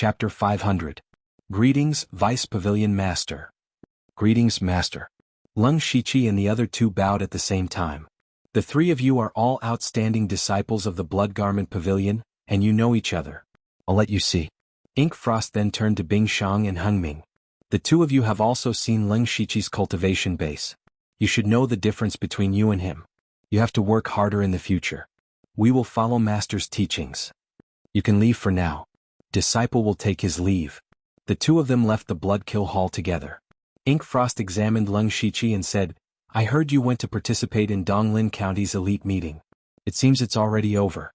Chapter 500. Greetings, Vice Pavilion Master. Greetings, Master. Lung Shiqi and the other two bowed at the same time. The three of you are all outstanding disciples of the Blood Garment Pavilion, and you know each other. I'll let you see. Ink Frost then turned to Bing Shang and Hung Ming. The two of you have also seen Lung Shiqi's cultivation base. You should know the difference between you and him. You have to work harder in the future. We will follow Master's teachings. You can leave for now. Disciple will take his leave. The two of them left the Blood Kill Hall together. Ink Frost examined Lung Shiqi and said, I heard you went to participate in Donglin County's elite meeting. It seems it's already over.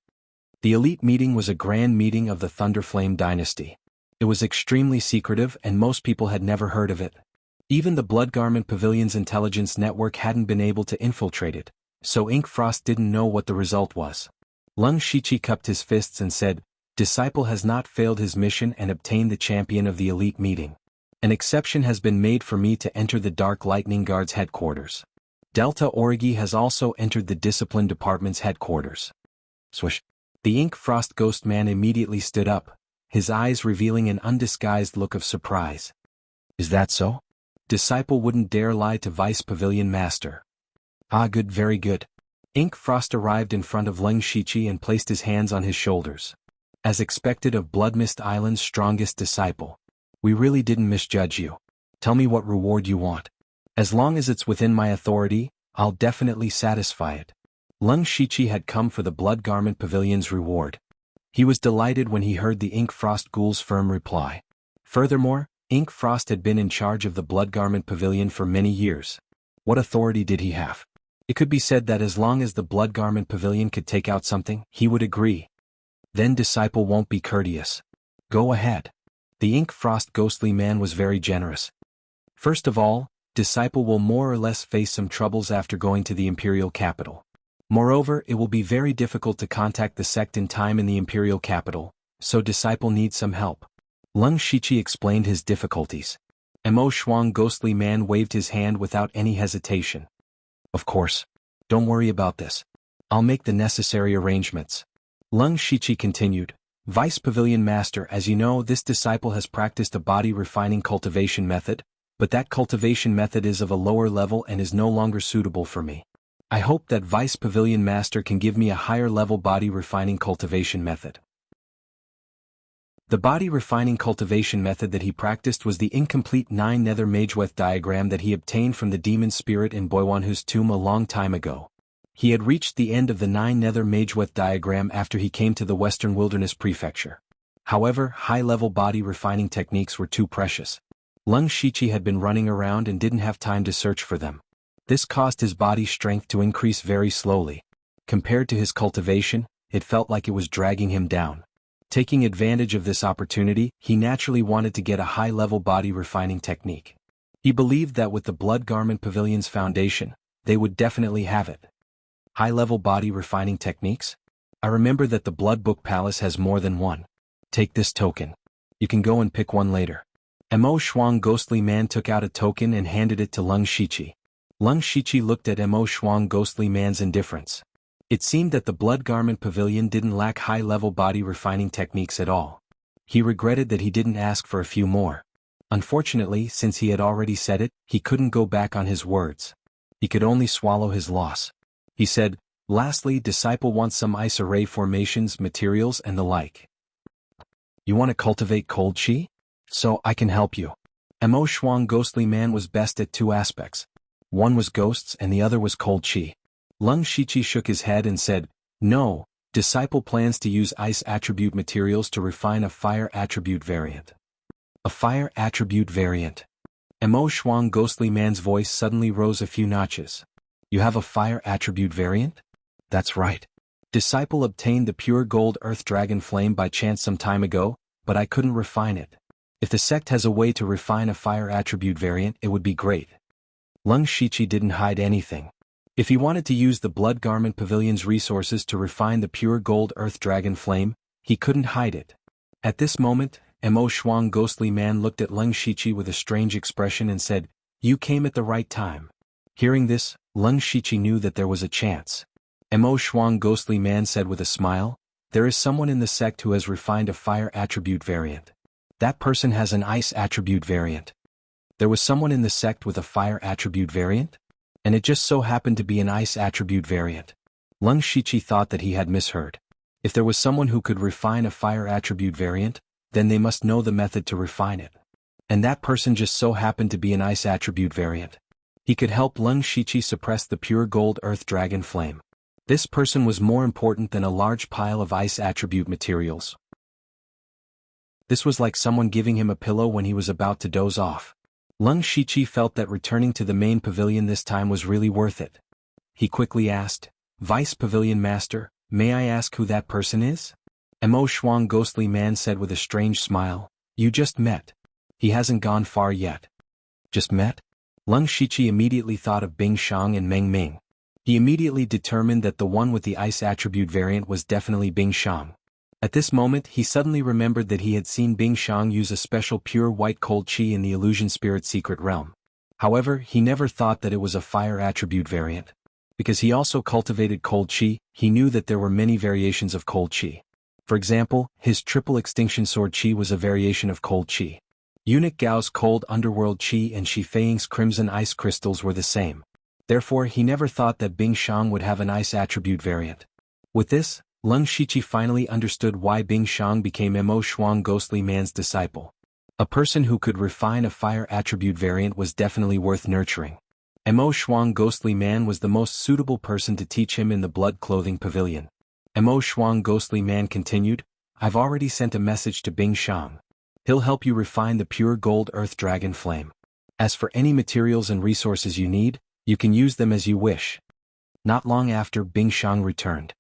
The elite meeting was a grand meeting of the Thunderflame dynasty. It was extremely secretive and most people had never heard of it. Even the Blood Garment Pavilion's intelligence network hadn't been able to infiltrate it, so Ink Frost didn't know what the result was. Lung Shiqi cupped his fists and said, Disciple has not failed his mission and obtained the champion of the elite meeting. An exception has been made for me to enter the Dark Lightning Guard's headquarters. Delta Origi has also entered the Discipline Department's headquarters. Swish. The Ink Frost Ghost Man immediately stood up, his eyes revealing an undisguised look of surprise. Is that so? Disciple wouldn't dare lie to Vice Pavilion Master. Ah, good, very good. Ink Frost arrived in front of Lung Shiqi and placed his hands on his shoulders. As expected of Bloodmist Island's strongest disciple. We really didn't misjudge you. Tell me what reward you want. As long as it's within my authority, I'll definitely satisfy it. Lung Shiqi had come for the Blood Garment Pavilion's reward. He was delighted when he heard the Ink Frost Ghoul's firm reply. Furthermore, Ink Frost had been in charge of the Blood Garment Pavilion for many years. What authority did he have? It could be said that as long as the Blood Garment Pavilion could take out something, he would agree. Then Disciple won't be courteous. Go ahead. The Ink Frost Ghostly Man was very generous. First of all, Disciple will more or less face some troubles after going to the Imperial Capital. Moreover, it will be very difficult to contact the sect in time in the Imperial Capital, so Disciple needs some help. Lung Shiqi explained his difficulties. Mo Shuang Ghostly Man waved his hand without any hesitation. Of course. Don't worry about this. I'll make the necessary arrangements. Lung Shiqi continued, Vice Pavilion Master, as you know, this disciple has practiced a body refining cultivation method, but that cultivation method is of a lower level and is no longer suitable for me. I hope that Vice Pavilion Master can give me a higher level body refining cultivation method. The body refining cultivation method that he practiced was the incomplete 9 Nether Mageweth diagram that he obtained from the demon spirit in Boiwanhu's tomb a long time ago. He had reached the end of the 9 Nether Mageweth diagram after he came to the Western Wilderness Prefecture. However, high-level body refining techniques were too precious. Lung Shiqi had been running around and didn't have time to search for them. This caused his body strength to increase very slowly. Compared to his cultivation, it felt like it was dragging him down. Taking advantage of this opportunity, he naturally wanted to get a high-level body refining technique. He believed that with the Blood Garment Pavilion's foundation, they would definitely have it. High-level body refining techniques? I remember that the Blood Book Palace has more than one. Take this token. You can go and pick one later. Mo Shuang Ghostly Man took out a token and handed it to Lung Shiqi. Lung Shiqi looked at Mo Shuang Ghostly Man's indifference. It seemed that the Blood Garment Pavilion didn't lack high-level body refining techniques at all. He regretted that he didn't ask for a few more. Unfortunately, since he had already said it, he couldn't go back on his words. He could only swallow his loss. He said, Lastly, Disciple wants some ice array formations, materials and the like. You want to cultivate cold chi? So I can help you. Mo Shuang Ghostly Man was best at two aspects. One was ghosts and the other was cold chi. Lung Shiqi shook his head and said, No, Disciple plans to use ice attribute materials to refine a fire attribute variant. A fire attribute variant. Mo Shuang Ghostly Man's voice suddenly rose a few notches. You have a fire attribute variant? That's right. Disciple obtained the pure gold earth dragon flame by chance some time ago, but I couldn't refine it. If the sect has a way to refine a fire attribute variant, it would be great. Lung Shiqi didn't hide anything. If he wanted to use the Blood Garment Pavilion's resources to refine the pure gold earth dragon flame, he couldn't hide it. At this moment, Mo Shuang Ghostly Man looked at Lung Shiqi with a strange expression and said, You came at the right time. Hearing this, Lung Shiqi knew that there was a chance. Mo Shuang Ghostly Man said with a smile, There is someone in the sect who has refined a fire attribute variant. That person has an ice attribute variant. There was someone in the sect with a fire attribute variant? And it just so happened to be an ice attribute variant. Lung Shiqi thought that he had misheard. If there was someone who could refine a fire attribute variant, then they must know the method to refine it. And that person just so happened to be an ice attribute variant. He could help Lung Shiqi suppress the pure gold earth dragon flame. This person was more important than a large pile of ice attribute materials. This was like someone giving him a pillow when he was about to doze off. Lung Shiqi felt that returning to the main pavilion this time was really worth it. He quickly asked, "Vice Pavilion Master, may I ask who that person is?" Mo Shuang ghostly man said with a strange smile, "You just met. He hasn't gone far yet." Just met? Lung Shiqi immediately thought of Bing Shang and Meng Ming. He immediately determined that the one with the ice attribute variant was definitely Bing Shang. At this moment he suddenly remembered that he had seen Bing Shang use a special pure white cold chi in the illusion spirit secret realm. However, he never thought that it was a fire attribute variant. Because he also cultivated cold chi, he knew that there were many variations of cold chi. For example, his triple extinction sword chi was a variation of cold chi. Eunuch Gao's cold underworld chi and Shi Feiying's crimson ice crystals were the same. Therefore he never thought that Bing Shang would have an ice attribute variant. With this, Lung Shiqi finally understood why Bing Shang became Mo Shuang ghostly man's disciple. A person who could refine a fire attribute variant was definitely worth nurturing. Mo Shuang ghostly man was the most suitable person to teach him in the blood clothing pavilion. Mo Shuang ghostly man continued, "I've already sent a message to Bing Shang. He'll help you refine the pure gold earth dragon flame. As for any materials and resources you need, you can use them as you wish." Not long after, Bing Shang returned.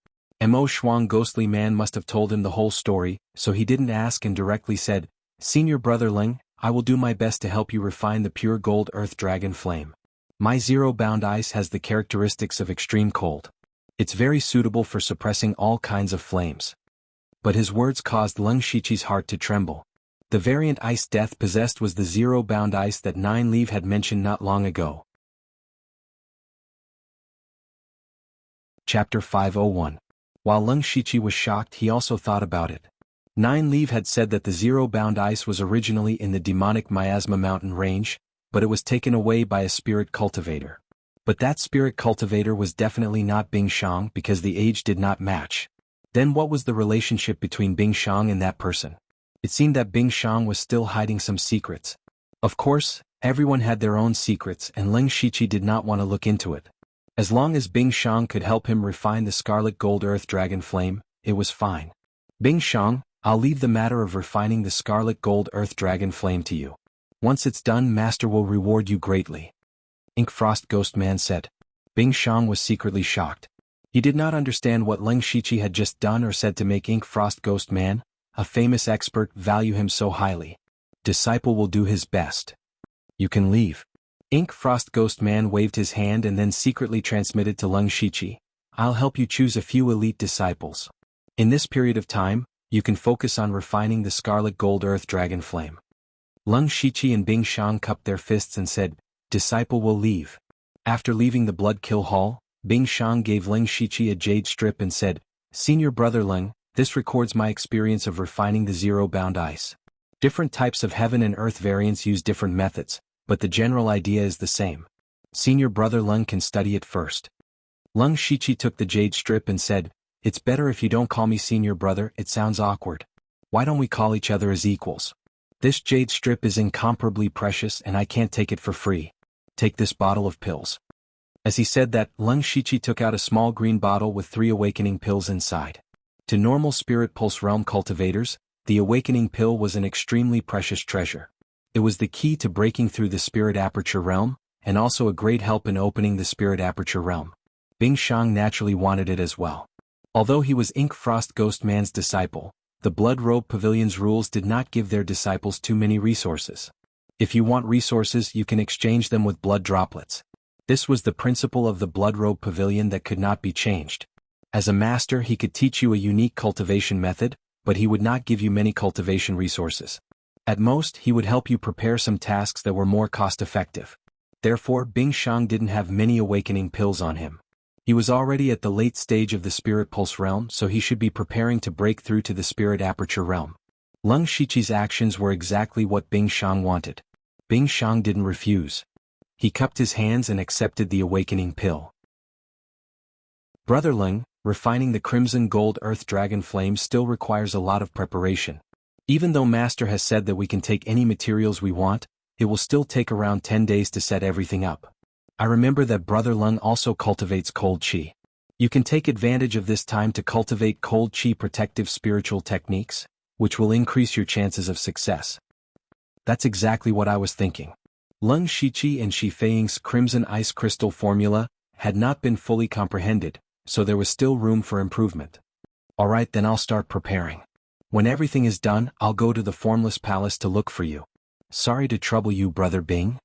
Mo Shuang ghostly man must have told him the whole story, so he didn't ask and directly said, "Senior brother Ling, I will do my best to help you refine the pure gold earth dragon flame. My zero-bound ice has the characteristics of extreme cold. It's very suitable for suppressing all kinds of flames." But his words caused Lung Shiqi's heart to tremble. The variant ice death possessed was the zero-bound ice that Nine Leaf had mentioned not long ago. Chapter 501. While Lung Shiqi was shocked, he also thought about it. Nine Leaf had said that the zero-bound ice was originally in the demonic Miasma mountain range, but it was taken away by a spirit cultivator. But that spirit cultivator was definitely not Bing Shang because the age did not match. Then what was the relationship between Bing Shang and that person? It seemed that Bing Shang was still hiding some secrets. Of course, everyone had their own secrets and Lung Shiqi did not want to look into it. As long as Bing Shang could help him refine the scarlet gold earth dragon flame, it was fine. "Bing Shang, I'll leave the matter of refining the scarlet gold earth dragon flame to you. Once it's done, Master will reward you greatly." Ink Frost Ghost Man said. Bing Shang was secretly shocked. He did not understand what Lung Shiqi had just done or said to make Ink Frost Ghost Man, a famous expert, value him so highly. "Disciple will do his best. You can leave." Ink Frost Ghost Man waved his hand and then secretly transmitted to Lung Shiqi, "I'll help you choose a few elite disciples. In this period of time, you can focus on refining the scarlet gold earth dragon flame." Lung Shiqi and Bing Shang cupped their fists and said, "Disciple will leave." After leaving the Blood Kill Hall, Bing Shang gave Lung Shiqi a jade strip and said, "Senior brother Lung, this records my experience of refining the zero-bound ice. Different types of heaven and earth variants use different methods, but the general idea is the same. Senior brother Lung can study it first." Lung Shiqi took the jade strip and said, "It's better if you don't call me senior brother, it sounds awkward. Why don't we call each other as equals? This jade strip is incomparably precious and I can't take it for free. Take this bottle of pills." As he said that, Lung Shiqi took out a small green bottle with 3 awakening pills inside. To normal spirit pulse realm cultivators, the awakening pill was an extremely precious treasure. It was the key to breaking through the spirit aperture realm, and also a great help in opening the spirit aperture realm. Bing Shang naturally wanted it as well. Although he was Ink Frost Ghost Man's disciple, the Blood Robe Pavilion's rules did not give their disciples too many resources. If you want resources, you can exchange them with blood droplets. This was the principle of the Blood Robe Pavilion that could not be changed. As a master, he could teach you a unique cultivation method, but he would not give you many cultivation resources. At most, he would help you prepare some tasks that were more cost-effective. Therefore, Bing Shang didn't have many awakening pills on him. He was already at the late stage of the spirit pulse realm, so he should be preparing to break through to the spirit aperture realm. Leng Shiqi's actions were exactly what Bing Shang wanted. Bing Shang didn't refuse. He cupped his hands and accepted the awakening pill. Brother Leng, refining the crimson gold earth dragon flame still requires a lot of preparation. Even though Master has said that we can take any materials we want, it will still take around 10 days to set everything up. I remember that Brother Leng also cultivates cold qi. You can take advantage of this time to cultivate cold qi protective spiritual techniques, which will increase your chances of success. That's exactly what I was thinking. Leng Shiqi and Shi Feiying's crimson ice crystal formula had not been fully comprehended, so there was still room for improvement. Alright, then I'll start preparing. When everything is done, I'll go to the Formless Palace to look for you. Sorry to trouble you, Brother Bing.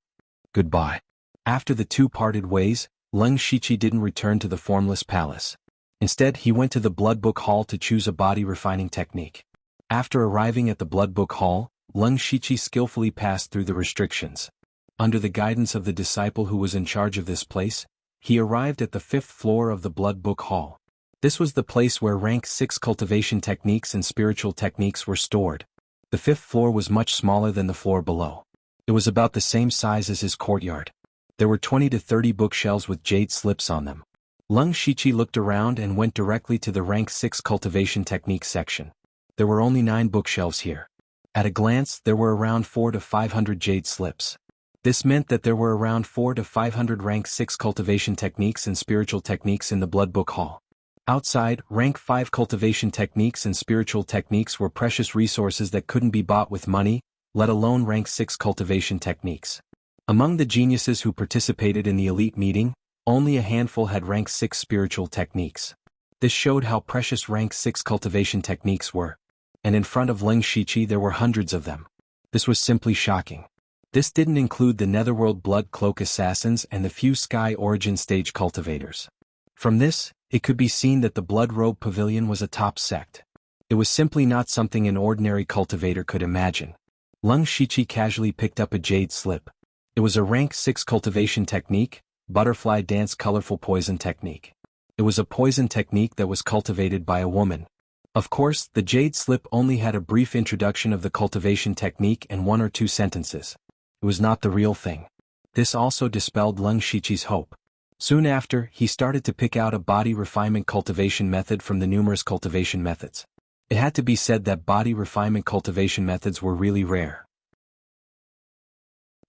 Goodbye. After the two parted ways, Leng Shiqi didn't return to the Formless Palace. Instead, he went to the Blood Book Hall to choose a body refining technique. After arriving at the Blood Book Hall, Leng Shiqi skillfully passed through the restrictions. Under the guidance of the disciple who was in charge of this place, he arrived at the 5th floor of the Blood Book Hall. This was the place where rank 6 cultivation techniques and spiritual techniques were stored. The 5th floor was much smaller than the floor below. It was about the same size as his courtyard. There were 20 to 30 bookshelves with jade slips on them. Leng Shiqi looked around and went directly to the rank 6 cultivation techniques section. There were only 9 bookshelves here. At a glance, there were around 400 to 500 jade slips. This meant that there were around 400 to 500 rank 6 cultivation techniques and spiritual techniques in the Blood Book Hall. Outside, rank 5 cultivation techniques and spiritual techniques were precious resources that couldn't be bought with money, let alone rank 6 cultivation techniques. Among the geniuses who participated in the elite meeting, only a handful had rank 6 spiritual techniques. This showed how precious rank 6 cultivation techniques were. And in front of Leng Shiqi there were hundreds of them. This was simply shocking. This didn't include the Netherworld Blood Cloak assassins and the few Sky Origin stage cultivators. From this, it could be seen that the Blood Robe Pavilion was a top sect. It was simply not something an ordinary cultivator could imagine. Leng Shiqi casually picked up a jade slip. It was a rank 6 cultivation technique, Butterfly Dance Colorful Poison Technique. It was a poison technique that was cultivated by a woman. Of course, the jade slip only had a brief introduction of the cultivation technique and 1 or 2 sentences. It was not the real thing. This also dispelled Leng Shiqi's hope. Soon after, he started to pick out a body refinement cultivation method from the numerous cultivation methods. It had to be said that body refinement cultivation methods were really rare.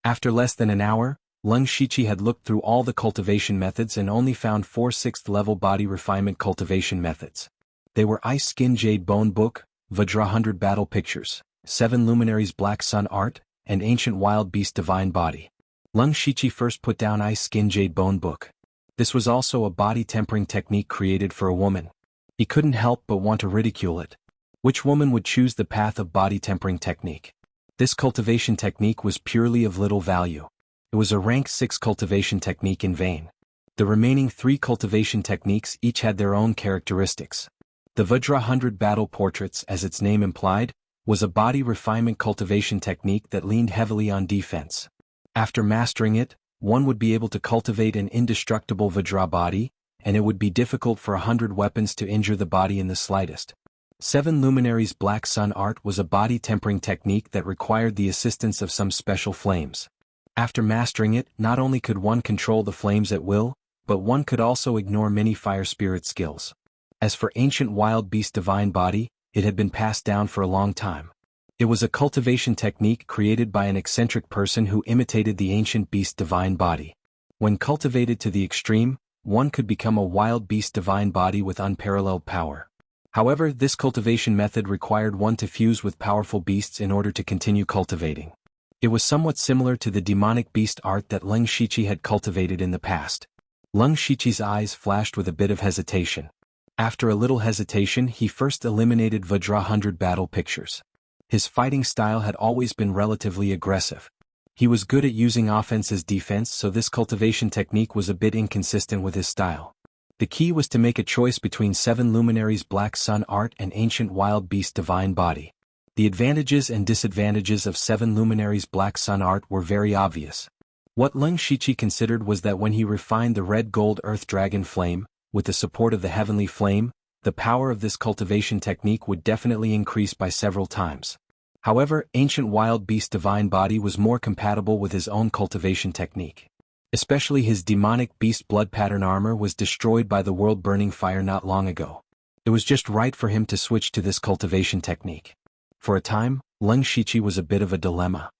After less than an hour, Leng Shiqi had looked through all the cultivation methods and only found 4 6th-level body refinement cultivation methods. They were Ice Skin Jade Bone Book, Vajra 100 Battle Pictures, 7 Luminaries Black Sun Art, and Ancient Wild Beast Divine Body. Leng Shiqi first put down Ice Skin Jade Bone Book. This was also a body tempering technique created for a woman. He couldn't help but want to ridicule it. Which woman would choose the path of body tempering technique? This cultivation technique was purely of little value. It was a rank 6 cultivation technique in vain. The remaining 3 cultivation techniques each had their own characteristics. The Vajra 100 Battle Portraits, as its name implied, was a body refinement cultivation technique that leaned heavily on defense. After mastering it, one would be able to cultivate an indestructible Vajra body, and it would be difficult for 100 weapons to injure the body in the slightest. 7 Luminaries Black Sun Art was a body tempering technique that required the assistance of some special flames. After mastering it, not only could one control the flames at will, but one could also ignore many fire spirit skills. As for Ancient Wild Beast Divine Body, it had been passed down for a long time. It was a cultivation technique created by an eccentric person who imitated the ancient beast divine body. When cultivated to the extreme, one could become a wild beast divine body with unparalleled power. However, this cultivation method required one to fuse with powerful beasts in order to continue cultivating. It was somewhat similar to the demonic beast art that Leng Shiqi had cultivated in the past. Leng Shiqi's eyes flashed with a bit of hesitation. After a little hesitation, he first eliminated Vajra 100 Battle Pictures. His fighting style had always been relatively aggressive. He was good at using offense as defense, so this cultivation technique was a bit inconsistent with his style. The key was to make a choice between 7 Luminaries Black Sun Art and Ancient Wild Beast Divine Body. The advantages and disadvantages of 7 Luminaries Black Sun Art were very obvious. What Leng Shiqi considered was that when he refined the Red Gold Earth Dragon Flame, with the support of the Heavenly Flame, the power of this cultivation technique would definitely increase by several times. However, ancient wild beast divine body was more compatible with his own cultivation technique. Especially his demonic beast blood pattern armor was destroyed by the world-burning fire not long ago. It was just right for him to switch to this cultivation technique. For a time, Leng Shiqi was a bit of a dilemma.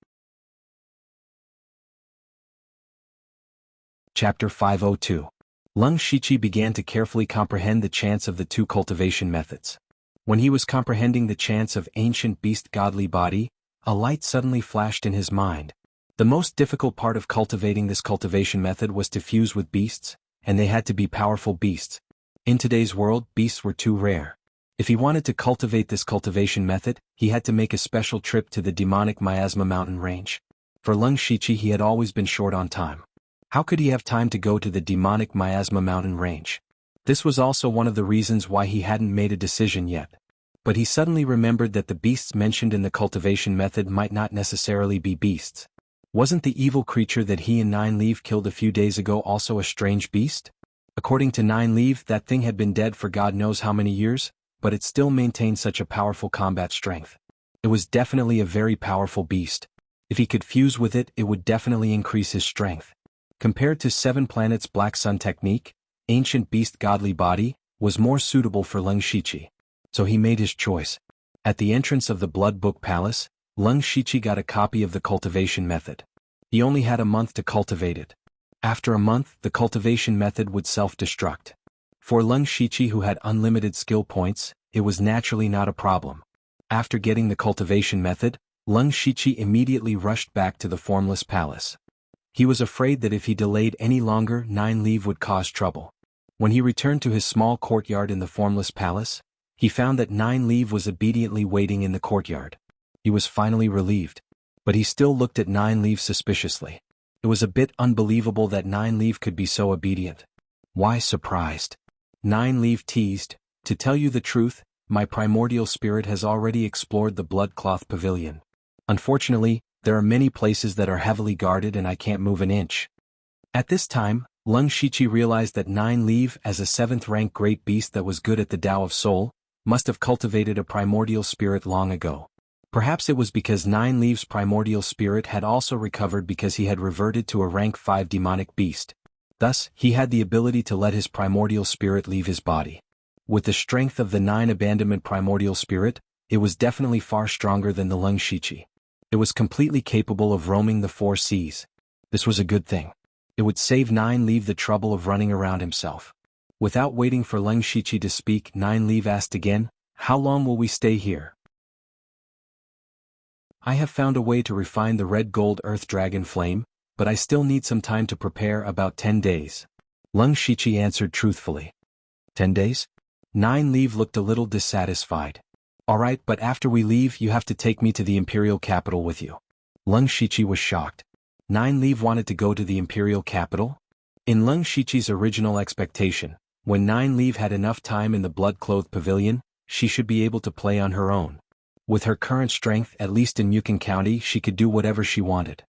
Chapter 502. Leng Shiqi began to carefully comprehend the chance of the two cultivation methods. When he was comprehending the chance of ancient beast godly body, a light suddenly flashed in his mind. The most difficult part of cultivating this cultivation method was to fuse with beasts, and they had to be powerful beasts. In today's world, beasts were too rare. If he wanted to cultivate this cultivation method, he had to make a special trip to the demonic Miasma mountain range. For Leng Shiqi, he had always been short on time. How could he have time to go to the demonic Miasma mountain range? This was also one of the reasons why he hadn't made a decision yet. But he suddenly remembered that the beasts mentioned in the cultivation method might not necessarily be beasts. Wasn't the evil creature that he and Nine Leaf killed a few days ago also a strange beast? According to Nine Leaf, that thing had been dead for God knows how many years, but it still maintained such a powerful combat strength. It was definitely a very powerful beast. If he could fuse with it, it would definitely increase his strength. Compared to Seven Planets Black Sun technique, ancient beast godly body was more suitable for Leng Shiqi. So he made his choice. At the entrance of the Blood Book Palace, Leng Shiqi got a copy of the cultivation method. He only had a month to cultivate it. After a month, the cultivation method would self-destruct. For Leng Shiqi, who had unlimited skill points, it was naturally not a problem. After getting the cultivation method, Leng Shiqi immediately rushed back to the Formless Palace. He was afraid that if he delayed any longer, Nine Leaf would cause trouble. When he returned to his small courtyard in the Formless Palace, he found that Nine Leaf was obediently waiting in the courtyard. He was finally relieved. But he still looked at Nine Leaf suspiciously. It was a bit unbelievable that Nine Leaf could be so obedient. Why surprised? Nine Leaf teased, "To tell you the truth, my primordial spirit has already explored the Bloodcloth Pavilion. Unfortunately, there are many places that are heavily guarded and I can't move an inch." At this time, Leng Shiqi realized that Nine Leaf, as a 7th-rank great beast that was good at the Tao of Soul, must have cultivated a primordial spirit long ago. Perhaps it was because Nine Leaf's primordial spirit had also recovered because he had reverted to a rank 5 demonic beast. Thus, he had the ability to let his primordial spirit leave his body. With the strength of the 9 abandonment primordial spirit, it was definitely far stronger than the Leng Shiqi. It was completely capable of roaming the 4 seas. This was a good thing. It would save Nine Leaf the trouble of running around himself. Without waiting for Leng Shiqi to speak, Nine Leaf asked again, "How long will we stay here?" "I have found a way to refine the red gold earth dragon flame, but I still need some time to prepare, about 10 days. Leng Shiqi answered truthfully. 10 days? Nine Leaf looked a little dissatisfied. "Alright, but after we leave you have to take me to the imperial capital with you." Leng Shiqi was shocked. Nine Leaf wanted to go to the imperial capital? In Leng Shiqi's original expectation, when Nine Leaf had enough time in the blood-clothed pavilion, she should be able to play on her own. With her current strength, at least in Yukon County, she could do whatever she wanted.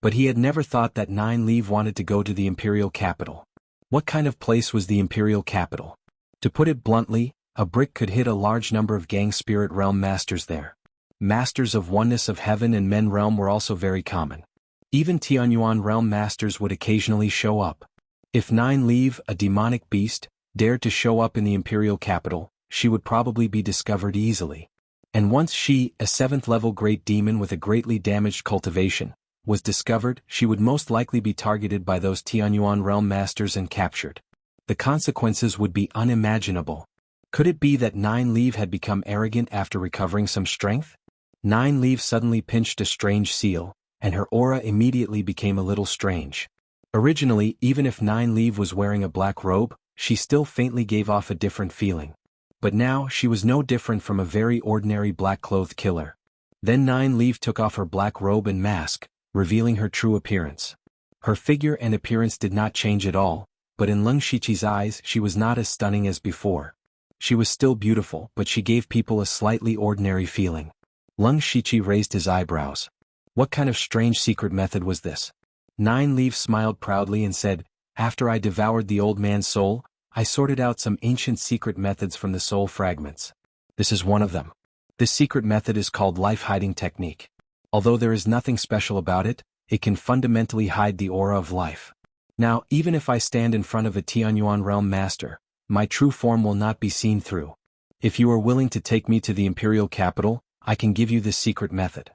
But he had never thought that Nine Leaf wanted to go to the imperial capital. What kind of place was the imperial capital? To put it bluntly, a brick could hit a large number of gang spirit realm masters there. Masters of oneness of heaven and men realm were also very common. Even Tianyuan realm masters would occasionally show up. If Nine Leaf, a demonic beast, dared to show up in the imperial capital, she would probably be discovered easily. And once she, a 7th-level great demon with a greatly damaged cultivation, was discovered, she would most likely be targeted by those Tianyuan realm masters and captured. The consequences would be unimaginable. Could it be that Nine Leaf had become arrogant after recovering some strength? Nine Leaf suddenly pinched a strange seal, and her aura immediately became a little strange. Originally, even if Nine Leaf was wearing a black robe, she still faintly gave off a different feeling. But now she was no different from a very ordinary black-clothed killer. Then Nine Leaf took off her black robe and mask, revealing her true appearance. Her figure and appearance did not change at all, but in Leng Shiqi's eyes she was not as stunning as before. She was still beautiful, but she gave people a slightly ordinary feeling. Leng Shiqi raised his eyebrows. What kind of strange secret method was this? Nine Leaf smiled proudly and said, "After I devoured the old man's soul, I sorted out some ancient secret methods from the soul fragments. This is one of them." This secret method is called life-hiding technique. Although there is nothing special about it, it can fundamentally hide the aura of life. Now, even if I stand in front of a Tianyuan realm master, my true form will not be seen through. If you are willing to take me to the imperial capital, I can give you this secret method.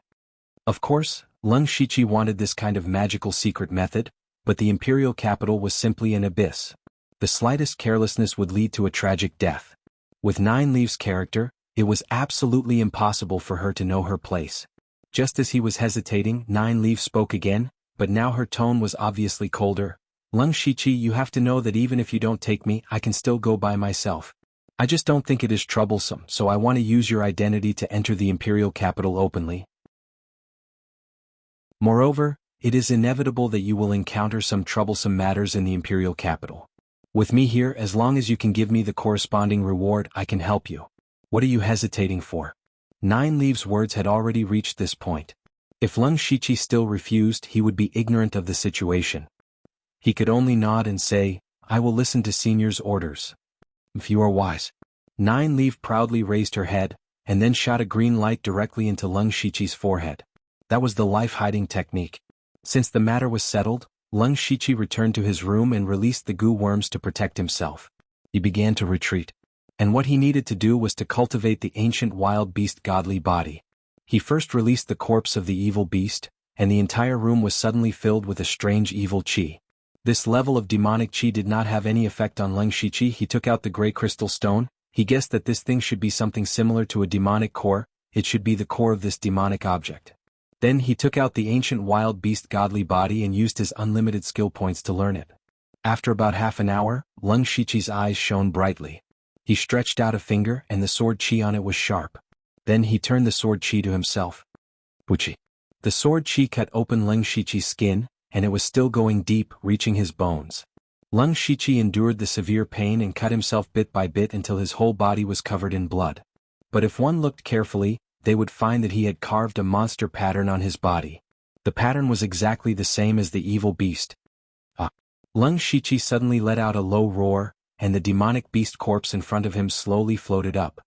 Of course, Leng Shiqi wanted this kind of magical secret method, but the imperial capital was simply an abyss. The slightest carelessness would lead to a tragic death. With Nine Leaves' character, it was absolutely impossible for her to know her place. Just as he was hesitating, Nine Leaves spoke again, but now her tone was obviously colder. Leng Shiqi, you have to know that even if you don't take me, I can still go by myself. I just don't think it is troublesome, so I want to use your identity to enter the imperial capital openly. Moreover, it is inevitable that you will encounter some troublesome matters in the imperial capital. With me here, as long as you can give me the corresponding reward, I can help you. What are you hesitating for? Nine Leaves' words had already reached this point. If Leng Shiqi still refused, he would be ignorant of the situation. He could only nod and say, I will listen to Senior's orders. If you are wise. Nine Leaf proudly raised her head, and then shot a green light directly into Leng Shiqi's forehead. That was the life-hiding technique. Since the matter was settled, Leng Shiqi returned to his room and released the goo worms to protect himself. He began to retreat. And what he needed to do was to cultivate the ancient wild beast godly body. He first released the corpse of the evil beast, and the entire room was suddenly filled with a strange evil qi. This level of demonic qi did not have any effect on Leng Shiqi. He took out the gray crystal stone. He guessed that this thing should be something similar to a demonic core. It should be the core of this demonic object. Then he took out the ancient wild beast godly body and used his unlimited skill points to learn it. After about half an hour, Leng Shiqi's eyes shone brightly. He stretched out a finger and the sword qi on it was sharp. Then he turned the sword qi to himself. Wuxi. The sword qi cut open Leng Shiqi's skin, and it was still going deep, reaching his bones. Leng Shiqi endured the severe pain and cut himself bit by bit until his whole body was covered in blood. But if one looked carefully, they would find that he had carved a monster pattern on his body. The pattern was exactly the same as the evil beast. Leng Shiqi suddenly let out a low roar, and the demonic beast corpse in front of him slowly floated up.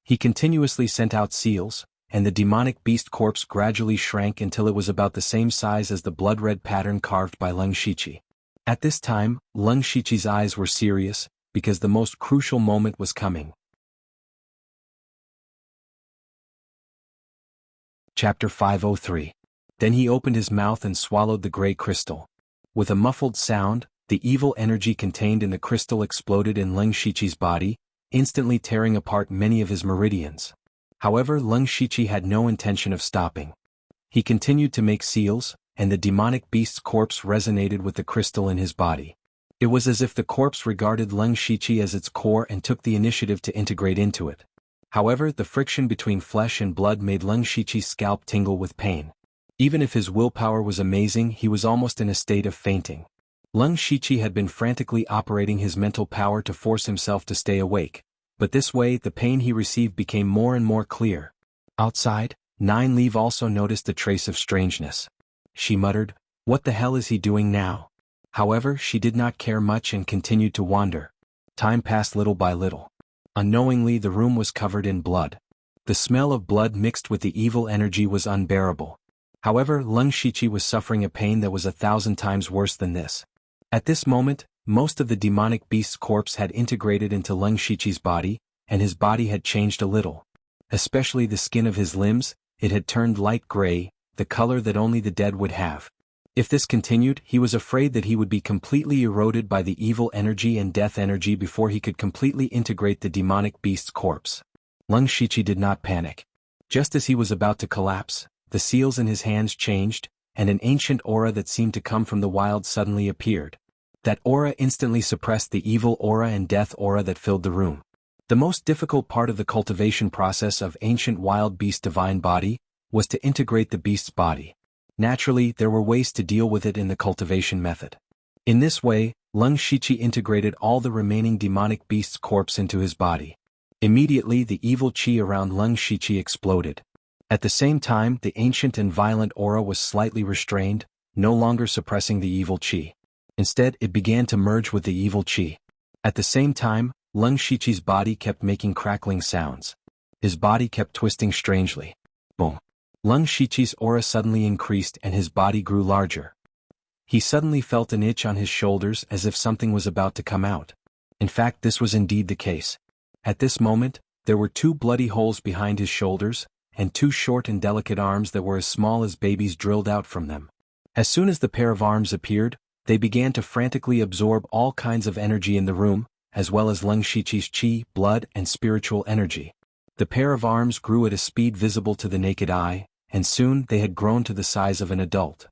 He continuously sent out seals, and the demonic beast corpse gradually shrank until it was about the same size as the blood-red pattern carved by Leng Shiqi. At this time, Leng Shiqi's eyes were serious, because the most crucial moment was coming. Chapter 503. Then he opened his mouth and swallowed the gray crystal. With a muffled sound, the evil energy contained in the crystal exploded in Leng Shiqi's body, instantly tearing apart many of his meridians. However, Leng Shiqi had no intention of stopping. He continued to make seals, and the demonic beast's corpse resonated with the crystal in his body. It was as if the corpse regarded Leng Shiqi as its core and took the initiative to integrate into it. However, the friction between flesh and blood made Leng Shiqi's scalp tingle with pain. Even if his willpower was amazing, he was almost in a state of fainting. Leng Shiqi had been frantically operating his mental power to force himself to stay awake, but this way the pain he received became more and more clear. Outside, Nine Leaf also noticed a trace of strangeness. She muttered, "What the hell is he doing now?" However, she did not care much and continued to wander. Time passed little by little. Unknowingly, the room was covered in blood. The smell of blood mixed with the evil energy was unbearable. However, Leng Shiqi was suffering a pain that was 1,000 times worse than this. At this moment, most of the demonic beast's corpse had integrated into Leng Shiqi's body, and his body had changed a little. Especially the skin of his limbs, it had turned light gray, the color that only the dead would have. If this continued, he was afraid that he would be completely eroded by the evil energy and death energy before he could completely integrate the demonic beast's corpse. Leng Shiqi did not panic. Just as he was about to collapse, the seals in his hands changed, and an ancient aura that seemed to come from the wild suddenly appeared. That aura instantly suppressed the evil aura and death aura that filled the room. The most difficult part of the cultivation process of ancient wild beast divine body was to integrate the beast's body. Naturally, there were ways to deal with it in the cultivation method. In this way, Leng Shiqi integrated all the remaining demonic beast's corpse into his body. Immediately, the evil qi around Leng Shiqi exploded. At the same time, the ancient and violent aura was slightly restrained, no longer suppressing the evil qi. Instead, it began to merge with the evil qi. At the same time, Leng Shiqi's body kept making crackling sounds. His body kept twisting strangely. Boom. Lung Shiqi's aura suddenly increased and his body grew larger. He suddenly felt an itch on his shoulders as if something was about to come out. In fact, this was indeed the case. At this moment, there were 2 bloody holes behind his shoulders, and 2 short and delicate arms that were as small as babies drilled out from them. As soon as the pair of arms appeared, they began to frantically absorb all kinds of energy in the room, as well as Lung Shiqi's qi, blood, and spiritual energy. The pair of arms grew at a speed visible to the naked eye, and soon they had grown to the size of an adult.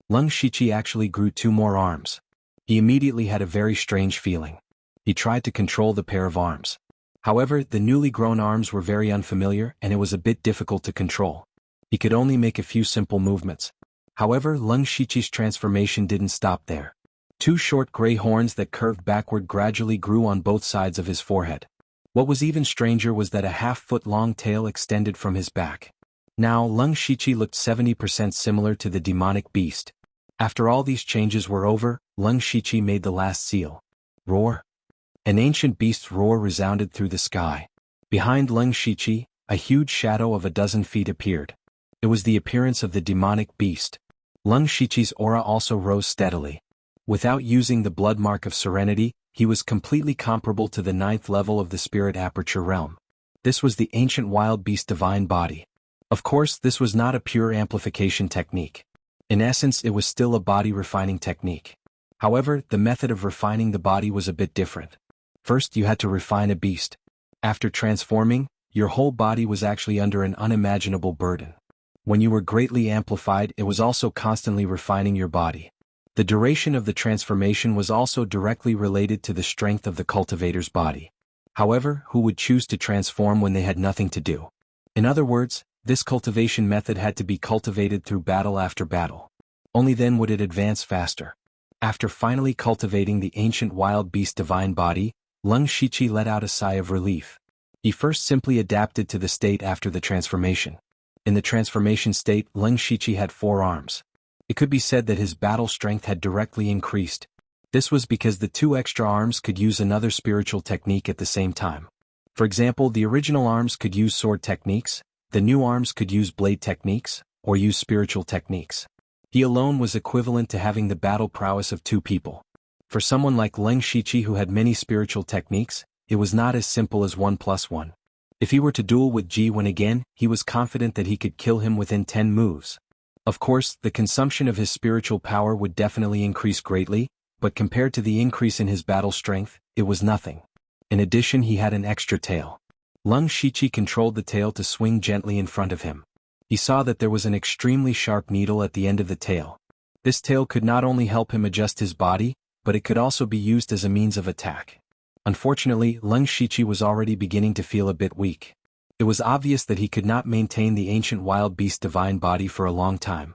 Lung Shiqi actually grew 2 more arms. He immediately had a very strange feeling. He tried to control the pair of arms. However, the newly grown arms were very unfamiliar and it was a bit difficult to control. He could only make a few simple movements. However, Lung Shiqi's transformation didn't stop there. 2 short gray horns that curved backward gradually grew on both sides of his forehead. What was even stranger was that a half-foot-long tail extended from his back. Now, Lung Shiqi looked 70% similar to the demonic beast. After all these changes were over, Lung Shiqi made the last seal. Roar! An ancient beast's roar resounded through the sky. Behind Lung Shiqi, a huge shadow of 12 feet appeared. It was the appearance of the demonic beast. Lung Shiqi's aura also rose steadily. Without using the blood mark of serenity, he was completely comparable to the 9th level of the spirit aperture realm. This was the ancient wild beast divine body. Of course, this was not a pure amplification technique. In essence, it was still a body refining technique. However, the method of refining the body was a bit different. First, you had to refine a beast. After transforming, your whole body was actually under an unimaginable burden. When you were greatly amplified, it was also constantly refining your body. The duration of the transformation was also directly related to the strength of the cultivator's body. However, who would choose to transform when they had nothing to do? In other words, this cultivation method had to be cultivated through battle after battle. Only then would it advance faster. After finally cultivating the ancient wild beast divine body, Lung Shiqi let out a sigh of relief. He first simply adapted to the state after the transformation. In the transformation state, Lung Shiqi had 4 arms. It could be said that his battle strength had directly increased. This was because the 2 extra arms could use another spiritual technique at the same time. For example, the original arms could use sword techniques, the new arms could use blade techniques, or use spiritual techniques. He alone was equivalent to having the battle prowess of 2 people. For someone like Lung Shiqi who had many spiritual techniques, it was not as simple as 1 + 1. If he were to duel with Ji Wen again, he was confident that he could kill him within 10 moves. Of course, the consumption of his spiritual power would definitely increase greatly, but compared to the increase in his battle strength, it was nothing. In addition, he had an extra tail. Lung Shiqi controlled the tail to swing gently in front of him. He saw that there was an extremely sharp needle at the end of the tail. This tail could not only help him adjust his body, but it could also be used as a means of attack. Unfortunately, Lung Shiqi was already beginning to feel a bit weak. It was obvious that he could not maintain the ancient wild beast divine body for a long time.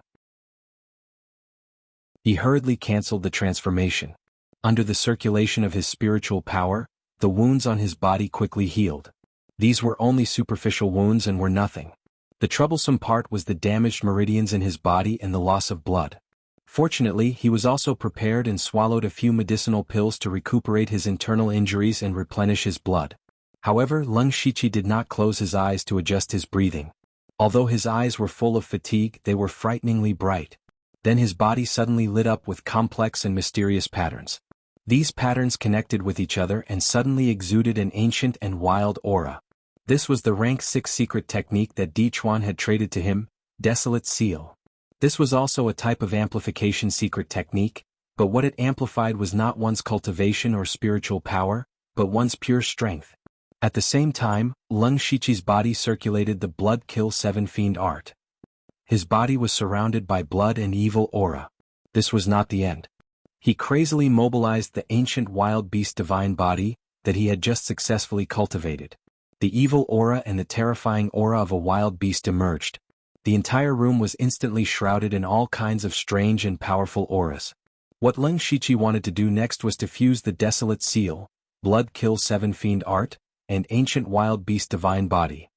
He hurriedly cancelled the transformation. Under the circulation of his spiritual power, the wounds on his body quickly healed. These were only superficial wounds and were nothing. The troublesome part was the damaged meridians in his body and the loss of blood. Fortunately, he was also prepared and swallowed a few medicinal pills to recuperate his internal injuries and replenish his blood. However, Lung Shiqi did not close his eyes to adjust his breathing. Although his eyes were full of fatigue, they were frighteningly bright. Then his body suddenly lit up with complex and mysterious patterns. These patterns connected with each other and suddenly exuded an ancient and wild aura. This was the rank 6 secret technique that Di Chuan had traded to him, Desolate Seal. This was also a type of amplification secret technique, but what it amplified was not one's cultivation or spiritual power, but one's pure strength. At the same time, Lung Shiqi's body circulated the blood kill 7 fiend art. His body was surrounded by blood and evil aura. This was not the end. He crazily mobilized the ancient wild beast divine body that he had just successfully cultivated. The evil aura and the terrifying aura of a wild beast emerged. The entire room was instantly shrouded in all kinds of strange and powerful auras. What Lung Shiqi wanted to do next was to fuse the Desolate Seal, Blood Kill 7 Fiend art, and ancient wild beast divine body.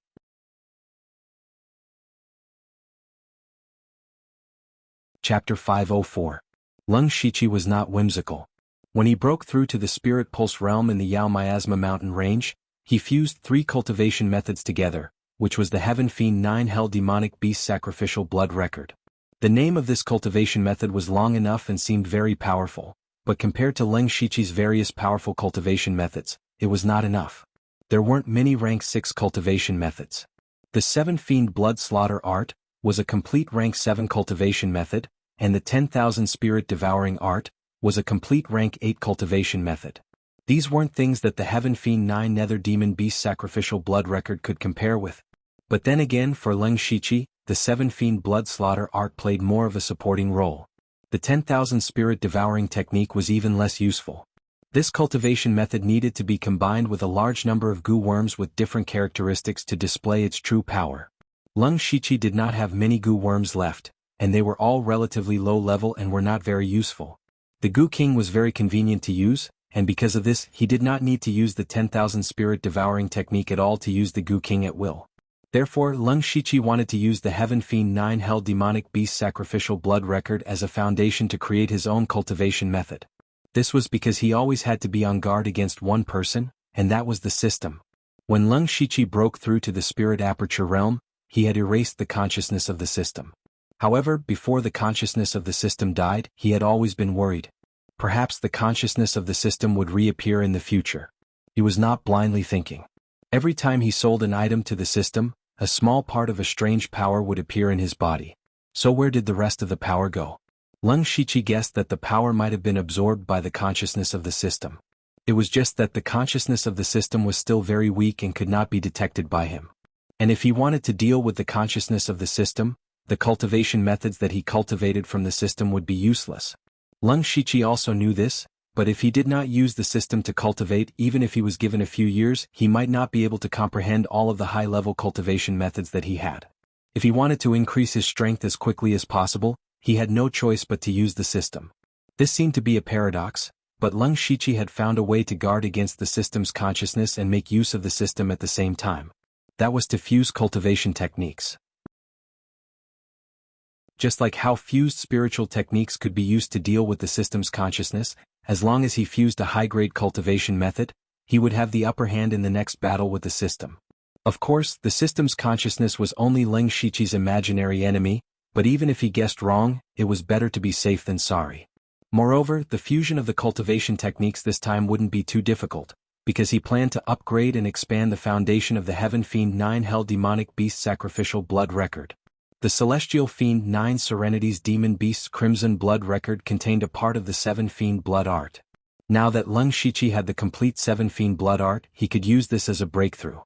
Chapter 504. Lung Shiqi was not whimsical. When he broke through to the spirit pulse realm in the Yao Miasma mountain range, He fused 3 cultivation methods together, which was the Heaven Fiend 9 Hell Demonic Beast Sacrificial Blood Record. The name of this cultivation method was long enough and seemed very powerful, but compared to Leng Shiqi's various powerful cultivation methods, it was not enough. There weren't many rank 6 cultivation methods. The 7 Fiend Blood Slaughter Art was a complete rank 7 cultivation method, and the 10,000 Spirit Devouring Art was a complete rank 8 cultivation method. These weren't things that the Heaven Fiend 9 Nether Demon Beast Sacrificial Blood Record could compare with. But then again, for Leng Shiqi, the 7 Fiend Blood Slaughter Art played more of a supporting role. The 10,000 Spirit Devouring technique was even less useful. This cultivation method needed to be combined with a large number of goo worms with different characteristics to display its true power. Leng Shiqi did not have many goo worms left, and they were all relatively low level and were not very useful. The Goo King was very convenient to use, and because of this, he did not need to use the 10,000 Spirit Devouring technique at all to use the Goo King at will. Therefore, Leng Shiqi wanted to use the Heaven Fiend 9 Hell Demonic Beast Sacrificial Blood Record as a foundation to create his own cultivation method. This was because he always had to be on guard against one person, and that was the system. When Leng Shiqi broke through to the Spirit Aperture Realm, he had erased the consciousness of the system. However, before the consciousness of the system died, he had always been worried. Perhaps the consciousness of the system would reappear in the future. He was not blindly thinking. Every time he sold an item to the system, a small part of a strange power would appear in his body. So where did the rest of the power go? Leng Shiqi guessed that the power might have been absorbed by the consciousness of the system. It was just that the consciousness of the system was still very weak and could not be detected by him. And if he wanted to deal with the consciousness of the system, the cultivation methods that he cultivated from the system would be useless. Leng Shiqi also knew this, but if he did not use the system to cultivate, even if he was given a few years, he might not be able to comprehend all of the high-level cultivation methods that he had. If he wanted to increase his strength as quickly as possible, he had no choice but to use the system. This seemed to be a paradox, but Leng Shiqi had found a way to guard against the system's consciousness and make use of the system at the same time. That was to fuse cultivation techniques. Just like how fused spiritual techniques could be used to deal with the system's consciousness, as long as he fused a high-grade cultivation method, he would have the upper hand in the next battle with the system. Of course, the system's consciousness was only Leng Shiqi's imaginary enemy, but even if he guessed wrong, it was better to be safe than sorry. Moreover, the fusion of the cultivation techniques this time wouldn't be too difficult, because he planned to upgrade and expand the foundation of the Heaven Fiend 9 Hell Demonic Beast Sacrificial Blood Record. The Celestial Fiend 9 Serenity's Demon Beast's Crimson Blood Record contained a part of the 7 Fiend Blood Art. Now that Leng Shiqi had the complete 7 Fiend Blood Art, he could use this as a breakthrough.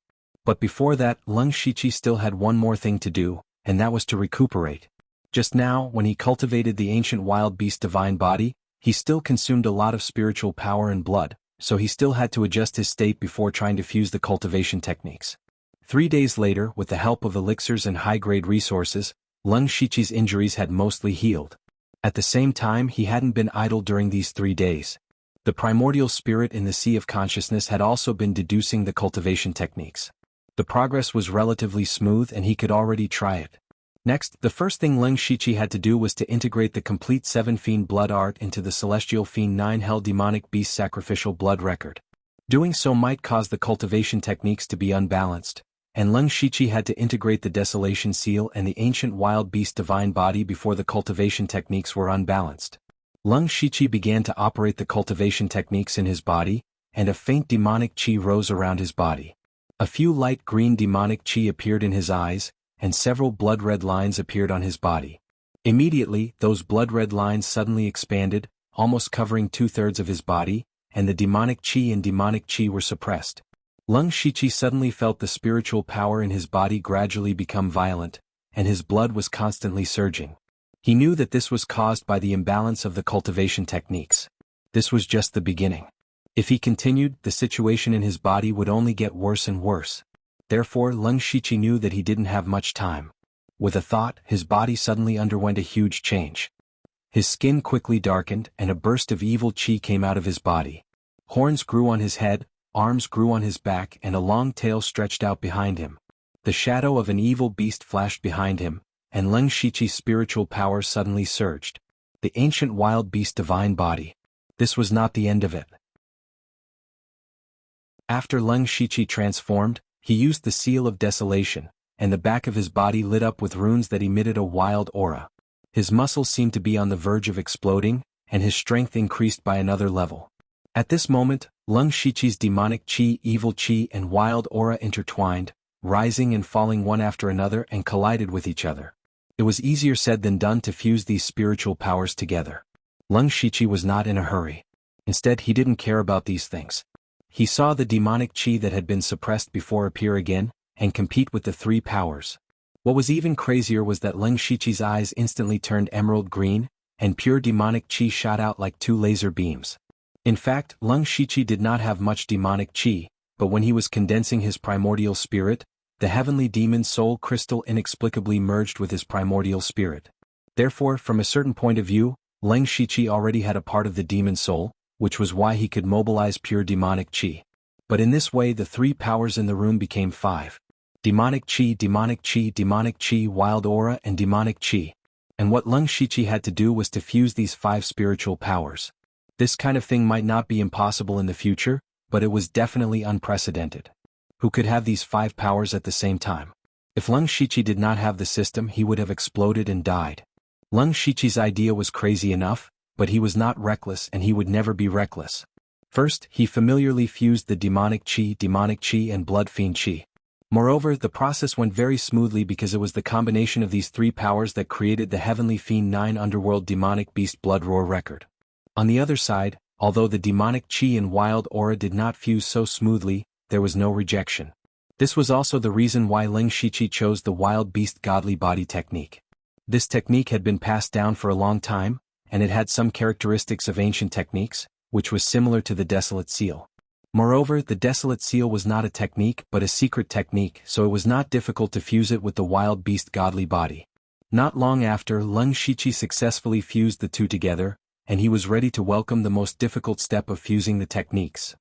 But before that, Leng Shiqi still had one more thing to do, and that was to recuperate. Just now, when he cultivated the ancient wild beast divine body, he still consumed a lot of spiritual power and blood, so he still had to adjust his state before trying to fuse the cultivation techniques. 3 days later, with the help of elixirs and high-grade resources, Leng Shiqi's injuries had mostly healed. At the same time, he hadn't been idle during these 3 days. The primordial spirit in the Sea of Consciousness had also been deducing the cultivation techniques. The progress was relatively smooth and he could already try it. Next, the first thing Leng Shiqi had to do was to integrate the complete 7 Fiend Blood Art into the Celestial Fiend 9 Hell Demonic Beast Sacrificial Blood Record. Doing so might cause the cultivation techniques to be unbalanced, and Leng Shiqi had to integrate the Desolation Seal and the ancient wild beast divine body before the cultivation techniques were unbalanced. Leng Shiqi began to operate the cultivation techniques in his body, and a faint demonic chi rose around his body. A few light green demonic chi appeared in his eyes, and several blood-red lines appeared on his body. Immediately, those blood-red lines suddenly expanded, almost covering 2/3 of his body, and the demonic chi were suppressed. Leng Shiqi suddenly felt the spiritual power in his body gradually become violent, and his blood was constantly surging. He knew that this was caused by the imbalance of the cultivation techniques. This was just the beginning. If he continued, the situation in his body would only get worse and worse. Therefore, Leng Shiqi knew that he didn't have much time. With a thought, his body suddenly underwent a huge change. His skin quickly darkened, and a burst of evil chi came out of his body. Horns grew on his head, arms grew on his back, and a long tail stretched out behind him. The shadow of an evil beast flashed behind him, and Leng Shiqi's spiritual power suddenly surged. The ancient wild beast divine body. This was not the end of it. After Leng Shiqi transformed, he used the seal of desolation, and the back of his body lit up with runes that emitted a wild aura. His muscles seemed to be on the verge of exploding, and his strength increased by another level. At this moment, Leng Shiqi's demonic qi, evil qi, and wild aura intertwined, rising and falling one after another and collided with each other. It was easier said than done to fuse these spiritual powers together. Leng Shiqi was not in a hurry. Instead, he didn't care about these things. He saw the demonic qi that had been suppressed before appear again, and compete with the three powers. What was even crazier was that Leng Shiqi's eyes instantly turned emerald green, and pure demonic qi shot out like two laser beams. In fact, Leng Shiqi did not have much demonic qi, but when he was condensing his primordial spirit, the heavenly demon soul crystal inexplicably merged with his primordial spirit. Therefore, from a certain point of view, Leng Shiqi already had a part of the demon soul, which was why he could mobilize pure demonic qi. But in this way the three powers in the room became five. Demonic qi, wild aura, and demonic qi. And what Leng Shiqi had to do was to fuse these five spiritual powers. This kind of thing might not be impossible in the future, but it was definitely unprecedented. Who could have these five powers at the same time? If Leng Shiqi did not have the system, he would have exploded and died. Leng Shiqi's idea was crazy enough, but he was not reckless and he would never be reckless. First, he familiarly fused the demonic qi, and blood fiend qi. Moreover, the process went very smoothly because it was the combination of these three powers that created the heavenly fiend 9 underworld demonic beast blood roar record. On the other side, although the demonic qi and wild aura did not fuse so smoothly, there was no rejection. This was also the reason why Leng Shiqi chose the wild beast godly body technique. This technique had been passed down for a long time, and it had some characteristics of ancient techniques, which was similar to the desolate seal. Moreover, the desolate seal was not a technique but a secret technique, so it was not difficult to fuse it with the wild beast godly body. Not long after, Leng Shiqi successfully fused the two together, and he was ready to welcome the most difficult step of fusing the techniques.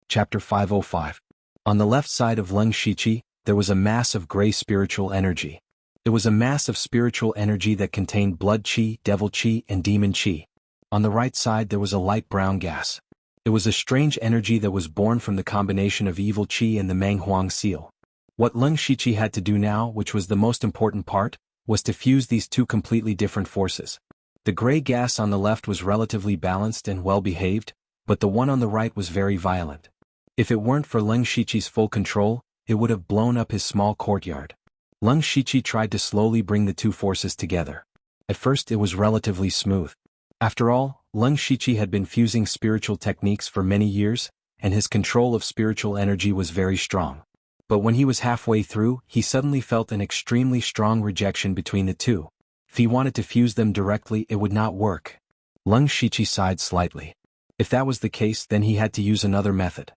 Chapter 505. On the left side of Leng Shiqi, there was a mass of gray spiritual energy. It was a mass of spiritual energy that contained blood qi, devil qi, and demon qi. On the right side there was a light brown gas. It was a strange energy that was born from the combination of evil qi and the Manghuang seal. What Leng Shiqi had to do now, which was the most important part, was to fuse these two completely different forces. The gray gas on the left was relatively balanced and well-behaved, but the one on the right was very violent. If it weren't for Leng Shiqi's full control, it would have blown up his small courtyard. Leng Shiqi tried to slowly bring the two forces together. At first it was relatively smooth. After all, Leng Shiqi had been fusing spiritual techniques for many years, and his control of spiritual energy was very strong. But when he was halfway through, he suddenly felt an extremely strong rejection between the two. If he wanted to fuse them directly, it would not work. Leng Shiqi sighed slightly. If that was the case, then he had to use another method.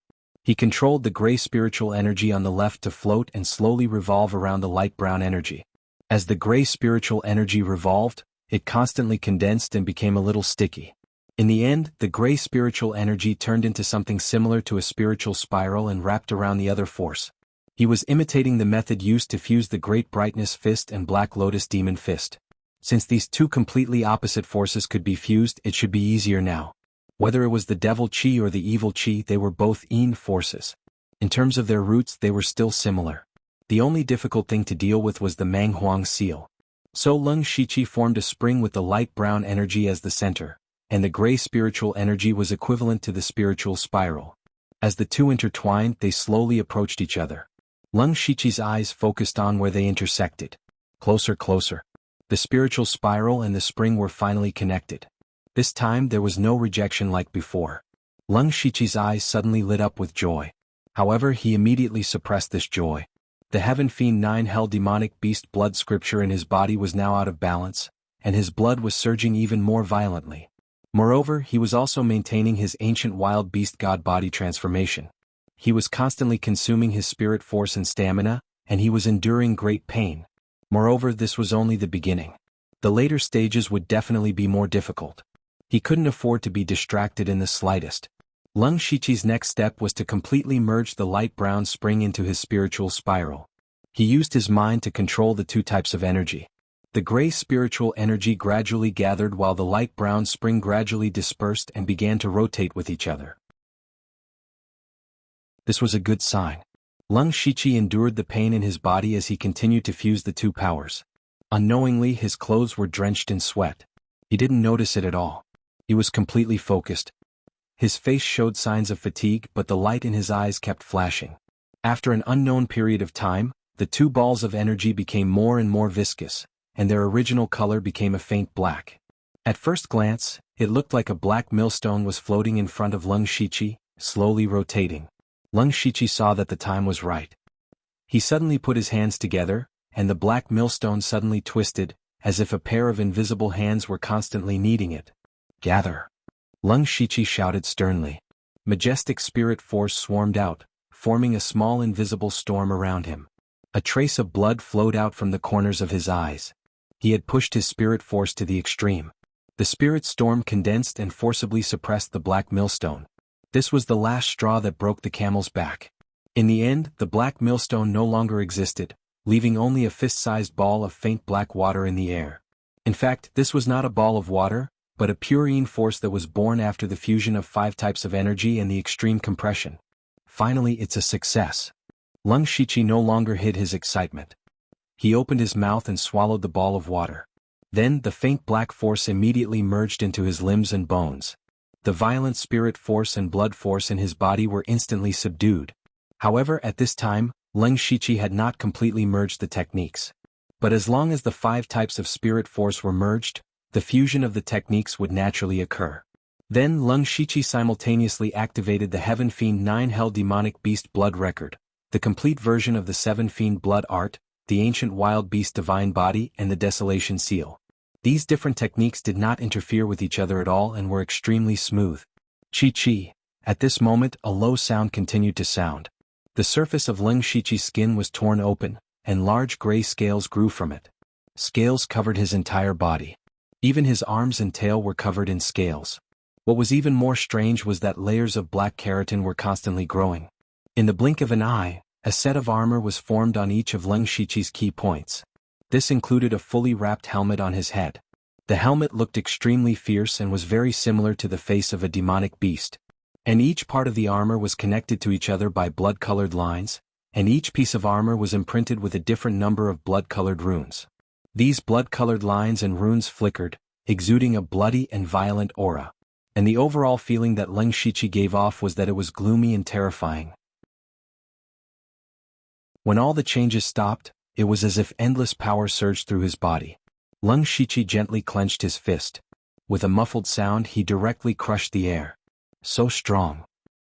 He controlled the gray spiritual energy on the left to float and slowly revolve around the light brown energy. As the gray spiritual energy revolved, it constantly condensed and became a little sticky. In the end, the gray spiritual energy turned into something similar to a spiritual spiral and wrapped around the other force. He was imitating the method used to fuse the Great Brightness Fist and Black Lotus Demon Fist. Since these two completely opposite forces could be fused, it should be easier now. Whether it was the devil qi or the evil qi, they were both yin forces. In terms of their roots, they were still similar. The only difficult thing to deal with was the Manghuang seal. So Leng Shiqi formed a spring with the light brown energy as the center, and the gray spiritual energy was equivalent to the spiritual spiral. As the two intertwined, they slowly approached each other. Leng Shiqi's eyes focused on where they intersected. Closer, closer. The spiritual spiral and the spring were finally connected. This time there was no rejection like before. Leng Shiqi's eyes suddenly lit up with joy. However, he immediately suppressed this joy. The Heaven Fiend 9 held demonic beast blood scripture in his body was now out of balance, and his blood was surging even more violently. Moreover, he was also maintaining his ancient wild beast god body transformation. He was constantly consuming his spirit force and stamina, and he was enduring great pain. Moreover, this was only the beginning. The later stages would definitely be more difficult. He couldn't afford to be distracted in the slightest. Leng Shiqi's next step was to completely merge the light brown spring into his spiritual spiral. He used his mind to control the two types of energy. The gray spiritual energy gradually gathered while the light brown spring gradually dispersed and began to rotate with each other. This was a good sign. Lung Shiqi endured the pain in his body as he continued to fuse the two powers. Unknowingly, his clothes were drenched in sweat. He didn't notice it at all. He was completely focused. His face showed signs of fatigue, but the light in his eyes kept flashing. After an unknown period of time, the two balls of energy became more and more viscous, and their original color became a faint black. At first glance, it looked like a black millstone was floating in front of Lung Shiqi, slowly rotating. Lung Shiqi saw that the time was right. He suddenly put his hands together, and the black millstone suddenly twisted, as if a pair of invisible hands were constantly kneading it. Gather! Lung Shiqi shouted sternly. Majestic spirit force swarmed out, forming a small invisible storm around him. A trace of blood flowed out from the corners of his eyes. He had pushed his spirit force to the extreme. The spirit storm condensed and forcibly suppressed the black millstone. This was the last straw that broke the camel's back. In the end, the black millstone no longer existed, leaving only a fist-sized ball of faint black water in the air. In fact, this was not a ball of water, but a purine force that was born after the fusion of 5 types of energy and the extreme compression. Finally, it's a success. Lung Shiqi no longer hid his excitement. He opened his mouth and swallowed the ball of water. Then, the faint black force immediately merged into his limbs and bones. The violent spirit force and blood force in his body were instantly subdued. However, at this time, Lung Shiqi had not completely merged the techniques. But as long as the 5 types of spirit force were merged, the fusion of the techniques would naturally occur. Then Lung Shiqi simultaneously activated the Heaven Fiend 9 Hell Demonic Beast Blood Record, the complete version of the 7 Fiend Blood Art, the Ancient Wild Beast Divine Body, and the Desolation Seal. These different techniques did not interfere with each other at all and were extremely smooth. Chi-Chi. At this moment, a low sound continued to sound. The surface of Lung Shiqi's skin was torn open, and large gray scales grew from it. Scales covered his entire body. Even his arms and tail were covered in scales. What was even more strange was that layers of black keratin were constantly growing. In the blink of an eye, a set of armor was formed on each of Lung Shiqi's key points. This included a fully wrapped helmet on his head. The helmet looked extremely fierce and was very similar to the face of a demonic beast. And each part of the armor was connected to each other by blood-colored lines, and each piece of armor was imprinted with a different number of blood-colored runes. These blood-colored lines and runes flickered, exuding a bloody and violent aura. And the overall feeling that Lung Shiqi gave off was that it was gloomy and terrifying. When all the changes stopped, it was as if endless power surged through his body. Lung Shiqi gently clenched his fist. With a muffled sound, he directly crushed the air. So strong.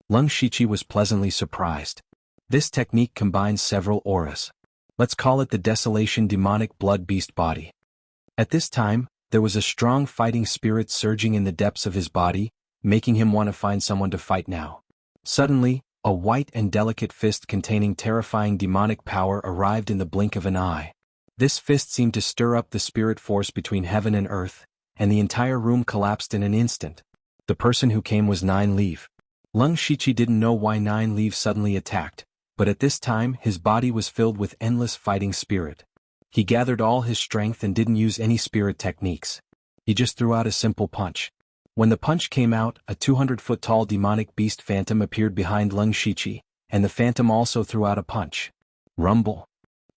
Lung Shiqi was pleasantly surprised. This technique combines several auras. Let's call it the Desolation Demonic Blood Beast Body. At this time, there was a strong fighting spirit surging in the depths of his body, making him want to find someone to fight now. Suddenly, a white and delicate fist containing terrifying demonic power arrived in the blink of an eye. This fist seemed to stir up the spirit force between heaven and earth, and the entire room collapsed in an instant. The person who came was Nine Leaf. Lung Shiqi didn't know why Nine Leaf suddenly attacked, but at this time his body was filled with endless fighting spirit. He gathered all his strength and didn't use any spirit techniques. He just threw out a simple punch. When the punch came out, a 200-foot-tall demonic beast phantom appeared behind Lung Shiqi, and the phantom also threw out a punch. Rumble.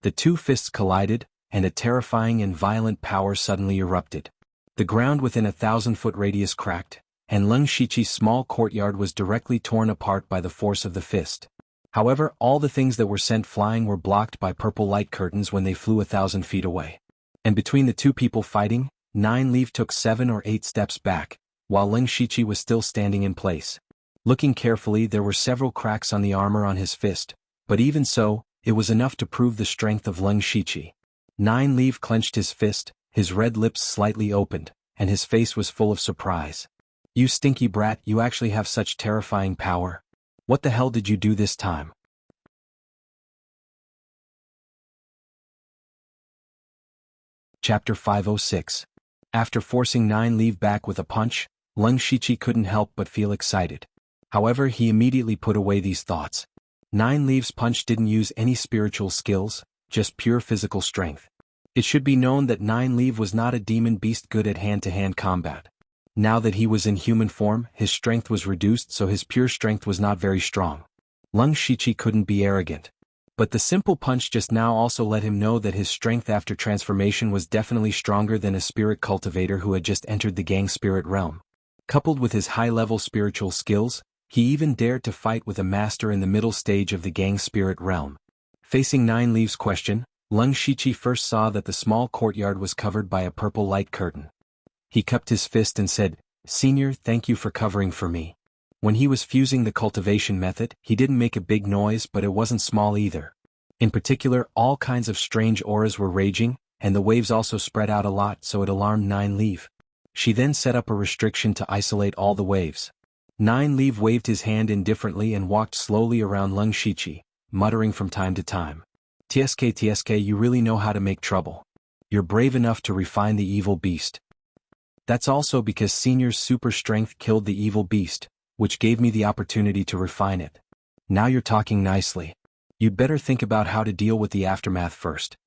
The two fists collided, and a terrifying and violent power suddenly erupted. The ground within a 1,000-foot radius cracked, and Lung Shiqi's small courtyard was directly torn apart by the force of the fist. However, all the things that were sent flying were blocked by purple light curtains when they flew 1,000 feet away. And between the two people fighting, Nine Leaf took 7 or 8 steps back, while Lung Shiqi was still standing in place. Looking carefully, there were several cracks on the armor on his fist, but even so, it was enough to prove the strength of Lung Shiqi. Nine Leaf clenched his fist, his red lips slightly opened, and his face was full of surprise. "You stinky brat, you actually have such terrifying power. What the hell did you do this time?" Chapter 506. After forcing Nine Leaf back with a punch, Lung Shiqi couldn't help but feel excited. However, he immediately put away these thoughts. Nine Leaf's punch didn't use any spiritual skills, just pure physical strength. It should be known that Nine Leaf was not a demon beast good at hand-to-hand combat. Now that he was in human form, his strength was reduced, so his pure strength was not very strong. Lung Shiqi couldn't be arrogant. But the simple punch just now also let him know that his strength after transformation was definitely stronger than a spirit cultivator who had just entered the gang spirit realm. Coupled with his high-level spiritual skills, he even dared to fight with a master in the middle stage of the gang spirit realm. Facing Nine Leaf's question, Lung Shiqi first saw that the small courtyard was covered by a purple light curtain. He cupped his fist and said, "Senior, thank you for covering for me." When he was fusing the cultivation method, he didn't make a big noise, but it wasn't small either. In particular, all kinds of strange auras were raging, and the waves also spread out a lot, so it alarmed Nine Leaf. She then set up a restriction to isolate all the waves. Nine Leaf waved his hand indifferently and walked slowly around Lung Shiqi, muttering from time to time, "TSK, you really know how to make trouble. You're brave enough to refine the evil beast." That's also because Senior's super strength killed the evil beast, which gave me the opportunity to refine it. Now you're talking nicely. You'd better think about how to deal with the aftermath first.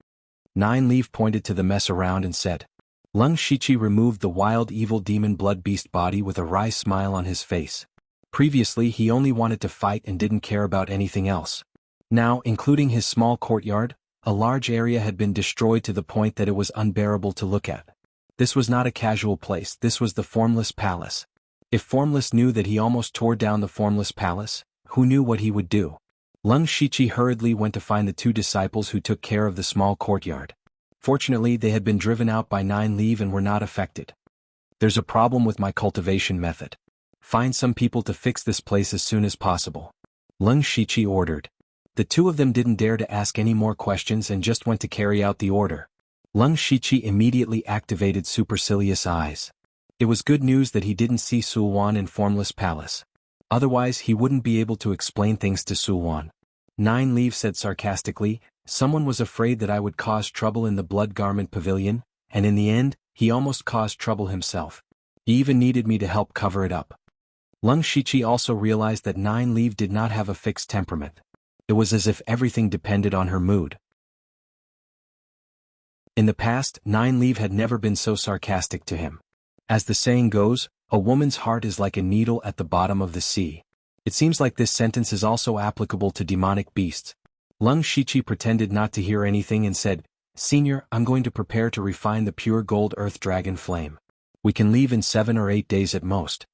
Nine Leaf pointed to the mess around and said. Lung Shiqi removed the wild evil demon blood beast body with a wry smile on his face. Previously he only wanted to fight and didn't care about anything else. Now, including his small courtyard, a large area had been destroyed to the point that it was unbearable to look at. This was not a casual place, this was the Formless Palace. If Formless knew that he almost tore down the Formless Palace, who knew what he would do? Lung Shiqi hurriedly went to find the two disciples who took care of the small courtyard. Fortunately, they had been driven out by Nine Leaf and were not affected. "There's a problem with my cultivation method. Find some people to fix this place as soon as possible," Lung Shiqi ordered. The two of them didn't dare to ask any more questions and just went to carry out the order. Lung Shiqi immediately activated Supercilious Eyes. It was good news that he didn't see Sulwan in Formless Palace. Otherwise he wouldn't be able to explain things to Sulwan. Nine Leaf said sarcastically, "Someone was afraid that I would cause trouble in the Blood Garment Pavilion, and in the end, he almost caused trouble himself. He even needed me to help cover it up." Lung Shiqi also realized that Nine Leaf did not have a fixed temperament. It was as if everything depended on her mood. In the past, Nine Leaf had never been so sarcastic to him. As the saying goes, a woman's heart is like a needle at the bottom of the sea. It seems like this sentence is also applicable to demonic beasts. Lung Shiqi pretended not to hear anything and said, "Senior, I'm going to prepare to refine the pure gold earth dragon flame. We can leave in 7 or 8 days at most.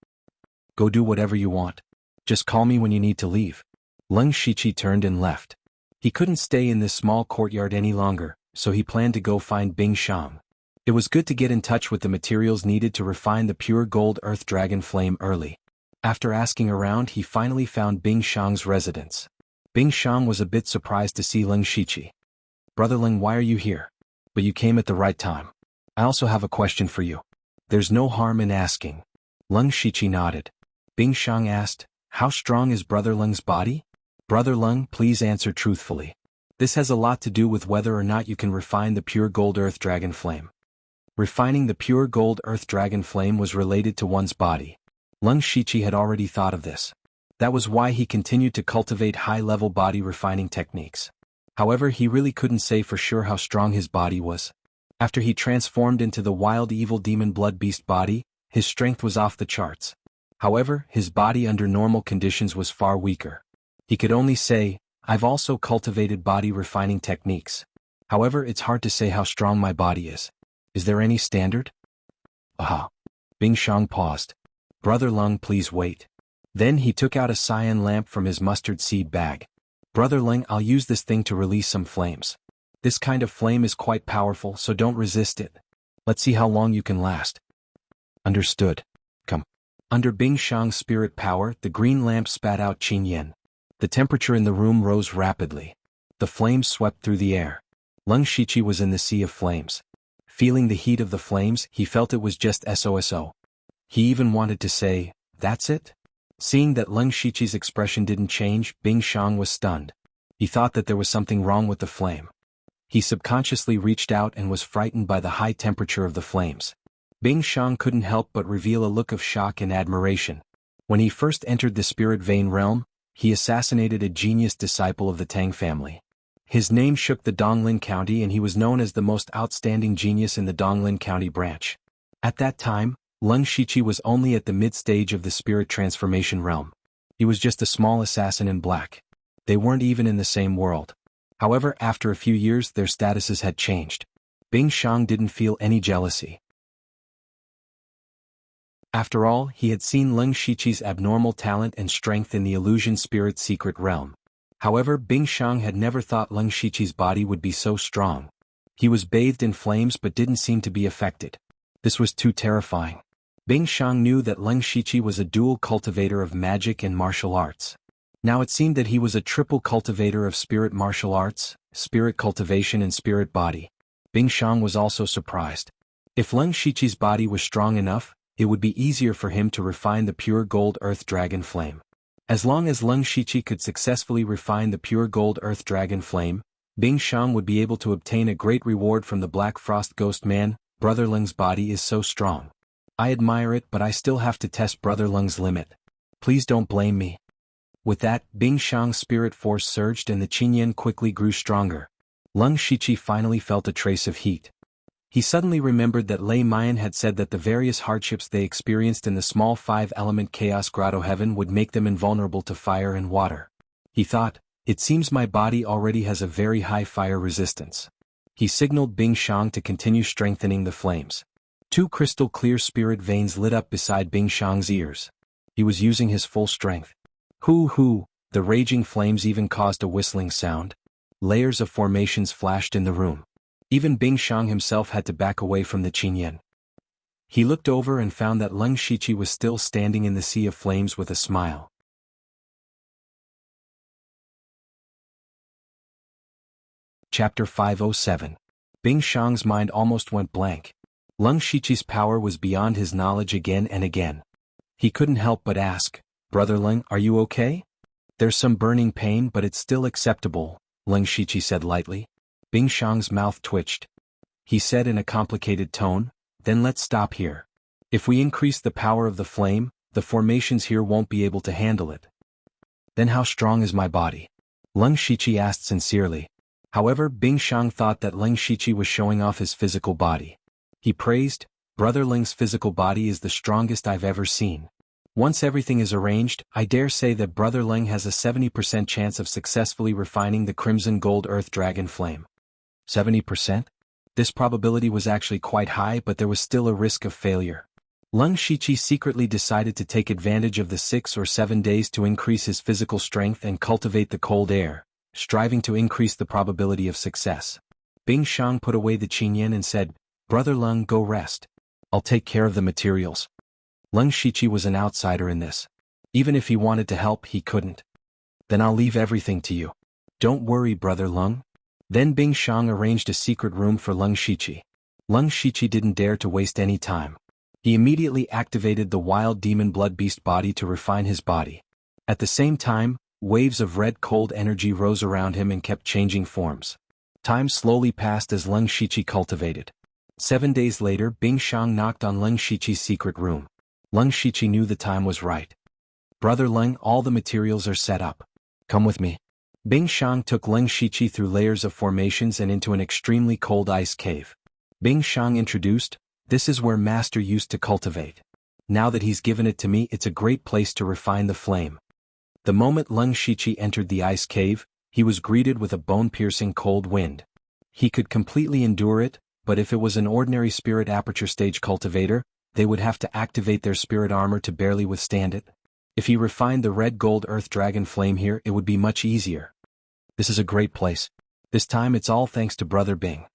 Go do whatever you want. Just call me when you need to leave." Lung Shiqi turned and left. He couldn't stay in this small courtyard any longer, so he planned to go find Bing Shang. It was good to get in touch with the materials needed to refine the pure gold earth dragon flame early. After asking around, he finally found Bing Shang's residence. Bing Shang was a bit surprised to see Lung Shiqi. "Brother Lung, why are you here? But you came at the right time. I also have a question for you." "There's no harm in asking." Lung Shiqi nodded. Bing Shang asked, "How strong is Brother Lung's body?" "Brother Lung, please answer truthfully. This has a lot to do with whether or not you can refine the pure gold earth dragon flame." Refining the pure gold earth dragon flame was related to one's body. Lung Shiqi had already thought of this. That was why he continued to cultivate high-level body refining techniques. However, he really couldn't say for sure how strong his body was. After he transformed into the wild evil demon blood beast body, his strength was off the charts. However, his body under normal conditions was far weaker. He could only say, "I've also cultivated body refining techniques. However, it's hard to say how strong my body is. Is there any standard?" "Aha." Bing Shang paused. "Brother Lung, please wait." Then he took out a cyan lamp from his mustard seed bag. "Brother Lung, I'll use this thing to release some flames. This kind of flame is quite powerful, so don't resist it. Let's see how long you can last." "Understood. Come." Under Bing Shang's spirit power, the green lamp spat out Qin Yen. The temperature in the room rose rapidly. The flames swept through the air. Lung Shiqi was in the sea of flames. Feeling the heat of the flames, he felt it was just SOSO. He even wanted to say, "That's it?" Seeing that Lung Shiqi's expression didn't change, Bing Shang was stunned. He thought that there was something wrong with the flame. He subconsciously reached out and was frightened by the high temperature of the flames. Bing Shang couldn't help but reveal a look of shock and admiration. When he first entered the spirit vein realm, he assassinated a genius disciple of the Tang family. His name shook the Donglin County and he was known as the most outstanding genius in the Donglin County branch. At that time, Leng Shiqi was only at the mid-stage of the spirit transformation realm. He was just a small assassin in black. They weren't even in the same world. However, after a few years their statuses had changed. Bing Shang didn't feel any jealousy. After all, he had seen Leng Shiqi's abnormal talent and strength in the illusion spirit secret realm. However, Bing Shang had never thought Leng Shiqi's body would be so strong. He was bathed in flames but didn't seem to be affected. This was too terrifying. Bing Shang knew that Leng Shiqi was a dual cultivator of magic and martial arts. Now it seemed that he was a triple cultivator of spirit martial arts, spirit cultivation and spirit body. Bing Shang was also surprised. If Leng Shiqi's body was strong enough, it would be easier for him to refine the pure gold earth dragon flame. As long as Leng Shiqi could successfully refine the pure gold earth dragon flame, Bing Shang would be able to obtain a great reward from the Black Frost Ghost Man. Brother Leng's body is so strong. I admire it, but I still have to test Brother Leng's limit. Please don't blame me. With that, Bing Shang's spirit force surged and the qinyan quickly grew stronger. Leng Shiqi finally felt a trace of heat. He suddenly remembered that Lei Mian had said that the various hardships they experienced in the small five-element Chaos Grotto Heaven would make them invulnerable to fire and water. He thought, it seems my body already has a very high fire resistance. He signaled Bing Shang to continue strengthening the flames. Two crystal-clear spirit veins lit up beside Bing Shang's ears. He was using his full strength. Hoo-hoo, the raging flames even caused a whistling sound. Layers of formations flashed in the room. Even Bing Shang himself had to back away from the qinyan. He looked over and found that Leng Shiqi was still standing in the sea of flames with a smile. Chapter 507. Bing Shang's mind almost went blank. Leng Shiqi's power was beyond his knowledge again and again. He couldn't help but ask, Brother Leng, are you okay? There's some burning pain but it's still acceptable, Leng Shiqi said lightly. Bing Shang's mouth twitched. He said in a complicated tone, then let's stop here. If we increase the power of the flame, the formations here won't be able to handle it. Then how strong is my body? Leng Shiqi asked sincerely. However, Bing Shang thought that Leng Shiqi was showing off his physical body. He praised, Brother Leng's physical body is the strongest I've ever seen. Once everything is arranged, I dare say that Brother Leng has a 70% chance of successfully refining the crimson gold earth dragon flame. 70%? This probability was actually quite high, but there was still a risk of failure. Leng Shiqi secretly decided to take advantage of the 6 or 7 days to increase his physical strength and cultivate the cold air, striving to increase the probability of success. Bing Shang put away the qinyan and said, Brother Leng, go rest. I'll take care of the materials. Leng Shiqi was an outsider in this. Even if he wanted to help, he couldn't. Then I'll leave everything to you. Don't worry, Brother Leng. Then Bing Shang arranged a secret room for Leng Shiqi. Leng Shiqi didn't dare to waste any time. He immediately activated the wild demon blood beast body to refine his body. At the same time, waves of red cold energy rose around him and kept changing forms. Time slowly passed as Leng Shiqi cultivated. 7 days later, Bing Shang knocked on Leng Shiqi's secret room. Leng Shiqi knew the time was right. Brother Leng, all the materials are set up. Come with me. Bing Shang took Leng Shiqi through layers of formations and into an extremely cold ice cave. Bing Shang introduced, this is where Master used to cultivate. Now that he's given it to me, it's a great place to refine the flame. The moment Leng Shiqi entered the ice cave, he was greeted with a bone-piercing cold wind. He could completely endure it, but if it was an ordinary spirit aperture stage cultivator, they would have to activate their spirit armor to barely withstand it. If he refined the red gold earth dragon flame here, it would be much easier. This is a great place. This time it's all thanks to Brother Bing.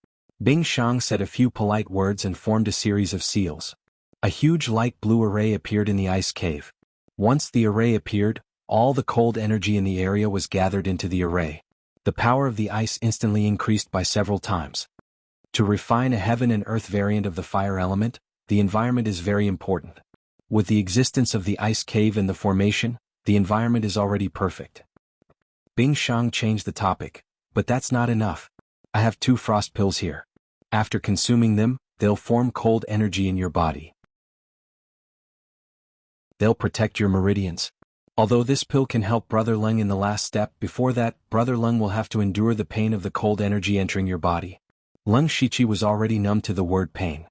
Bing Shang said a few polite words and formed a series of seals. A huge light blue array appeared in the ice cave. Once the array appeared, all the cold energy in the area was gathered into the array. The power of the ice instantly increased by several times. To refine a heaven and earth variant of the fire element, the environment is very important. With the existence of the ice cave and the formation, the environment is already perfect. Bing Shang changed the topic, but that's not enough. I have 2 frost pills here. After consuming them, they'll form cold energy in your body. They'll protect your meridians. Although this pill can help Brother Lung in the last step, before that, Brother Lung will have to endure the pain of the cold energy entering your body. Lung Shiqi was already numb to the word pain.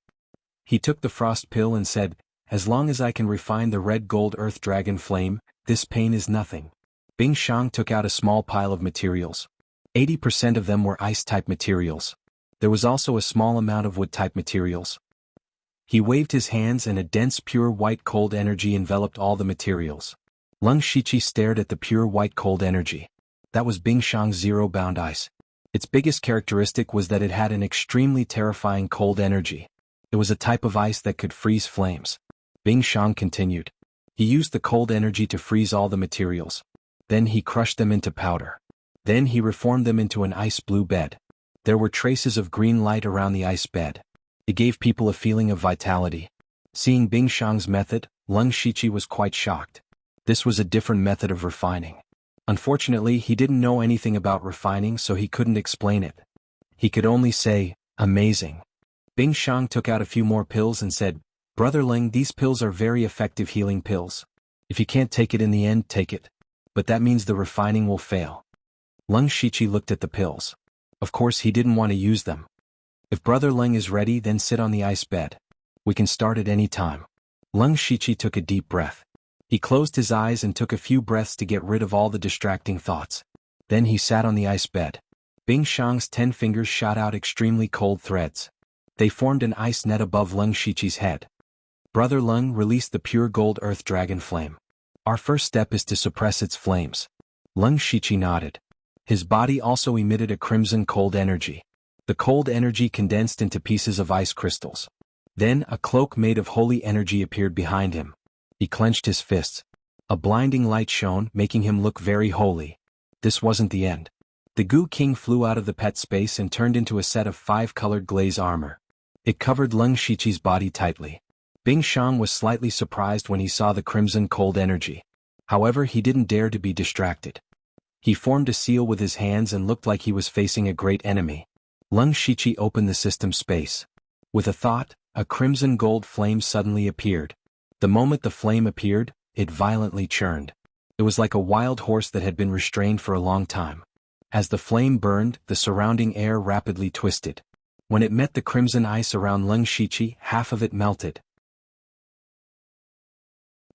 He took the frost pill and said, "As long as I can refine the red gold earth dragon flame, this pain is nothing." Bing Shang took out a small pile of materials. 80% of them were ice-type materials. There was also a small amount of wood-type materials. He waved his hands and a dense pure white cold energy enveloped all the materials. Lung Shiqi stared at the pure white cold energy. That was Bing Shang's zero-bound ice. Its biggest characteristic was that it had an extremely terrifying cold energy. It was a type of ice that could freeze flames. Bing Shang continued. He used the cold energy to freeze all the materials. Then he crushed them into powder. Then he reformed them into an ice blue bed. There were traces of green light around the ice bed. It gave people a feeling of vitality. Seeing Bing Shang's method, Lung Shiqi was quite shocked. This was a different method of refining. Unfortunately, he didn't know anything about refining, so he couldn't explain it. He could only say, "Amazing." Bing Shang took out a few more pills and said, "Brother Ling, these pills are very effective healing pills. If you can't take it in the end, take it. But that means the refining will fail." Lung Shiqi looked at the pills. Of course he didn't want to use them. "If Brother Lung is ready, then sit on the ice bed. We can start at any time." Lung Shiqi took a deep breath. He closed his eyes and took a few breaths to get rid of all the distracting thoughts. Then he sat on the ice bed. Bing Shang's 10 fingers shot out extremely cold threads. They formed an ice net above Lung Shiqi's head. "Brother Lung, release the pure gold earth dragon flame. Our first step is to suppress its flames." Lung Shiqi nodded. His body also emitted a crimson cold energy. The cold energy condensed into pieces of ice crystals. Then a cloak made of holy energy appeared behind him. He clenched his fists. A blinding light shone, making him look very holy. This wasn't the end. The Goo King flew out of the pet space and turned into a set of 5-colored glaze armor. It covered Lung Shiqi's body tightly. Bing Shang was slightly surprised when he saw the crimson cold energy. However, he didn't dare to be distracted. He formed a seal with his hands and looked like he was facing a great enemy. Lung Shiqi opened the system space. With a thought, a crimson gold flame suddenly appeared. The moment the flame appeared, it violently churned. It was like a wild horse that had been restrained for a long time. As the flame burned, the surrounding air rapidly twisted. When it met the crimson ice around Lung Shiqi, half of it melted.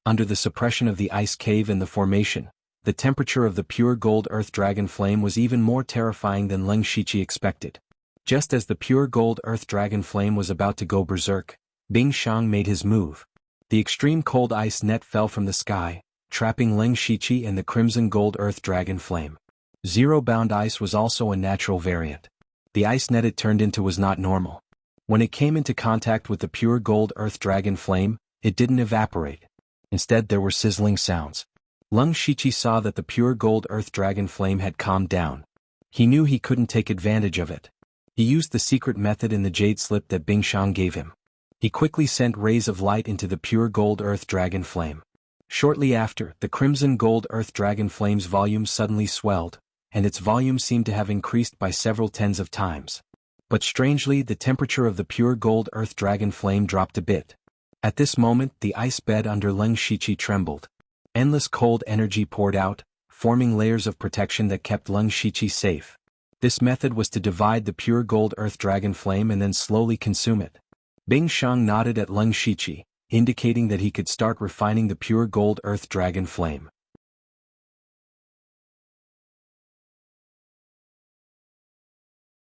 Under the suppression of the ice cave and the formation, the temperature of the pure gold earth dragon flame was even more terrifying than Lung Shiqi expected. Just as the pure gold earth dragon flame was about to go berserk, Bing Shang made his move. The extreme cold ice net fell from the sky, trapping Lung Shiqi and the crimson gold earth dragon flame. Zero-bound ice was also a natural variant. The ice net it turned into was not normal. When it came into contact with the pure gold earth dragon flame, it didn't evaporate. Instead there were sizzling sounds. Lung Shiqi saw that the pure gold earth dragon flame had calmed down. He knew he couldn't take advantage of it. He used the secret method in the jade slip that Bing Shang gave him. He quickly sent rays of light into the pure gold earth dragon flame. Shortly after, the crimson gold earth dragon flame's volume suddenly swelled, and its volume seemed to have increased by several tens of times. But strangely, the temperature of the pure gold earth dragon flame dropped a bit. At this moment, the ice bed under Lung Shiqi trembled. Endless cold energy poured out, forming layers of protection that kept Lung Shiqi safe. This method was to divide the pure gold earth dragon flame and then slowly consume it. Bing Shang nodded at Lung Shiqi, indicating that he could start refining the pure gold earth dragon flame.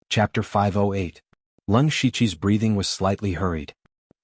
Chapter 508. Lung Shiqi's breathing was slightly hurried.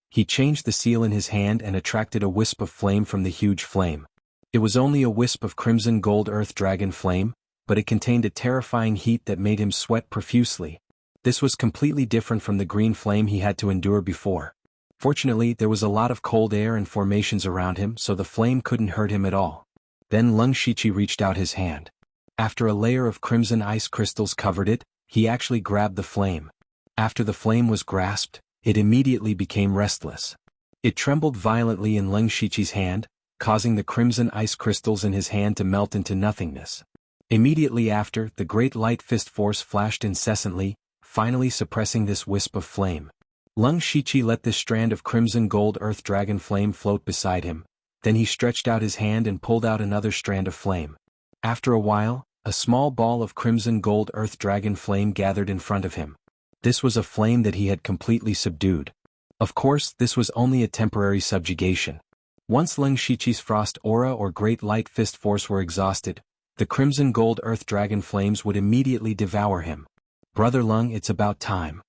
He changed the seal in his hand and attracted a wisp of flame from the huge flame. It was only a wisp of crimson gold earth dragon flame, but it contained a terrifying heat that made him sweat profusely. This was completely different from the green flame he had to endure before. Fortunately, there was a lot of cold air and formations around him, so the flame couldn't hurt him at all. Then Lung Shiqi reached out his hand. After a layer of crimson ice crystals covered it, he actually grabbed the flame. After the flame was grasped, it immediately became restless. It trembled violently in Lung Shiqi's hand, causing the crimson ice crystals in his hand to melt into nothingness. Immediately after, the great light fist force flashed incessantly, finally suppressing this wisp of flame. Lung Shiqi let this strand of crimson gold earth dragon flame float beside him, Then he stretched out his hand and pulled out another strand of flame. After a while, a small ball of crimson gold earth dragon flame gathered in front of him. This was a flame that he had completely subdued. Of course, this was only a temporary subjugation. Once Leng Shiqi's frost aura or great light fist force were exhausted, the crimson gold earth dragon flames would immediately devour him. "Brother Leng, it's about time."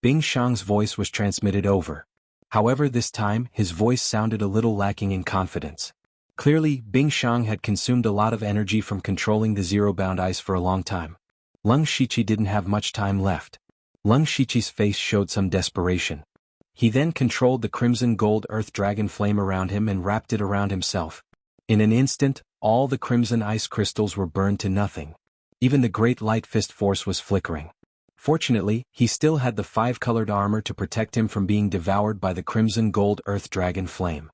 Bing Shang's voice was transmitted over. However, this time, his voice sounded a little lacking in confidence. Clearly, Bing Shang had consumed a lot of energy from controlling the zero-bound ice for a long time. Leng Shiqi didn't have much time left. Leng Shiqi's face showed some desperation. He then controlled the crimson gold earth dragon flame around him and wrapped it around himself. In an instant, all the crimson ice crystals were burned to nothing. Even the great light fist force was flickering. Fortunately, he still had the five-colored armor to protect him from being devoured by the crimson gold earth dragon flame.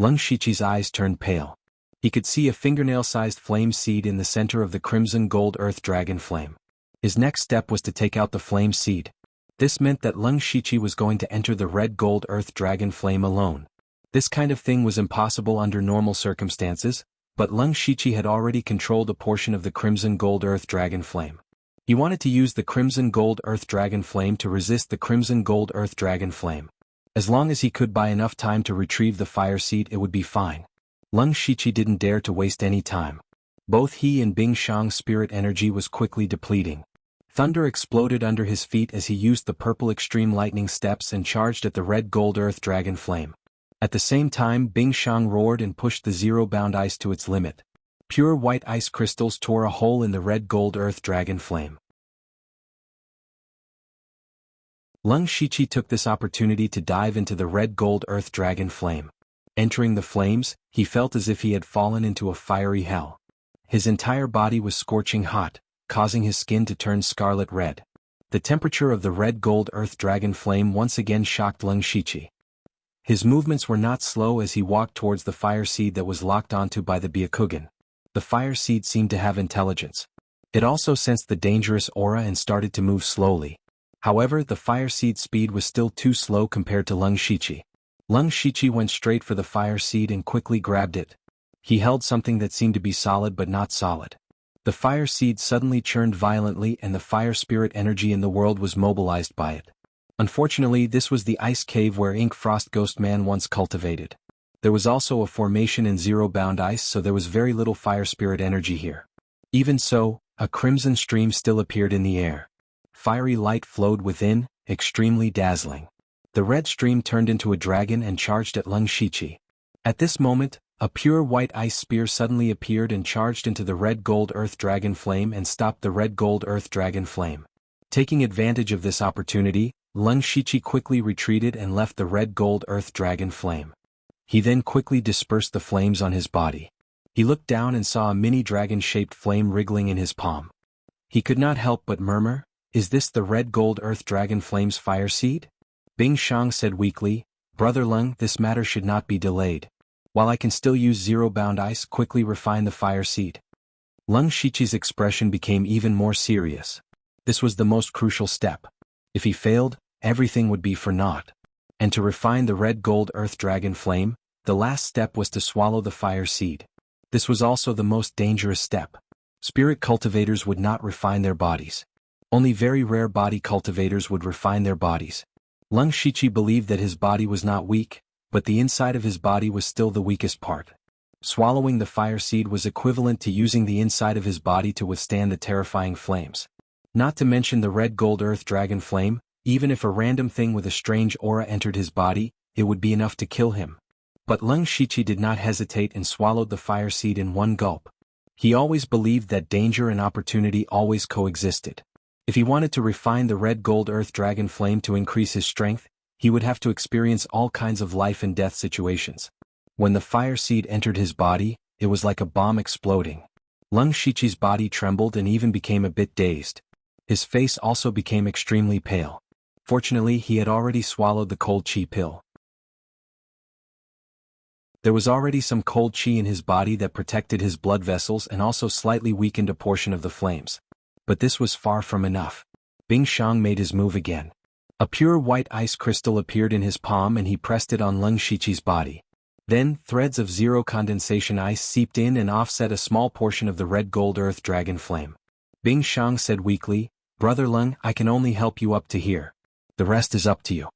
Leng Shiqi's eyes turned pale. He could see a fingernail-sized flame seed in the center of the crimson gold earth dragon flame. His next step was to take out the flame seed. This meant that Leng Shiqi was going to enter the red gold earth dragon flame alone. This kind of thing was impossible under normal circumstances, but Leng Shiqi had already controlled a portion of the crimson gold earth dragon flame. He wanted to use the crimson gold earth dragon flame to resist the crimson gold earth dragon flame. As long as he could buy enough time to retrieve the fire seed, it would be fine. Leng Shiqi didn't dare to waste any time. Both he and Bing Shang's spirit energy was quickly depleting. Thunder exploded under his feet as he used the purple extreme lightning steps and charged at the red gold earth dragon flame. At the same time, Bing Shang roared and pushed the zero-bound ice to its limit. Pure white ice crystals tore a hole in the red gold earth dragon flame. Leng Shiqi took this opportunity to dive into the red gold earth dragon flame. Entering the flames, he felt as if he had fallen into a fiery hell. His entire body was scorching hot, causing his skin to turn scarlet red. The temperature of the red gold earth dragon flame once again shocked Leng Shiqi. His movements were not slow as he walked towards the fire seed that was locked onto by the Byakugan. The fire seed seemed to have intelligence. It also sensed the dangerous aura and started to move slowly. However, the fire seed's speed was still too slow compared to Leng Shiqi. Leng Shiqi went straight for the fire seed and quickly grabbed it. He held something that seemed to be solid but not solid. The fire seed suddenly churned violently and the fire spirit energy in the world was mobilized by it. Unfortunately, this was the ice cave where Ink Frost Ghost Man once cultivated. There was also a formation in zero-bound ice, so there was very little fire spirit energy here. Even so, a crimson stream still appeared in the air. Fiery light flowed within, extremely dazzling. The red stream turned into a dragon and charged at Leng Shiqi. At this moment, a pure white ice spear suddenly appeared and charged into the red gold earth dragon flame and stopped the red gold earth dragon flame. Taking advantage of this opportunity, Leng Shiqi quickly retreated and left the red gold earth dragon flame. He then quickly dispersed the flames on his body. He looked down and saw a mini dragon-shaped flame wriggling in his palm. He could not help but murmur, "Is this the red gold earth dragon flame's fire seed?" Bing Shang said weakly, "Brother Leng, this matter should not be delayed. While I can still use zero-bound ice, quickly refine the fire seed." Leng Shiqi's expression became even more serious. This was the most crucial step. If he failed, everything would be for naught. And to refine the red gold earth dragon flame, the last step was to swallow the fire seed. This was also the most dangerous step. Spirit cultivators would not refine their bodies. Only very rare body cultivators would refine their bodies. Leng Shiqi believed that his body was not weak, but the inside of his body was still the weakest part. Swallowing the fire seed was equivalent to using the inside of his body to withstand the terrifying flames. Not to mention the red gold earth dragon flame, even if a random thing with a strange aura entered his body, it would be enough to kill him. But Leng Shiqi did not hesitate and swallowed the fire seed in one gulp. He always believed that danger and opportunity always coexisted. If he wanted to refine the red gold earth dragon flame to increase his strength, he would have to experience all kinds of life and death situations. When the fire seed entered his body, it was like a bomb exploding. Leng Shiqi's body trembled and even became a bit dazed. His face also became extremely pale. Fortunately, he had already swallowed the cold chi pill. There was already some cold chi in his body that protected his blood vessels and also slightly weakened a portion of the flames. But this was far from enough. Bing Shang made his move again. A pure white ice crystal appeared in his palm and he pressed it on Leng Shiqi's body. Then, threads of zero condensation ice seeped in and offset a small portion of the red gold earth dragon flame. Bing Shang said weakly, "Brother Leng, I can only help you up to here. The rest is up to you."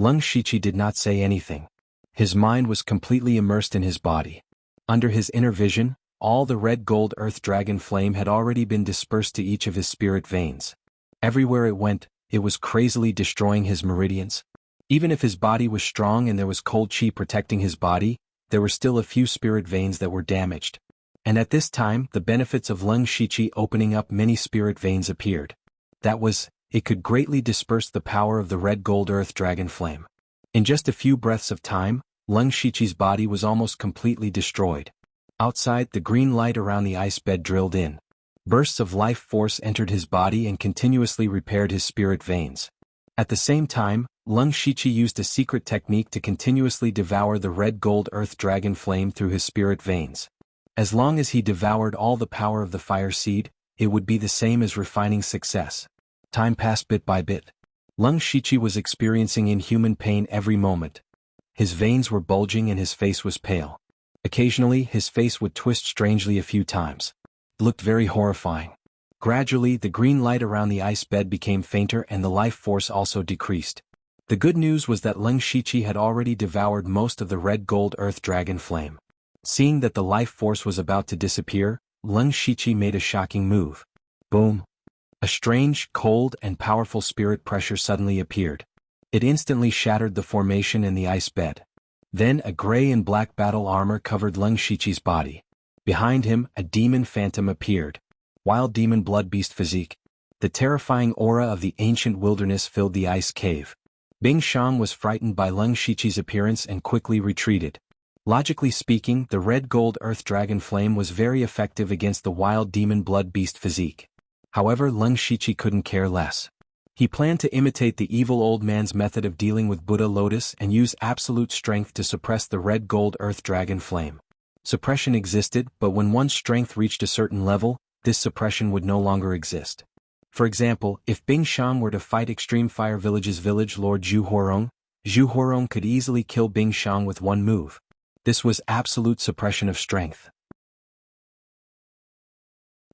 Leng Shiqi did not say anything. His mind was completely immersed in his body. Under his inner vision, all the red gold earth dragon flame had already been dispersed to each of his spirit veins. Everywhere it went, it was crazily destroying his meridians. Even if his body was strong and there was cold chi protecting his body, there were still a few spirit veins that were damaged. And at this time, the benefits of Leng Shiqi opening up many spirit veins appeared. That was, it could greatly disperse the power of the red gold earth dragon flame. In just a few breaths of time, Leng Shiqi's body was almost completely destroyed. Outside, the green light around the ice bed drilled in. Bursts of life force entered his body and continuously repaired his spirit veins. At the same time, Leng Shiqi used a secret technique to continuously devour the red gold earth dragon flame through his spirit veins. As long as he devoured all the power of the fire seed, it would be the same as refining success. Time passed bit by bit. Leng Shiqi was experiencing inhuman pain every moment. His veins were bulging and his face was pale. Occasionally, his face would twist strangely a few times. It looked very horrifying. Gradually, the green light around the ice bed became fainter and the life force also decreased. The good news was that Leng Shiqi had already devoured most of the red gold earth dragon flame. Seeing that the life force was about to disappear, Leng Shiqi made a shocking move. Boom! A strange, cold, and powerful spirit pressure suddenly appeared. It instantly shattered the formation in the ice bed. Then a gray and black battle armor covered Leng Shiqi's body. Behind him, a demon phantom appeared. Wild demon blood beast physique. The terrifying aura of the ancient wilderness filled the ice cave. Bing Shang was frightened by Leng Shiqi's appearance and quickly retreated. Logically speaking, the red gold earth dragon flame was very effective against the wild demon blood beast physique. However, Leng Shiqi couldn't care less. He planned to imitate the evil old man's method of dealing with Buddha Lotus and use absolute strength to suppress the red gold earth dragon flame. Suppression existed, but when one's strength reached a certain level, this suppression would no longer exist. For example, if Bing Shang were to fight Extreme Fire Village's village lord Zhu Huarong could easily kill Bing Shang with one move. This was absolute suppression of strength.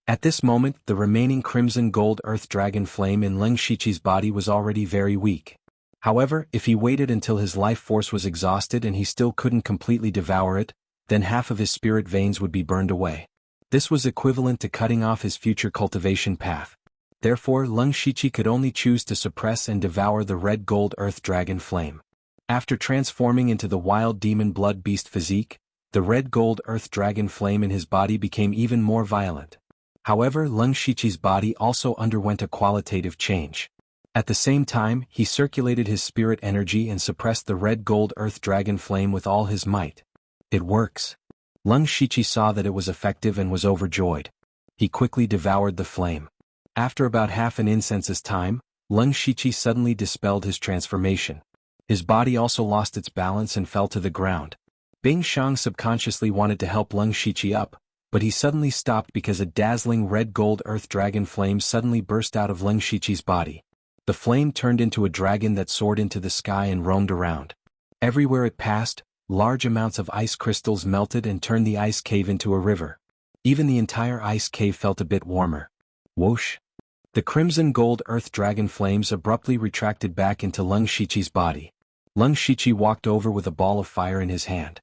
At this moment, the remaining crimson gold earth dragon flame in Leng Shiqi's body was already very weak. However, if he waited until his life force was exhausted and he still couldn't completely devour it, then half of his spirit veins would be burned away. This was equivalent to cutting off his future cultivation path. Therefore, Leng Shiqi could only choose to suppress and devour the red gold earth dragon flame. After transforming into the wild demon blood beast physique, the red gold earth dragon flame in his body became even more violent. However, Leng Shiqi's body also underwent a qualitative change. At the same time, he circulated his spirit energy and suppressed the red gold earth dragon flame with all his might. It works. Leng Shiqi saw that it was effective and was overjoyed. He quickly devoured the flame. After about half an incense's time, Leng Shiqi suddenly dispelled his transformation. His body also lost its balance and fell to the ground. Bing Shang subconsciously wanted to help Leng Shiqi up, but he suddenly stopped because a dazzling red gold earth dragon flame suddenly burst out of Leng Shiqi's body. The flame turned into a dragon that soared into the sky and roamed around. Everywhere it passed, large amounts of ice crystals melted and turned the ice cave into a river. Even the entire ice cave felt a bit warmer. Whoosh! The crimson gold earth dragon flames abruptly retracted back into Leng Shiqi's body. Leng Shiqi walked over with a ball of fire in his hand.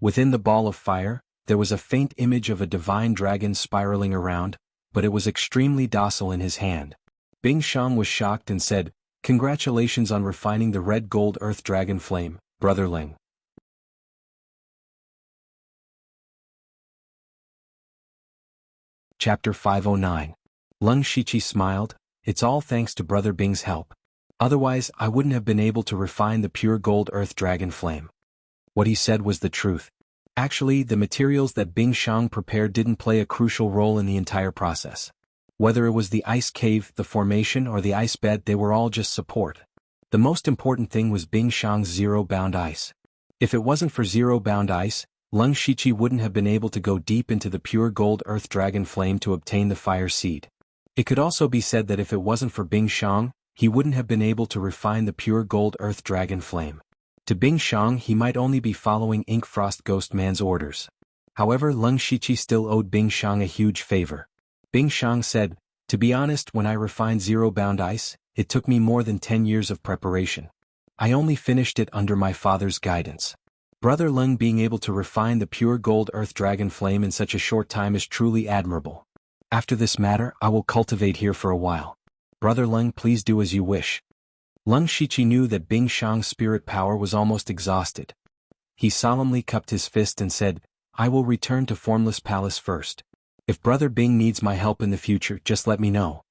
Within the ball of fire, there was a faint image of a divine dragon spiraling around, but it was extremely docile in his hand. Bing Shang was shocked and said, "Congratulations on refining the red gold earth dragon flame, Brother Leng." Chapter 509. Leng Shiqi smiled, "It's all thanks to Brother Bing's help. Otherwise, I wouldn't have been able to refine the pure gold earth dragon flame." What he said was the truth. Actually, the materials that Bing Shang prepared didn't play a crucial role in the entire process. Whether it was the ice cave, the formation, or the ice bed, they were all just support. The most important thing was Bing Shang's zero-bound ice. If it wasn't for zero-bound ice, Leng Shiqi wouldn't have been able to go deep into the pure gold earth dragon flame to obtain the fire seed. It could also be said that if it wasn't for Bing Shang, he wouldn't have been able to refine the pure gold earth dragon flame. To Bing Shang he might only be following Ink Frost Ghost Man's orders. However, Leng Shiqi still owed Bing Shang a huge favor. Bing Shang said, "To be honest, when I refined zero-bound ice, it took me more than 10 years of preparation. I only finished it under my father's guidance. Brother Leng being able to refine the pure gold earth dragon flame in such a short time is truly admirable. After this matter I will cultivate here for a while. Brother Leng, please do as you wish." Leng Shiqi knew that Bing Shang's spirit power was almost exhausted. He solemnly cupped his fist and said, "I will return to Formless Palace first. If Brother Bing needs my help in the future, just let me know."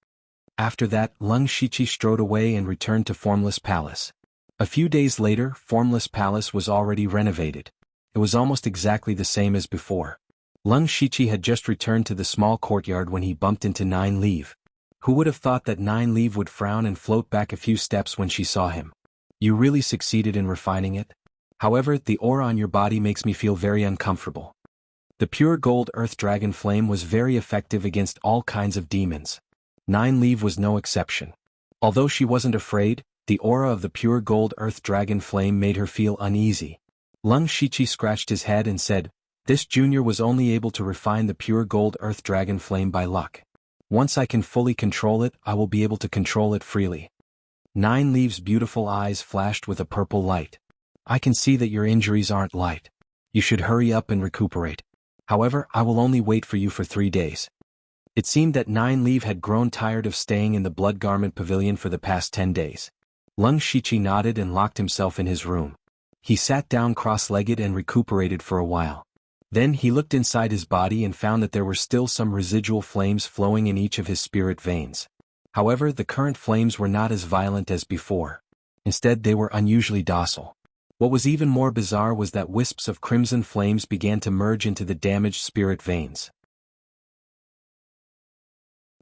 After that, Leng Shiqi strode away and returned to Formless Palace. A few days later, Formless Palace was already renovated. It was almost exactly the same as before. Leng Shiqi had just returned to the small courtyard when he bumped into Nine Leaf. Who would have thought that Nine Leaf would frown and float back a few steps when she saw him? "You really succeeded in refining it? However, the aura on your body makes me feel very uncomfortable." The pure gold earth dragon flame was very effective against all kinds of demons. Nine Leaf was no exception. Although she wasn't afraid, the aura of the pure gold earth dragon flame made her feel uneasy. Leng Shiqi scratched his head and said, "This junior was only able to refine the pure gold earth dragon flame by luck. Once I can fully control it, I will be able to control it freely." Nine Leaves' beautiful eyes flashed with a purple light. "I can see that your injuries aren't light. You should hurry up and recuperate. However, I will only wait for you for 3 days." It seemed that Nine Leaf had grown tired of staying in the Blood Garment Pavilion for the past 10 days. Leng Shiqi nodded and locked himself in his room. He sat down cross-legged and recuperated for a while. Then he looked inside his body and found that there were still some residual flames flowing in each of his spirit veins. However, the current flames were not as violent as before. Instead, they were unusually docile. What was even more bizarre was that wisps of crimson flames began to merge into the damaged spirit veins.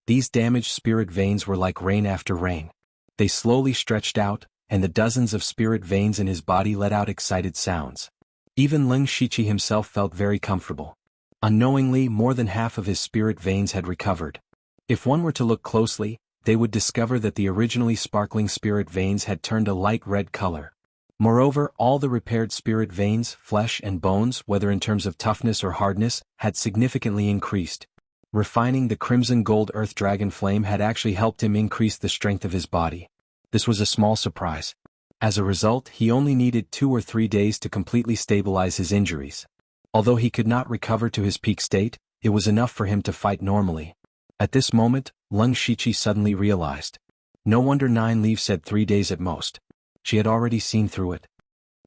These damaged spirit veins were like rain after rain. They slowly stretched out, and the dozens of spirit veins in his body let out excited sounds. Even Leng Shiqi himself felt very comfortable. Unknowingly, more than half of his spirit veins had recovered. If one were to look closely, they would discover that the originally sparkling spirit veins had turned a light red color. Moreover, all the repaired spirit veins, flesh and bones, whether in terms of toughness or hardness, had significantly increased. Refining the crimson gold earth dragon flame had actually helped him increase the strength of his body. This was a small surprise. As a result, he only needed 2 or 3 days to completely stabilize his injuries. Although he could not recover to his peak state, it was enough for him to fight normally. At this moment, Leng Shiqi suddenly realized. No wonder Nine Leaf said 3 days at most. She had already seen through it.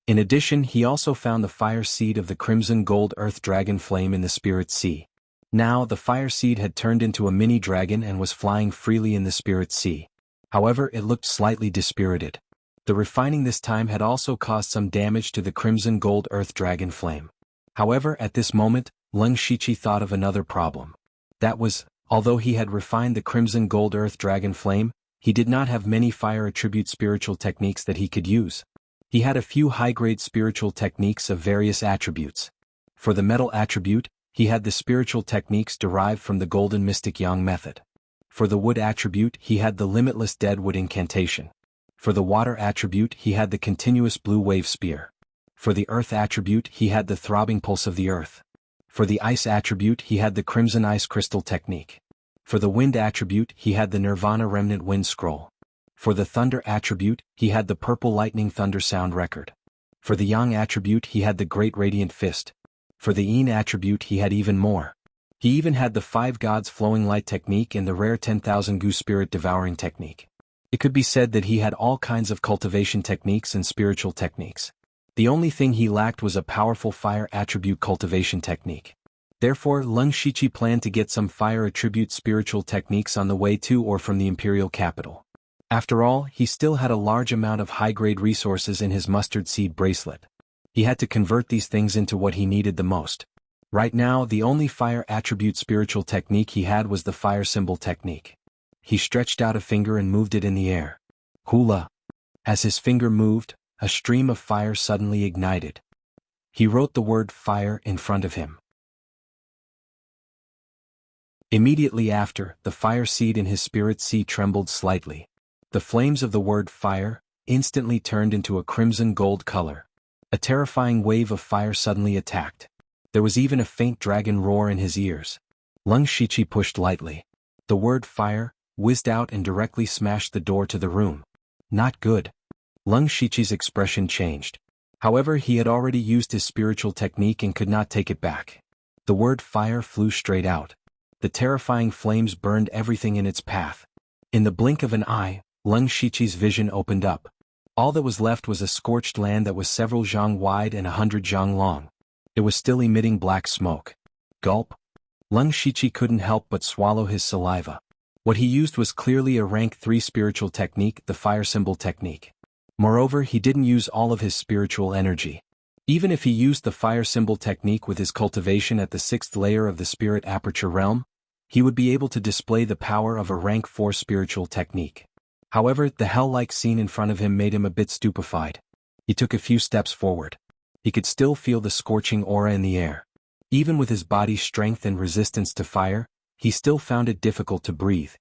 In addition, he also found the fire seed of the crimson gold earth dragon flame in the spirit sea. Now, the fire seed had turned into a mini dragon and was flying freely in the spirit sea. However, it looked slightly dispirited. The refining this time had also caused some damage to the crimson gold earth dragon flame. However, at this moment, Leng Shiqi thought of another problem. That was, although he had refined the crimson gold earth dragon flame, he did not have many fire attribute spiritual techniques that he could use. He had a few high-grade spiritual techniques of various attributes. For the metal attribute, he had the spiritual techniques derived from the Golden Mystic Yang method. For the wood attribute, he had the limitless deadwood incantation. For the water attribute, he had the continuous blue wave spear. For the earth attribute, he had the throbbing pulse of the earth. For the ice attribute, he had the crimson ice crystal technique. For the wind attribute, he had the nirvana remnant wind scroll. For the thunder attribute, he had the purple lightning thunder sound record. For the yang attribute, he had the great radiant fist. For the yin attribute, he had even more. He even had the 5 gods flowing light technique and the rare 10,000 goo spirit devouring technique. It could be said that he had all kinds of cultivation techniques and spiritual techniques. The only thing he lacked was a powerful fire attribute cultivation technique. Therefore, Leng Shiqi planned to get some fire attribute spiritual techniques on the way to or from the imperial capital. After all, he still had a large amount of high-grade resources in his mustard seed bracelet. He had to convert these things into what he needed the most. Right now, the only fire attribute spiritual technique he had was the fire symbol technique. He stretched out a finger and moved it in the air. Hula. As his finger moved, a stream of fire suddenly ignited. He wrote the word fire in front of him. Immediately after, the fire seed in his spirit sea trembled slightly. The flames of the word fire instantly turned into a crimson gold color. A terrifying wave of fire suddenly attacked. There was even a faint dragon roar in his ears. Lung Shiqi pushed lightly. The word fire whizzed out and directly smashed the door to the room. Not good. Lung Shiqi's expression changed. However, he had already used his spiritual technique and could not take it back. The word fire flew straight out. The terrifying flames burned everything in its path. In the blink of an eye, Lung Shiqi's vision opened up. All that was left was a scorched land that was several zhang wide and 100 zhang long. It was still emitting black smoke. Gulp. Lung Shiqi couldn't help but swallow his saliva. What he used was clearly a rank 3 spiritual technique, the fire symbol technique. Moreover, he didn't use all of his spiritual energy. Even if he used the fire symbol technique with his cultivation at the 6th layer of the spirit aperture realm, he would be able to display the power of a rank 4 spiritual technique. However, the hell-like scene in front of him made him a bit stupefied. He took a few steps forward. He could still feel the scorching aura in the air. Even with his body's strength and resistance to fire, he still found it difficult to breathe.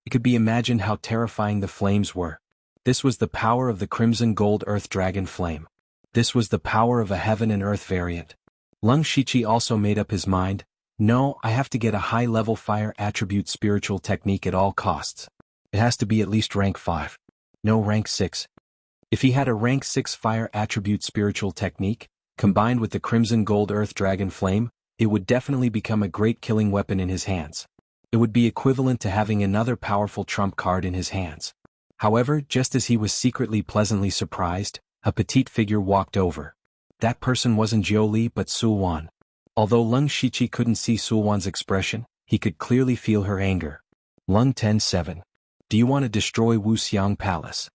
It could be imagined how terrifying the flames were. This was the power of the crimson gold earth dragon flame. This was the power of a heaven and earth variant. Lung Shiqi also made up his mind, no, I have to get a high-level fire attribute spiritual technique at all costs. It has to be at least rank 5. No rank 6. If he had a rank 6 fire attribute spiritual technique, combined with the crimson gold earth dragon flame, it would definitely become a great killing weapon in his hands. It would be equivalent to having another powerful trump card in his hands. However, just as he was secretly pleasantly surprised, a petite figure walked over. That person wasn't Jiuli but Sulwan. Although Lung Shiqi couldn't see Sulwan's expression, he could clearly feel her anger. Lung 10-7. Do you want to destroy Wuxiang Palace?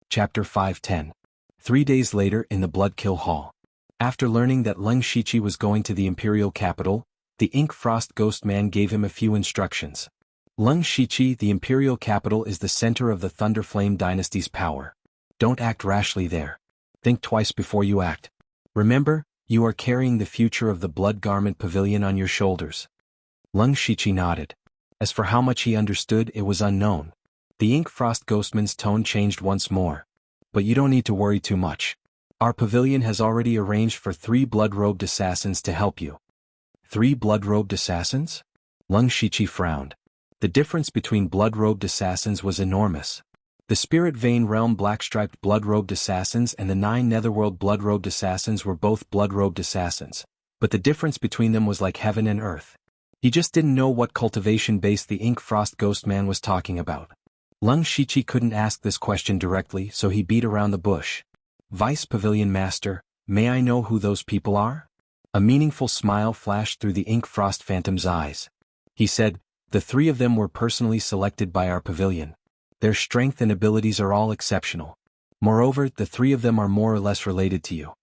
Chapter 5-10. 3 days later in the Bloodkill Hall. After learning that Lung Shiqi was going to the imperial capital, the Ink Frost Ghost Man gave him a few instructions. Lung Shiqi, the imperial capital is the center of the Thunderflame dynasty's power. Don't act rashly there. Think twice before you act. Remember, you are carrying the future of the Blood Garment Pavilion on your shoulders. Lung Shiqi nodded. As for how much he understood, it was unknown. The Ink Frost Ghostman's tone changed once more. But you don't need to worry too much. Our pavilion has already arranged for 3 blood-robed assassins to help you. 3 blood-robed assassins? Lung Shiqi frowned. The difference between blood-robed assassins was enormous. The Spirit Vein Realm black-striped blood-robed assassins and the 9 Netherworld blood-robed assassins were both blood-robed assassins, but the difference between them was like heaven and earth. He just didn't know what cultivation base the Ink Frost Ghost Man was talking about. Lung Shiqi couldn't ask this question directly, so he beat around the bush. Vice Pavilion Master, may I know who those people are? A meaningful smile flashed through the Ink Frost Phantom's eyes. He said, the 3 of them were personally selected by our pavilion. Their strength and abilities are all exceptional. Moreover, the 3 of them are more or less related to you.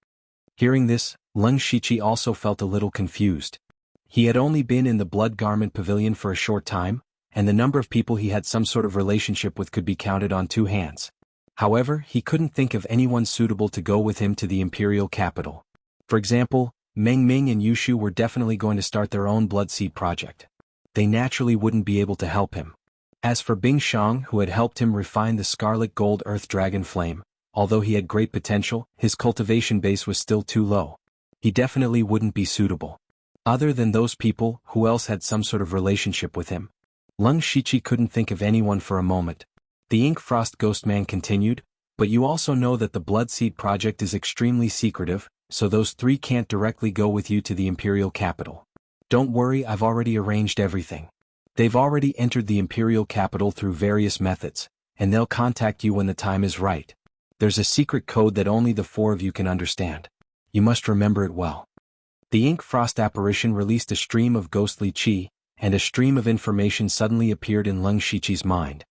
Hearing this, Lung Shiqi also felt a little confused. He had only been in the Blood Garment Pavilion for a short time, and the number of people he had some sort of relationship with could be counted on 2 hands. However, he couldn't think of anyone suitable to go with him to the imperial capital. For example, Meng Ming and Yushu were definitely going to start their own Blood Seed project. They naturally wouldn't be able to help him. As for Bing Shang, who had helped him refine the Scarlet Gold Earth Dragon Flame, although he had great potential, his cultivation base was still too low. He definitely wouldn't be suitable. Other than those people, who else had some sort of relationship with him? Lung Shiqi couldn't think of anyone for a moment. The Ink Frost Ghost Man continued, but you also know that the Blood Seed project is extremely secretive, so those 3 can't directly go with you to the imperial capital. Don't worry, I've already arranged everything. They've already entered the imperial capital through various methods, and they'll contact you when the time is right. There's a secret code that only the 4 of you can understand. You must remember it well. The Ink Frost apparition released a stream of ghostly chi, and a stream of information suddenly appeared in Lung Shiqi's mind.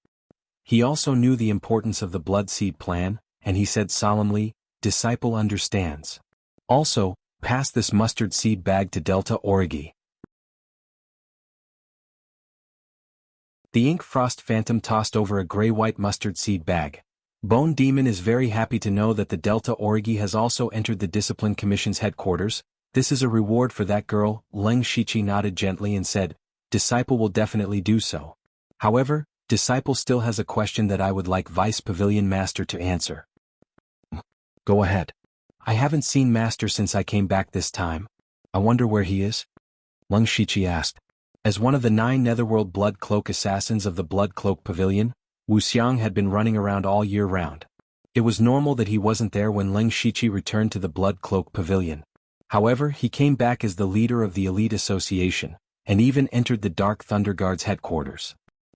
He also knew the importance of the Blood Seed plan, and he said solemnly, Disciple understands. Also, pass this mustard seed bag to Delta Origi. The Ink Frost Phantom tossed over a gray-white mustard seed bag. Bone Demon is very happy to know that the Delta Origi has also entered the Discipline Commission's headquarters. This is a reward for that girl. Lung Shiqi nodded gently and said, Disciple will definitely do so. However, disciple still has a question that I would like Vice Pavilion Master to answer. Go ahead. I haven't seen Master since I came back this time. I wonder where he is? Lung Shiqi asked. As one of the 9 Netherworld Blood Cloak assassins of the Blood Cloak Pavilion, Wuxiang had been running around all year round. It was normal that he wasn't there when Lung Shiqi returned to the Blood Cloak Pavilion. However, he came back as the leader of the Elite Association, and even entered the Dark Thunder Guard's headquarters.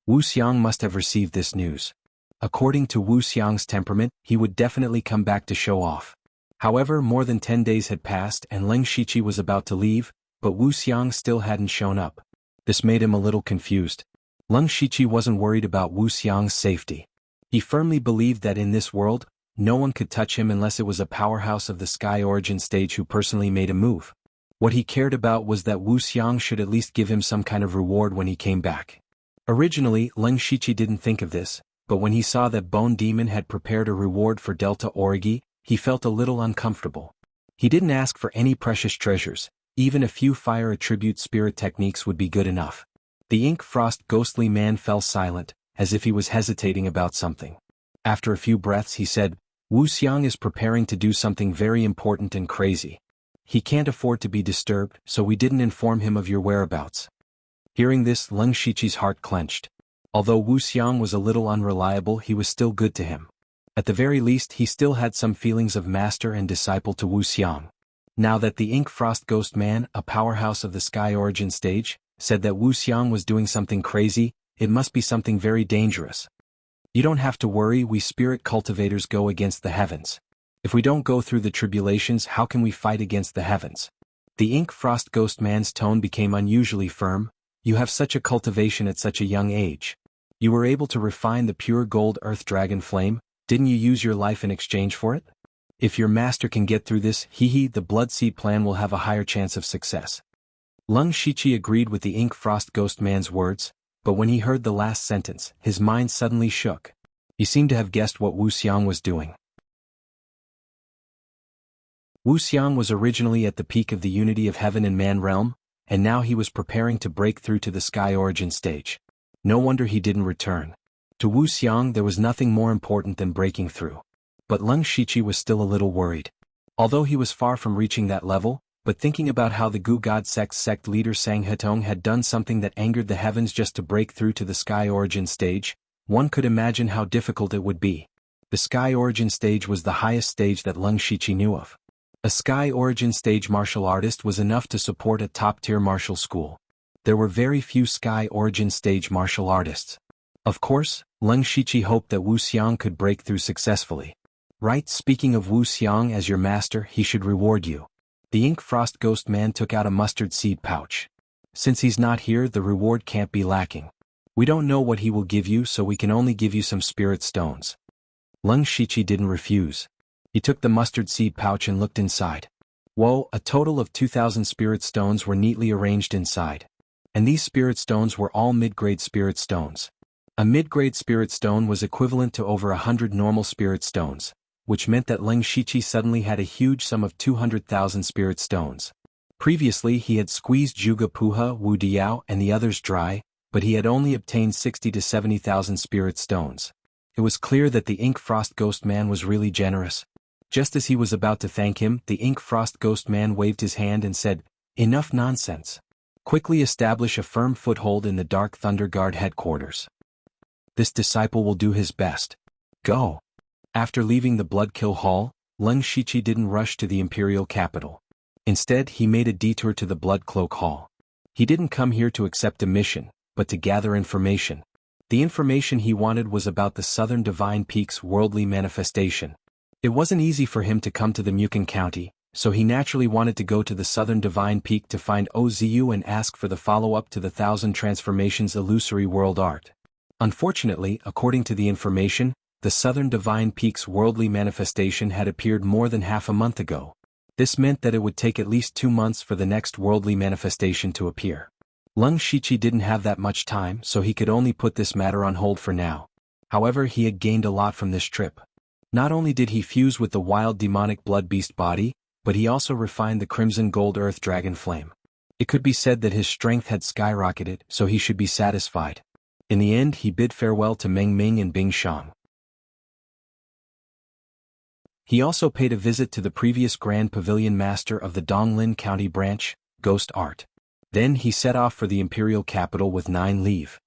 Wuxiang must have received this news. According to Wuxiang's temperament, he would definitely come back to show off. However, more than 10 days had passed and Lung Shiqi was about to leave, but Wuxiang still hadn't shown up. This made him a little confused. Lung Shiqi wasn't worried about Wuxiang's safety. He firmly believed that in this world, no one could touch him unless it was a powerhouse of the Sky Origin stage who personally made a move. What he cared about was that Wuxiang should at least give him some kind of reward when he came back. Originally, Lung Shiqi didn't think of this, but when he saw that Bone Demon had prepared a reward for Delta Origi, he felt a little uncomfortable. He didn't ask for any precious treasures, even a few fire attribute spirit techniques would be good enough. The Ink Frost ghostly man fell silent, as if he was hesitating about something. After a few breaths he said, Wuxiang is preparing to do something very important and crazy. He can't afford to be disturbed, so we didn't inform him of your whereabouts. Hearing this, Lung Shiqi's heart clenched. Although Wuxiang was a little unreliable, he was still good to him. At the very least, he still had some feelings of master and disciple to Wuxiang. Now that the Ink Frost Ghost Man, a powerhouse of the Sky Origin stage, said that Wuxiang was doing something crazy, it must be something very dangerous. You don't have to worry, we spirit cultivators go against the heavens. If we don't go through the tribulations, how can we fight against the heavens? The Ink Frost Ghost Man's tone became unusually firm. You have such a cultivation at such a young age. You were able to refine the pure gold earth dragon flame, didn't you use your life in exchange for it? If your master can get through this, the Blood Seed plan will have a higher chance of success. Lung Shiqi agreed with the Ink Frost Ghost Man's words, but when he heard the last sentence, his mind suddenly shook. He seemed to have guessed what Wuxiang was doing. Wuxiang was originally at the peak of the unity of heaven and man realm, and now he was preparing to break through to the Sky Origin stage. No wonder he didn't return. To Wuxiang there was nothing more important than breaking through. But Lung Shiqi was still a little worried. Although he was far from reaching that level, but thinking about how the Gu God sect leader Sang Hetong had done something that angered the heavens just to break through to the Sky Origin stage, one could imagine how difficult it would be. The Sky Origin stage was the highest stage that Lung Shiqi knew of. A Sky Origin stage martial artist was enough to support a top-tier martial school. There were very few Sky Origin stage martial artists. Of course, Lung Shiqi hoped that Wuxiang could break through successfully. Right, speaking of Wuxiang as your master, he should reward you. The Ink Frost Ghost Man took out a mustard seed pouch. Since he's not here, the reward can't be lacking. We don't know what he will give you, so we can only give you some spirit stones. Lung Shiqi didn't refuse. He took the mustard seed pouch and looked inside. Whoa, a total of 2,000 spirit stones were neatly arranged inside. And these spirit stones were all mid-grade spirit stones. A mid-grade spirit stone was equivalent to over 100 normal spirit stones, which meant that Lung Shiqi suddenly had a huge sum of 200,000 spirit stones. Previously he had squeezed Zhuge Puha, Wu Diao and the others dry, but he had only obtained 60 to 70,000 spirit stones. It was clear that the Ink Frost Ghost Man was really generous. Just as he was about to thank him, the Ink Frost Ghost Man waved his hand and said, "Enough nonsense. Quickly establish a firm foothold in the Dark Thunder Guard headquarters. This disciple will do his best. Go." After leaving the Bloodkill Hall, Lung Shiqi didn't rush to the imperial capital. Instead, he made a detour to the Blood Cloak Hall. He didn't come here to accept a mission, but to gather information. The information he wanted was about the Southern Divine Peak's worldly manifestation. It wasn't easy for him to come to the Mukan County, so he naturally wanted to go to the Southern Divine Peak to find Ozu and ask for the follow-up to the Thousand Transformations illusory world art. Unfortunately, according to the information, the Southern Divine Peak's worldly manifestation had appeared more than half a month ago. This meant that it would take at least 2 months for the next worldly manifestation to appear. Lung Shiqi didn't have that much time, so he could only put this matter on hold for now. However, he had gained a lot from this trip. Not only did he fuse with the wild demonic blood beast body, but he also refined the crimson gold earth dragon flame. It could be said that his strength had skyrocketed, so he should be satisfied. In the end he bid farewell to Meng Ming and Bing Shang. He also paid a visit to the previous Grand Pavilion Master of the Donglin County branch, Ghost Art. Then he set off for the imperial capital with 9 leave.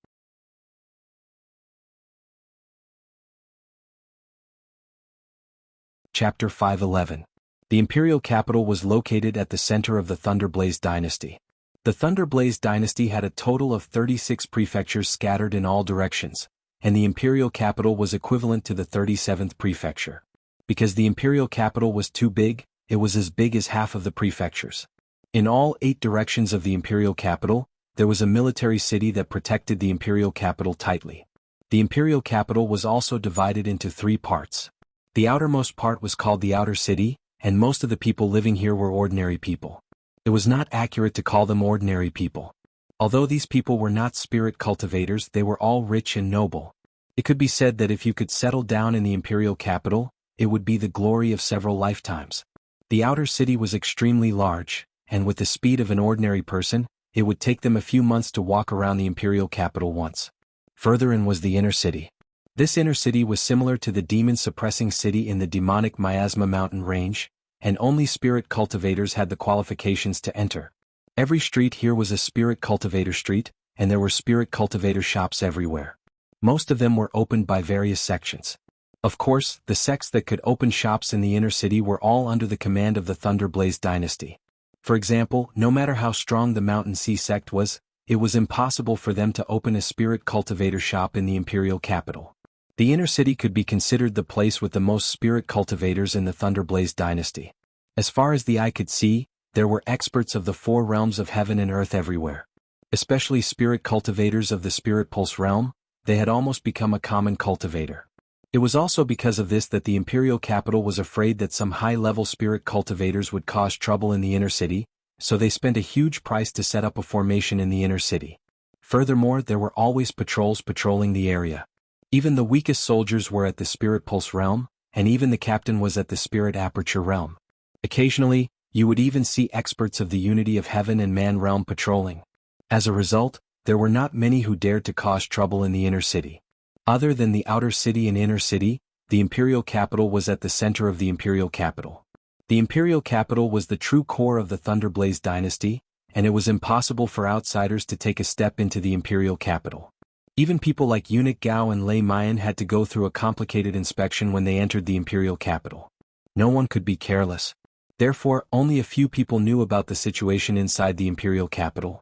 Chapter 511. The imperial capital was located at the center of the Thunderblaze dynasty. The Thunderblaze dynasty had a total of 36 prefectures scattered in all directions, and the imperial capital was equivalent to the 37th prefecture. Because the imperial capital was too big, it was as big as half of the prefectures. In all 8 directions of the imperial capital, there was a military city that protected the imperial capital tightly. The imperial capital was also divided into 3 parts. The outermost part was called the outer city, and most of the people living here were ordinary people. It was not accurate to call them ordinary people. Although these people were not spirit cultivators, they were all rich and noble. It could be said that if you could settle down in the imperial capital, it would be the glory of several lifetimes. The outer city was extremely large, and with the speed of an ordinary person, it would take them a few months to walk around the imperial capital once. Further in was the inner city. This inner city was similar to the demon-suppressing city in the demonic Miasma mountain range, and only spirit cultivators had the qualifications to enter. Every street here was a spirit cultivator street, and there were spirit cultivator shops everywhere. Most of them were opened by various sections. Of course, the sects that could open shops in the inner city were all under the command of the Thunderblaze dynasty. For example, no matter how strong the Mountain Sea sect was, it was impossible for them to open a spirit cultivator shop in the imperial capital. The inner city could be considered the place with the most spirit cultivators in the Thunderblaze dynasty. As far as the eye could see, there were experts of the 4 realms of heaven and earth everywhere. Especially spirit cultivators of the Spirit Pulse realm, they had almost become a common cultivator. It was also because of this that the imperial capital was afraid that some high-level spirit cultivators would cause trouble in the inner city, so they spent a huge price to set up a formation in the inner city. Furthermore, there were always patrols patrolling the area. Even the weakest soldiers were at the Spirit Pulse realm, and even the captain was at the Spirit Aperture realm. Occasionally, you would even see experts of the Unity of Heaven and Man realm patrolling. As a result, there were not many who dared to cause trouble in the inner city. Other than the outer city and inner city, the imperial capital was at the center of the imperial capital. The imperial capital was the true core of the Thunderblaze dynasty, and it was impossible for outsiders to take a step into the imperial capital. Even people like Eunuch Gao and Lei Mayan had to go through a complicated inspection when they entered the imperial capital. No one could be careless. Therefore, only a few people knew about the situation inside the imperial capital.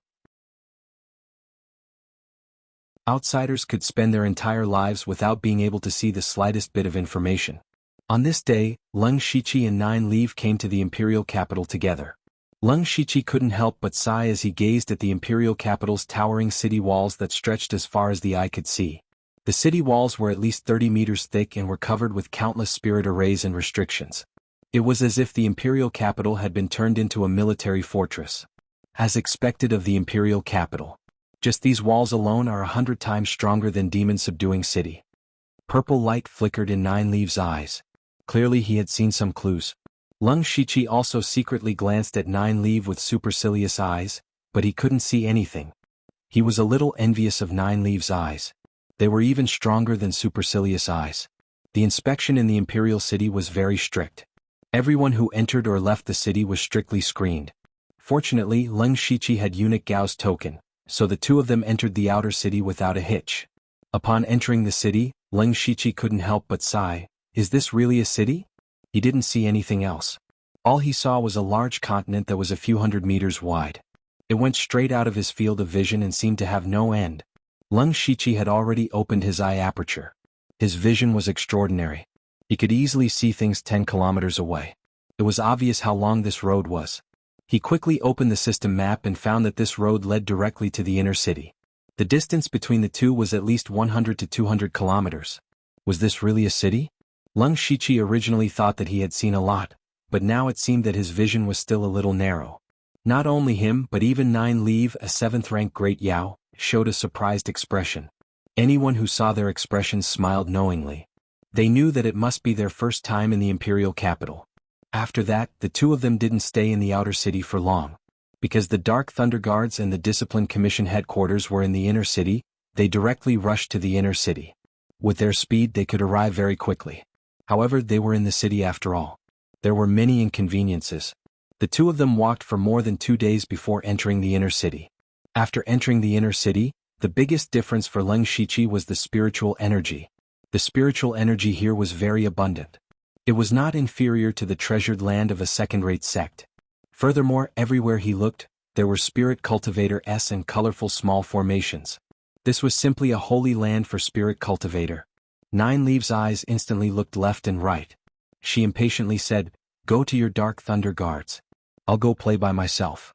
Outsiders could spend their entire lives without being able to see the slightest bit of information. On this day, Leng Shiqi and 9 Leave came to the imperial capital together. Leng Shiqi couldn't help but sigh as he gazed at the imperial capital's towering city walls that stretched as far as the eye could see. The city walls were at least 30 meters thick and were covered with countless spirit arrays and restrictions. It was as if the imperial capital had been turned into a military fortress. As expected of the imperial capital. Just these walls alone are 100 times stronger than demon-subduing city. Purple light flickered in 9 Leaves' eyes. Clearly he had seen some clues. Leng Shiqi also secretly glanced at 9 Leave with supercilious eyes, but he couldn't see anything. He was a little envious of 9 Leaves' eyes. They were even stronger than supercilious eyes. The inspection in the imperial city was very strict. Everyone who entered or left the city was strictly screened. Fortunately, Leng Shiqi had Eunuch Gao's token, so the 2 of them entered the outer city without a hitch. Upon entering the city, Leng Shiqi couldn't help but sigh, "Is this really a city?" He didn't see anything else. All he saw was a large continent that was a few hundred meters wide. It went straight out of his field of vision and seemed to have no end. Leng Shiqi had already opened his eye aperture. His vision was extraordinary. He could easily see things 10 kilometers away. It was obvious how long this road was. He quickly opened the system map and found that this road led directly to the inner city. The distance between the two was at least 100 to 200 kilometers. Was this really a city? Leng Shiqi originally thought that he had seen a lot, but now it seemed that his vision was still a little narrow. Not only him but even 9 Leave, a 7th-rank Great Yao, showed a surprised expression. Anyone who saw their expressions smiled knowingly. They knew that it must be their first time in the imperial capital. After that, the 2 of them didn't stay in the outer city for long. Because the Dark Thunder Guards and the Discipline Commission headquarters were in the inner city, they directly rushed to the inner city. With their speed they could arrive very quickly. However, they were in the city after all. There were many inconveniences. The two of them walked for more than 2 days before entering the inner city. After entering the inner city, the biggest difference for Leng Shiqi was the spiritual energy. The spiritual energy here was very abundant. It was not inferior to the treasured land of a second-rate sect. Furthermore, everywhere he looked, there were spirit cultivators and colorful small formations. This was simply a holy land for spirit cultivator. Nine Leaves' eyes instantly looked left and right. She impatiently said, "Go to your Dark Thunder Guards. I'll go play by myself."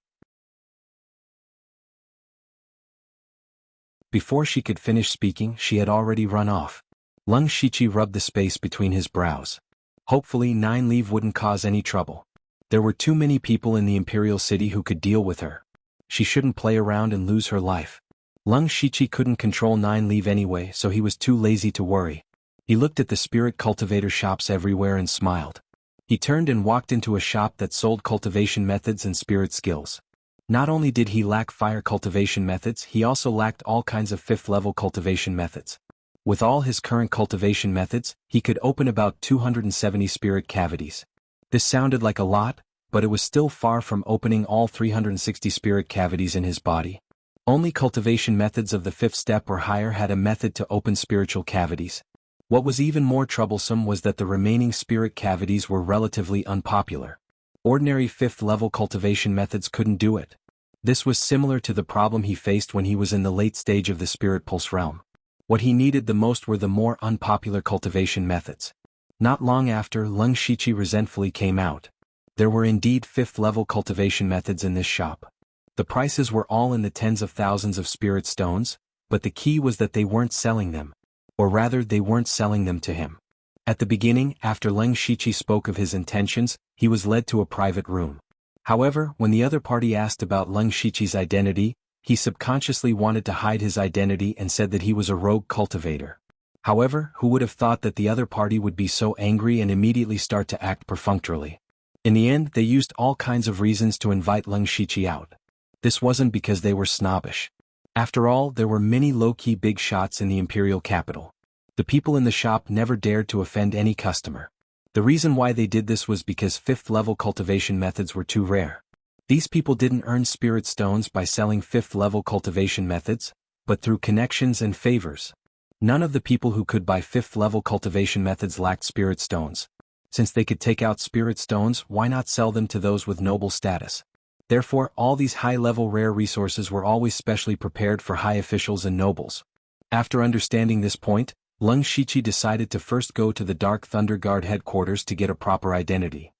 Before she could finish speaking, she had already run off. Leng Shiqi rubbed the space between his brows. Hopefully Nine Leaf wouldn't cause any trouble. There were too many people in the Imperial City who could deal with her. She shouldn't play around and lose her life. Leng Shiqi couldn't control Nine Leaf anyway, so he was too lazy to worry. He looked at the spirit cultivator shops everywhere and smiled. He turned and walked into a shop that sold cultivation methods and spirit skills. Not only did he lack fire cultivation methods, he also lacked all kinds of 5th-level cultivation methods. With all his current cultivation methods, he could open about 270 spirit cavities. This sounded like a lot, but it was still far from opening all 360 spirit cavities in his body. Only cultivation methods of the 5th step or higher had a method to open spiritual cavities. What was even more troublesome was that the remaining spirit cavities were relatively unpopular. Ordinary 5th-level cultivation methods couldn't do it. This was similar to the problem he faced when he was in the late stage of the Spirit Pulse realm. What he needed the most were the more unpopular cultivation methods. Not long after, Leng Shiqi resentfully came out. There were indeed 5th-level cultivation methods in this shop. The prices were all in the tens of thousands of spirit stones, but the key was that they weren't selling them. Or rather, they weren't selling them to him. At the beginning, after Leng Shiqi spoke of his intentions, he was led to a private room. However, when the other party asked about Leng Shiqi's identity, he subconsciously wanted to hide his identity and said that he was a rogue cultivator. However, who would have thought that the other party would be so angry and immediately start to act perfunctorily? In the end, they used all kinds of reasons to invite Leng Shiqi out. This wasn't because they were snobbish. After all, there were many low-key big shots in the imperial capital. The people in the shop never dared to offend any customer. The reason why they did this was because 5th-level cultivation methods were too rare. These people didn't earn spirit stones by selling 5th-level cultivation methods, but through connections and favors. None of the people who could buy 5th-level cultivation methods lacked spirit stones. Since they could take out spirit stones, why not sell them to those with noble status? Therefore, all these high-level rare resources were always specially prepared for high officials and nobles. After understanding this point, Leng Shiqi decided to first go to the Dark Thunder Guard headquarters to get a proper identity.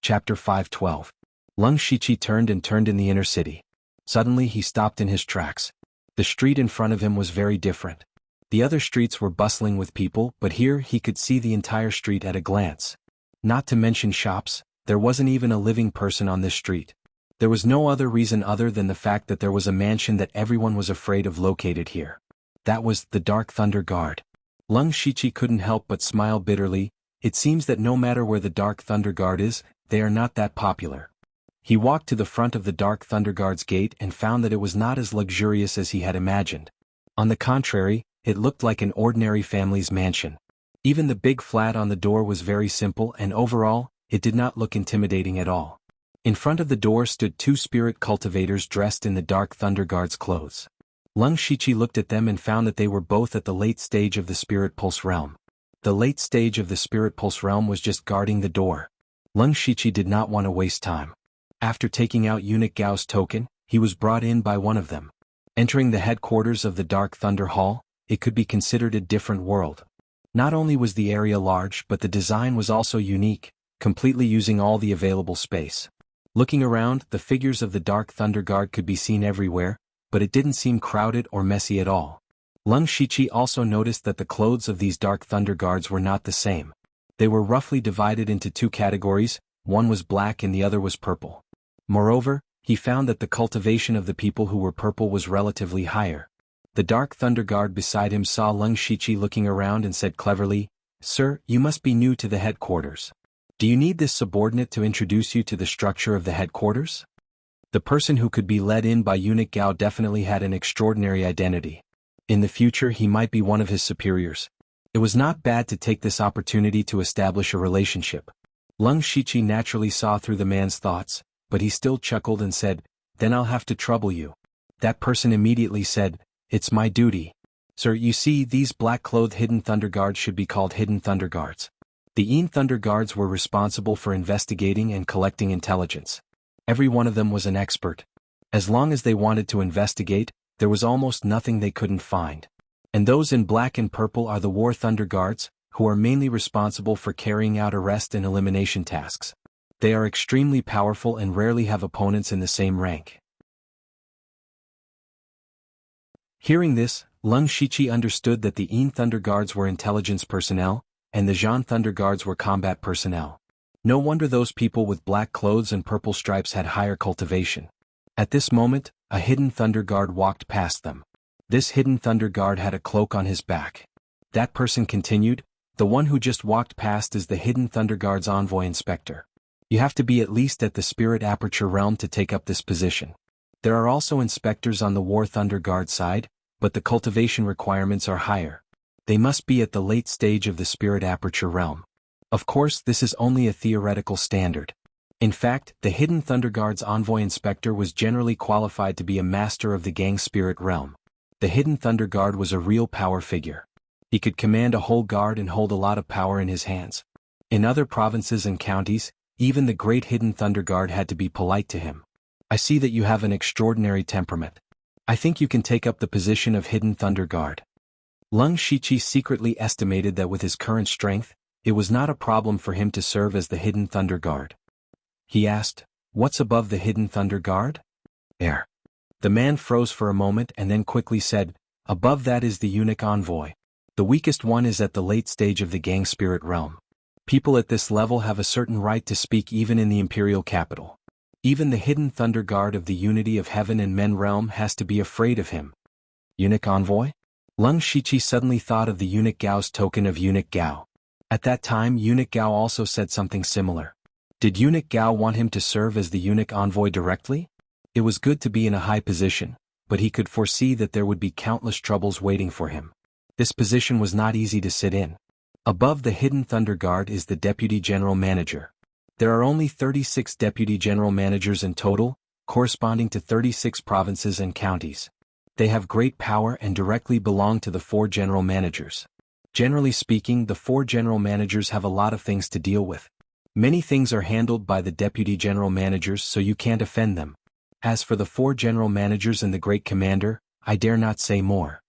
Chapter 512. Leng Shiqi turned in the inner city. Suddenly he stopped in his tracks. The street in front of him was very different. The other streets were bustling with people, but here he could see the entire street at a glance. Not to mention shops, there wasn't even a living person on this street. There was no other reason other than the fact that there was a mansion that everyone was afraid of located here. That was the Dark Thunder Guard. Leng Shiqi couldn't help but smile bitterly. It seems that no matter where the Dark Thunder Guard is, they are not that popular. He walked to the front of the Dark Thunder Guard's gate and found that it was not as luxurious as he had imagined. On the contrary, it looked like an ordinary family's mansion. Even the big flat on the door was very simple and overall, it did not look intimidating at all. In front of the door stood two spirit cultivators dressed in the Dark Thunder Guard's clothes. Leng Shiqi looked at them and found that they were both at the late stage of the Spirit Pulse realm. The late stage of the Spirit Pulse realm was just guarding the door. Leng Shiqi did not want to waste time. After taking out Eunuch Gao's token, he was brought in by one of them. Entering the headquarters of the Dark Thunder Hall, it could be considered a different world. Not only was the area large, but the design was also unique, completely using all the available space. Looking around, the figures of the Dark Thunder Guard could be seen everywhere, but it didn't seem crowded or messy at all. Leng Shiqi also noticed that the clothes of these Dark Thunder Guards were not the same. They were roughly divided into two categories, one was black and the other was purple. Moreover, he found that the cultivation of the people who were purple was relatively higher. The Dark Thunder Guard beside him saw Leng Shiqi looking around and said cleverly, "Sir, you must be new to the headquarters. Do you need this subordinate to introduce you to the structure of the headquarters? The person who could be led in by eunuch Gao definitely had an extraordinary identity. In the future he might be one of his superiors. It was not bad to take this opportunity to establish a relationship. Leng Shiqi naturally saw through the man's thoughts, but he still chuckled and said, "Then I'll have to trouble you." That person immediately said, "It's my duty. Sir, you see, these black-clothed hidden thunder guards should be called hidden thunder guards. The Yin thunder guards were responsible for investigating and collecting intelligence. Every one of them was an expert. As long as they wanted to investigate, there was almost nothing they couldn't find. And those in black and purple are the war thunder guards, who are mainly responsible for carrying out arrest and elimination tasks. They are extremely powerful and rarely have opponents in the same rank." Hearing this, Leng Shiqi understood that the Yin thunder guards were intelligence personnel, and the Zhan thunder guards were combat personnel. No wonder those people with black clothes and purple stripes had higher cultivation. At this moment, a hidden thunder guard walked past them. This hidden thunder guard had a cloak on his back. That person continued, "The one who just walked past is the hidden thunder guard's envoy inspector. You have to be at least at the spirit aperture realm to take up this position. There are also inspectors on the war thunder guard side, but the cultivation requirements are higher. They must be at the late stage of the spirit aperture realm. Of course, this is only a theoretical standard. In fact, the hidden thunder guard's envoy inspector was generally qualified to be a master of the gang spirit realm. The hidden thunder guard was a real power figure. He could command a whole guard and hold a lot of power in his hands. In other provinces and counties, even the great hidden thunder guard had to be polite to him. I see that you have an extraordinary temperament. I think you can take up the position of hidden thunder guard." Leng Shiqi secretly estimated that with his current strength, it was not a problem for him to serve as the hidden thunder guard. He asked, "What's above the hidden thunder guard?" "Air." The man froze for a moment and then quickly said, "Above that is the eunuch envoy. The weakest one is at the late stage of the gang spirit realm. People at this level have a certain right to speak even in the imperial capital. Even the hidden thunder guard of the unity of heaven and men realm has to be afraid of him." Eunuch envoy? Leng Shiqi suddenly thought of the eunuch Gao's token of eunuch Gao. At that time eunuch Gao also said something similar. Did eunuch Gao want him to serve as the eunuch envoy directly? It was good to be in a high position, but he could foresee that there would be countless troubles waiting for him. This position was not easy to sit in. Above the hidden thunder guard is the deputy general manager. There are only 36 deputy general managers in total, corresponding to 36 provinces and counties. They have great power and directly belong to the 4 general managers. Generally speaking, the 4 general managers have a lot of things to deal with. Many things are handled by the deputy general managers, so you can't offend them. As for the 4 general managers and the great commander, I dare not say more.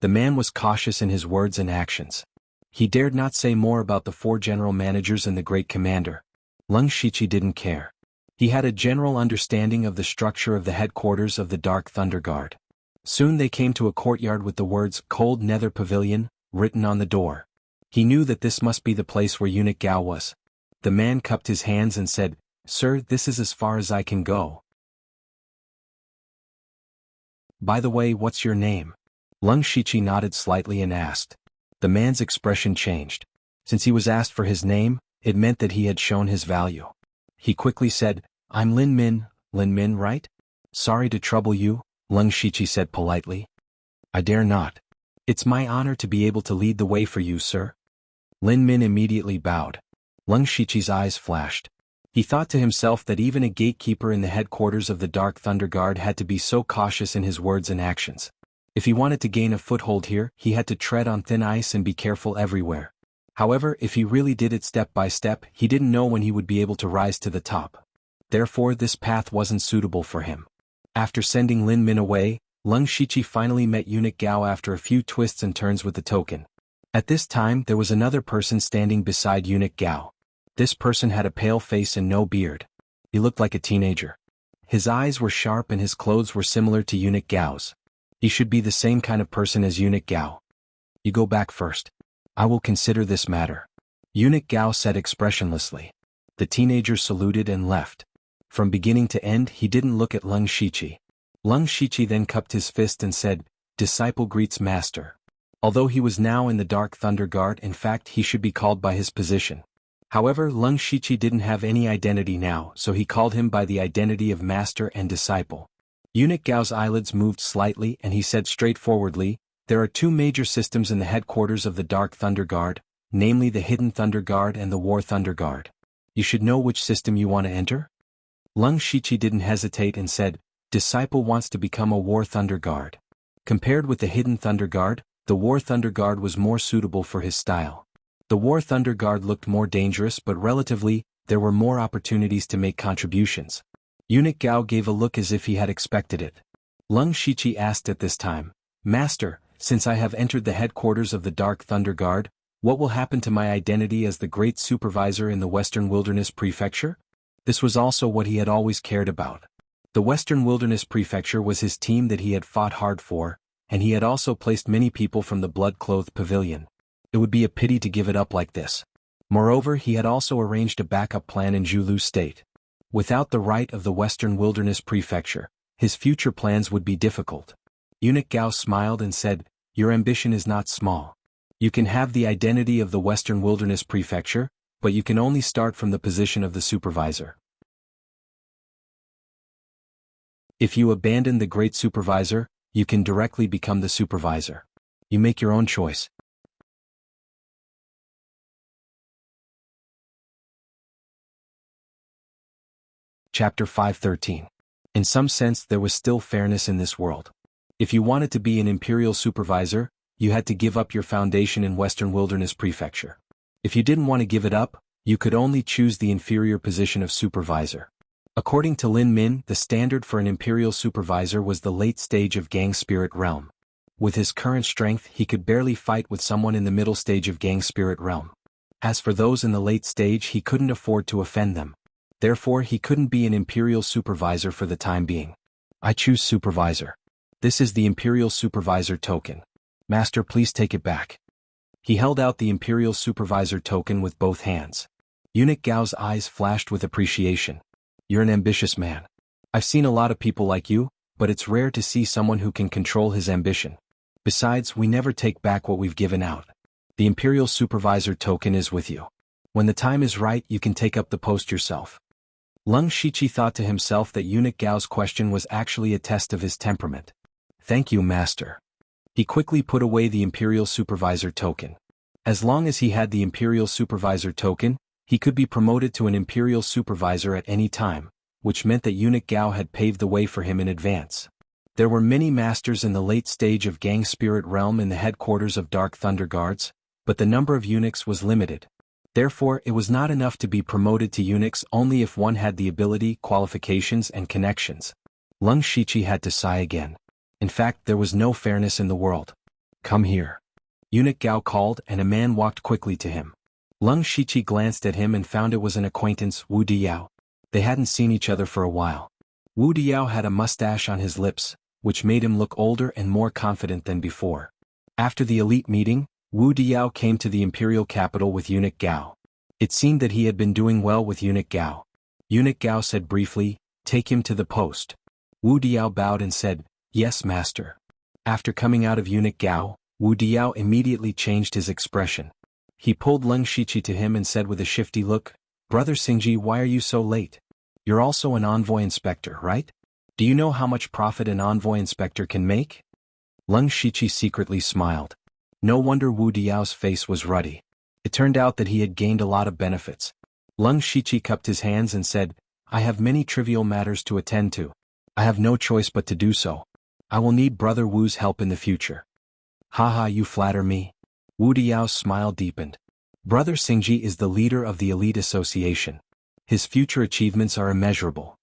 The man was cautious in his words and actions. He dared not say more about the 4 general managers and the great commander. Leng Shiqi didn't care. He had a general understanding of the structure of the headquarters of the Dark Thunder Guard. Soon they came to a courtyard with the words "Cold Nether Pavilion" written on the door. He knew that this must be the place where eunuch Gao was. The man cupped his hands and said, "Sir, this is as far as I can go. By the way, what's your name?" Leng Shiqi nodded slightly and asked. The man's expression changed. Since he was asked for his name, it meant that he had shown his value. He quickly said, "I'm Lin Min." "Lin Min, right?" "Sorry to trouble you," Leng Shiqi said politely. "I dare not. It's my honor to be able to lead the way for you, sir." Lin Min immediately bowed. Leng Shiqi's eyes flashed. He thought to himself that even a gatekeeper in the headquarters of the Dark Thunder Guard had to be so cautious in his words and actions. If he wanted to gain a foothold here, he had to tread on thin ice and be careful everywhere. However, if he really did it step by step, he didn't know when he would be able to rise to the top. Therefore, this path wasn't suitable for him. After sending Lin Min away, Leng Shiqi finally met eunuch Gao after a few twists and turns with the token. At this time, there was another person standing beside eunuch Gao. This person had a pale face and no beard. He looked like a teenager. His eyes were sharp and his clothes were similar to eunuch Gao's. He should be the same kind of person as eunuch Gao. "You go back first. I will consider this matter," eunuch Gao said expressionlessly. The teenager saluted and left. From beginning to end, he didn't look at Leng Shiqi. Leng Shiqi then cupped his fist and said, "Disciple greets master." Although he was now in the Dark Thunder Guard, in fact he should be called by his position. However, Lung Shiqi didn't have any identity now, so he called him by the identity of master and disciple. Eunuch Gao's eyelids moved slightly and he said straightforwardly, "There are two major systems in the headquarters of the Dark Thunder Guard, namely the Hidden Thunder Guard and the War Thunder Guard. You should know which system you want to enter?" Lung Shiqi didn't hesitate and said, "Disciple wants to become a War Thunder Guard." Compared with the Hidden Thunder Guard, the War Thunder Guard was more suitable for his style. The War Thunder Guard looked more dangerous, but relatively, there were more opportunities to make contributions. Eunuch Gao gave a look as if he had expected it. Lung Shiqi asked at this time, "Master, since I have entered the headquarters of the Dark Thunder Guard, what will happen to my identity as the great supervisor in the Western Wilderness Prefecture?" This was also what he had always cared about. The Western Wilderness Prefecture was his team that he had fought hard for, and he had also placed many people from the blood-clothed pavilion. It would be a pity to give it up like this. Moreover, he had also arranged a backup plan in Julu State. Without the right of the Western Wilderness Prefecture, his future plans would be difficult. Eunuch Gao smiled and said, "Your ambition is not small. You can have the identity of the Western Wilderness Prefecture, but you can only start from the position of the supervisor. If you abandon the great supervisor, you can directly become the supervisor. You make your own choice." Chapter 513. In some sense there was still fairness in this world. If you wanted to be an imperial supervisor, you had to give up your foundation in Western Wilderness Prefecture. If you didn't want to give it up, you could only choose the inferior position of supervisor. According to Lin Min, the standard for an imperial supervisor was the late stage of Gang Spirit Realm. With his current strength, he could barely fight with someone in the middle stage of Gang Spirit Realm. As for those in the late stage, he couldn't afford to offend them. Therefore, he couldn't be an imperial supervisor for the time being. "I choose supervisor. This is the imperial supervisor token. Master, please take it back." He held out the imperial supervisor token with both hands. Eunuch Gao's eyes flashed with appreciation. "You're an ambitious man. I've seen a lot of people like you, but it's rare to see someone who can control his ambition. Besides, we never take back what we've given out. The imperial supervisor token is with you. When the time is right, you can take up the post yourself." Lung Shiqi thought to himself that Eunuch Gao's question was actually a test of his temperament. "Thank you, master." He quickly put away the imperial supervisor token. As long as he had the imperial supervisor token, he could be promoted to an imperial supervisor at any time, which meant that Eunuch Gao had paved the way for him in advance. There were many masters in the late stage of Gang Spirit Realm in the headquarters of Dark Thunder Guards, but the number of eunuchs was limited. Therefore, it was not enough to be promoted to eunuchs only if one had the ability, qualifications, and connections. Lung Shiqi had to sigh again. In fact, there was no fairness in the world. "Come here." Eunuch Gao called, and a man walked quickly to him. Lung Shiqi glanced at him and found it was an acquaintance, Wu Diao. They hadn't seen each other for a while. Wu Diao had a mustache on his lips, which made him look older and more confident than before. After the elite meeting, Wu Diao came to the imperial capital with Eunuch Gao. It seemed that he had been doing well with Eunuch Gao. Eunuch Gao said briefly, "Take him to the post." Wu Diao bowed and said, "Yes, master." After coming out of Eunuch Gao, Wu Diao immediately changed his expression. He pulled Lung Shiqi to him and said with a shifty look, "Brother Xingji, why are you so late? You're also an envoy inspector, right? Do you know how much profit an envoy inspector can make?" Lung Shiqi secretly smiled. No wonder Wu Diao's face was ruddy. It turned out that he had gained a lot of benefits. Lung Shiqi cupped his hands and said, "I have many trivial matters to attend to. I have no choice but to do so. I will need Brother Wu's help in the future." "Haha, you flatter me." Wu Diao's smile deepened. Brother Xingji is the leader of the Elite Association. His future achievements are immeasurable.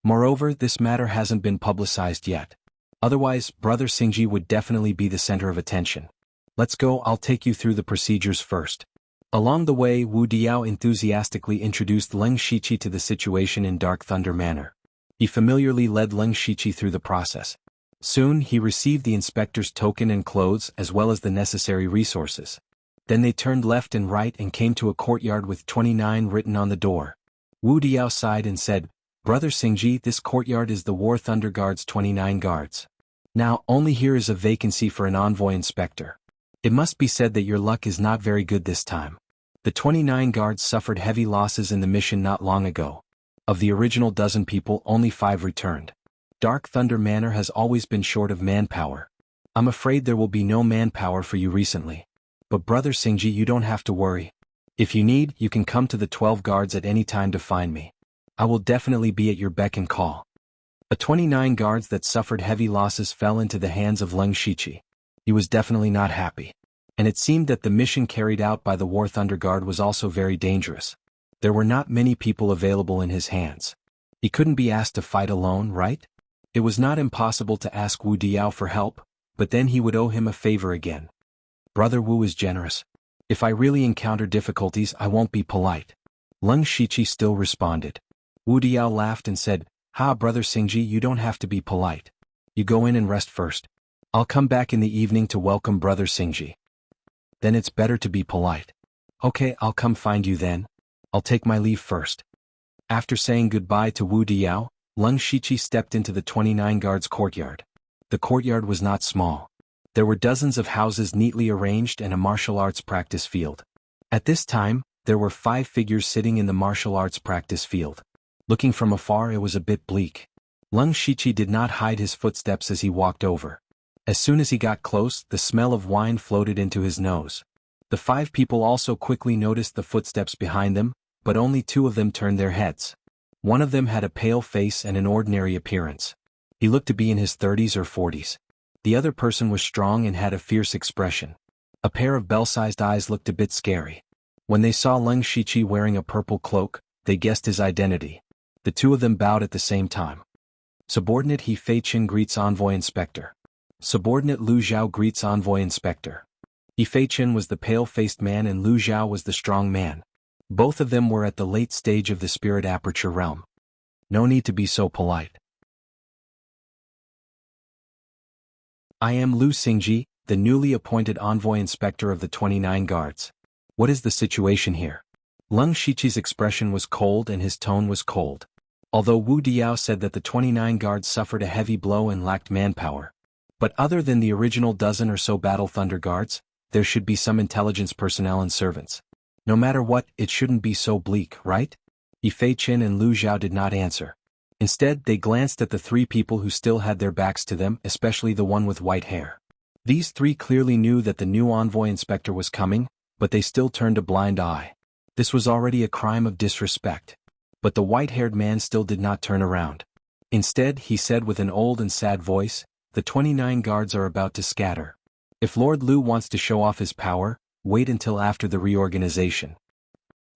Moreover, this matter hasn't been publicized yet. Otherwise, Brother Xingji would definitely be the center of attention. "Let's go, I'll take you through the procedures first." Along the way, Wu Diao enthusiastically introduced Lung Shiqi to the situation in Dark Thunder Manor. He familiarly led Lung Shiqi through the process. Soon, he received the inspector's token and clothes as well as the necessary resources. Then they turned left and right and came to a courtyard with 29 written on the door. Wu Diao sighed and said, "Brother Xingji, this courtyard is the War Thunder Guard's 29 guards. Now, only here is a vacancy for an envoy inspector. It must be said that your luck is not very good this time. The 29 guards suffered heavy losses in the mission not long ago. Of the original dozen people, only 5 returned. Dark Thunder Manor has always been short of manpower. I'm afraid there will be no manpower for you recently. But Brother Singji, you don't have to worry. If you need, you can come to the 12 guards at any time to find me. I will definitely be at your beck and call. The 29 guards that suffered heavy losses fell into the hands of Leng Shiqi. He was definitely not happy. And it seemed that the mission carried out by the War Thunder Guard was also very dangerous. There were not many people available in his hands. He couldn't be asked to fight alone, right? It was not impossible to ask Wu Diao for help, but then he would owe him a favor again. Brother Wu is generous. If I really encounter difficulties, I won't be polite. Leng Shiqi still responded. Wu Diao laughed and said, "Ha, Brother Singji, you don't have to be polite. You go in and rest first. I'll come back in the evening to welcome Brother Singji." Then it's better to be polite. Okay, I'll come find you then. I'll take my leave first. After saying goodbye to Wu Diao, Leng Shiqi stepped into the 29 guards' courtyard. The courtyard was not small. There were dozens of houses neatly arranged and a martial arts practice field. At this time, there were 5 figures sitting in the martial arts practice field. Looking from afar, it was a bit bleak. Leng Shiqi did not hide his footsteps as he walked over. As soon as he got close, the smell of wine floated into his nose. The 5 people also quickly noticed the footsteps behind them, but only 2 of them turned their heads. One of them had a pale face and an ordinary appearance. He looked to be in his 30s or 40s. The other person was strong and had a fierce expression. A pair of bell-sized eyes looked a bit scary. When they saw Leng Shiqi wearing a purple cloak, they guessed his identity. The 2 of them bowed at the same time. Subordinate He Fei Qin greets Envoy Inspector. Subordinate Lu Zhao greets Envoy Inspector. He Fei Qin was the pale-faced man and Lu Zhao was the strong man. Both of them were at the late stage of the spirit aperture realm. No need to be so polite. I am Lu Xingji, the newly appointed Envoy Inspector of the 29 Guards. What is the situation here? Leng Shiqi's expression was cold and his tone was cold. Although Wu Diao said that the 29 Guards suffered a heavy blow and lacked manpower. But other than the original dozen or so Battle Thunder Guards, there should be some intelligence personnel and servants. No matter what, it shouldn't be so bleak, right? He Fei Qin and Lu Zhao did not answer. Instead, they glanced at the 3 people who still had their backs to them, especially the one with white hair. These 3 clearly knew that the new Envoy Inspector was coming, but they still turned a blind eye. This was already a crime of disrespect. But the white-haired man still did not turn around. Instead, he said with an old and sad voice, "The 29 guards are about to scatter. If Lord Lu wants to show off his power, wait until after the reorganization."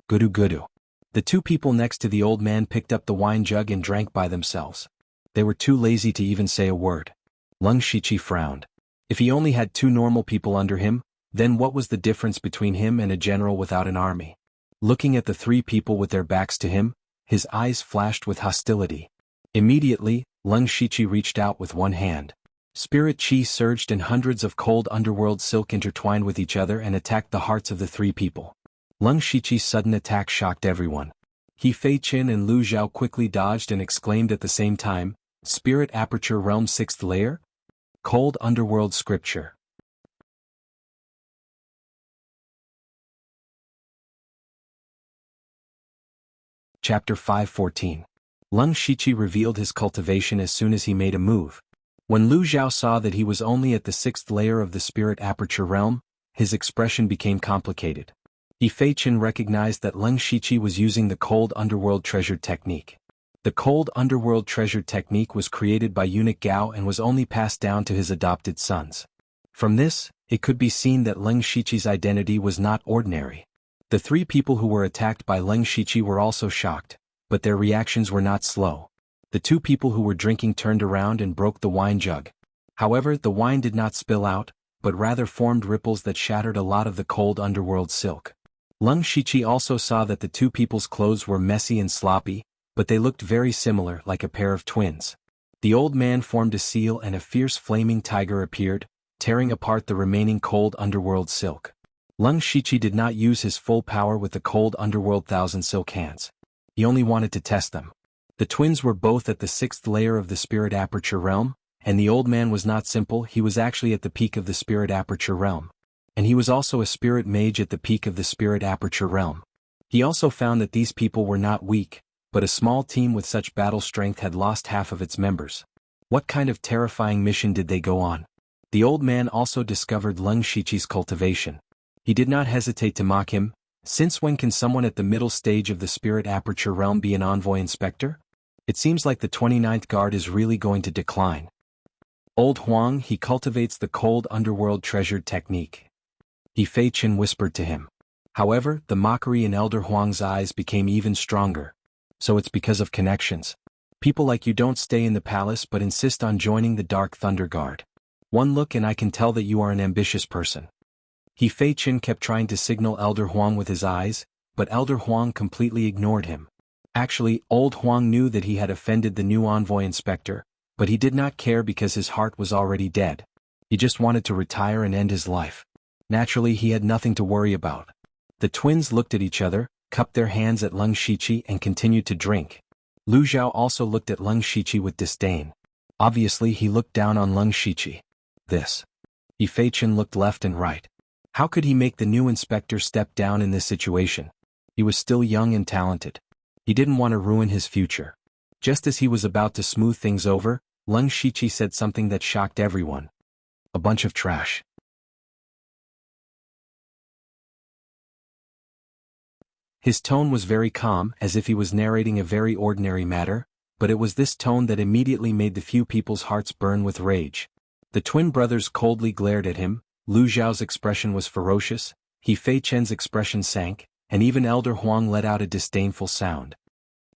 Gudu gudu. The 2 people next to the old man picked up the wine jug and drank by themselves. They were too lazy to even say a word. Leng Shiqi frowned. If he only had 2 normal people under him, then what was the difference between him and a general without an army? Looking at the 3 people with their backs to him, his eyes flashed with hostility. Immediately, Leng Shiqi reached out with one hand. Spirit chi surged and hundreds of cold underworld silk intertwined with each other and attacked the hearts of the 3 people. Leng Shiqi's sudden attack shocked everyone. He Fei Qin and Lu Zhao quickly dodged and exclaimed at the same time, "Spirit Aperture Realm 6th Layer? Cold Underworld Scripture." Chapter 514. Leng Shiqi revealed his cultivation as soon as he made a move. When Lu Zhao saw that he was only at the 6th layer of the Spirit Aperture Realm, his expression became complicated. He Fei Qin recognized that Leng Shiqi was using the Cold Underworld Treasure Technique. The Cold Underworld Treasure Technique was created by eunuch Gao and was only passed down to his adopted sons. From this, it could be seen that Leng Shiqi's identity was not ordinary. The 3 people who were attacked by Leng Shiqi were also shocked, but their reactions were not slow. The 2 people who were drinking turned around and broke the wine jug. However, the wine did not spill out, but rather formed ripples that shattered a lot of the cold underworld silk. Leng Shiqi also saw that the 2 people's clothes were messy and sloppy, but they looked very similar, like a pair of twins. The old man formed a seal and a fierce flaming tiger appeared, tearing apart the remaining cold underworld silk. Leng Shiqi did not use his full power with the cold underworld thousand silk hands. He only wanted to test them. The twins were both at the 6th layer of the Spirit Aperture Realm, and the old man was not simple, he was actually at the peak of the Spirit Aperture Realm. and he was also a spirit mage at the peak of the spirit aperture realm. He also found that these people were not weak, but a small team with such battle strength had lost half of its members. What kind of terrifying mission did they go on? The old man also discovered Lung Shiqi's cultivation. He did not hesitate to mock him. Since when can someone at the middle stage of the spirit aperture realm be an envoy inspector? It seems like the 29th guard is really going to decline. Old Huang, he cultivates the cold underworld treasured technique. He Fei Chen whispered to him. However, the mockery in Elder Huang's eyes became even stronger. So it's because of connections. People like you don't stay in the palace but insist on joining the Dark Thunder Guard. One look and I can tell that you are an ambitious person. He Fei Chen kept trying to signal Elder Huang with his eyes, but Elder Huang completely ignored him. Actually, Old Huang knew that he had offended the new envoy inspector, but he did not care because his heart was already dead. He just wanted to retire and end his life. Naturally, he had nothing to worry about. The twins looked at each other, cupped their hands at Lung Shiqi and continued to drink. Lu Zhao also looked at Lung Shiqi with disdain. Obviously, he looked down on Lung Shiqi. This. He Fei Chen looked left and right. How could he make the new inspector step down in this situation? He was still young and talented. He didn't want to ruin his future. Just as he was about to smooth things over, Lung Shiqi said something that shocked everyone. A bunch of trash. His tone was very calm, as if he was narrating a very ordinary matter, but it was this tone that immediately made the few people's hearts burn with rage. The twin brothers coldly glared at him. Lu Zhao's expression was ferocious, He Fei Chen's expression sank, and even Elder Huang let out a disdainful sound.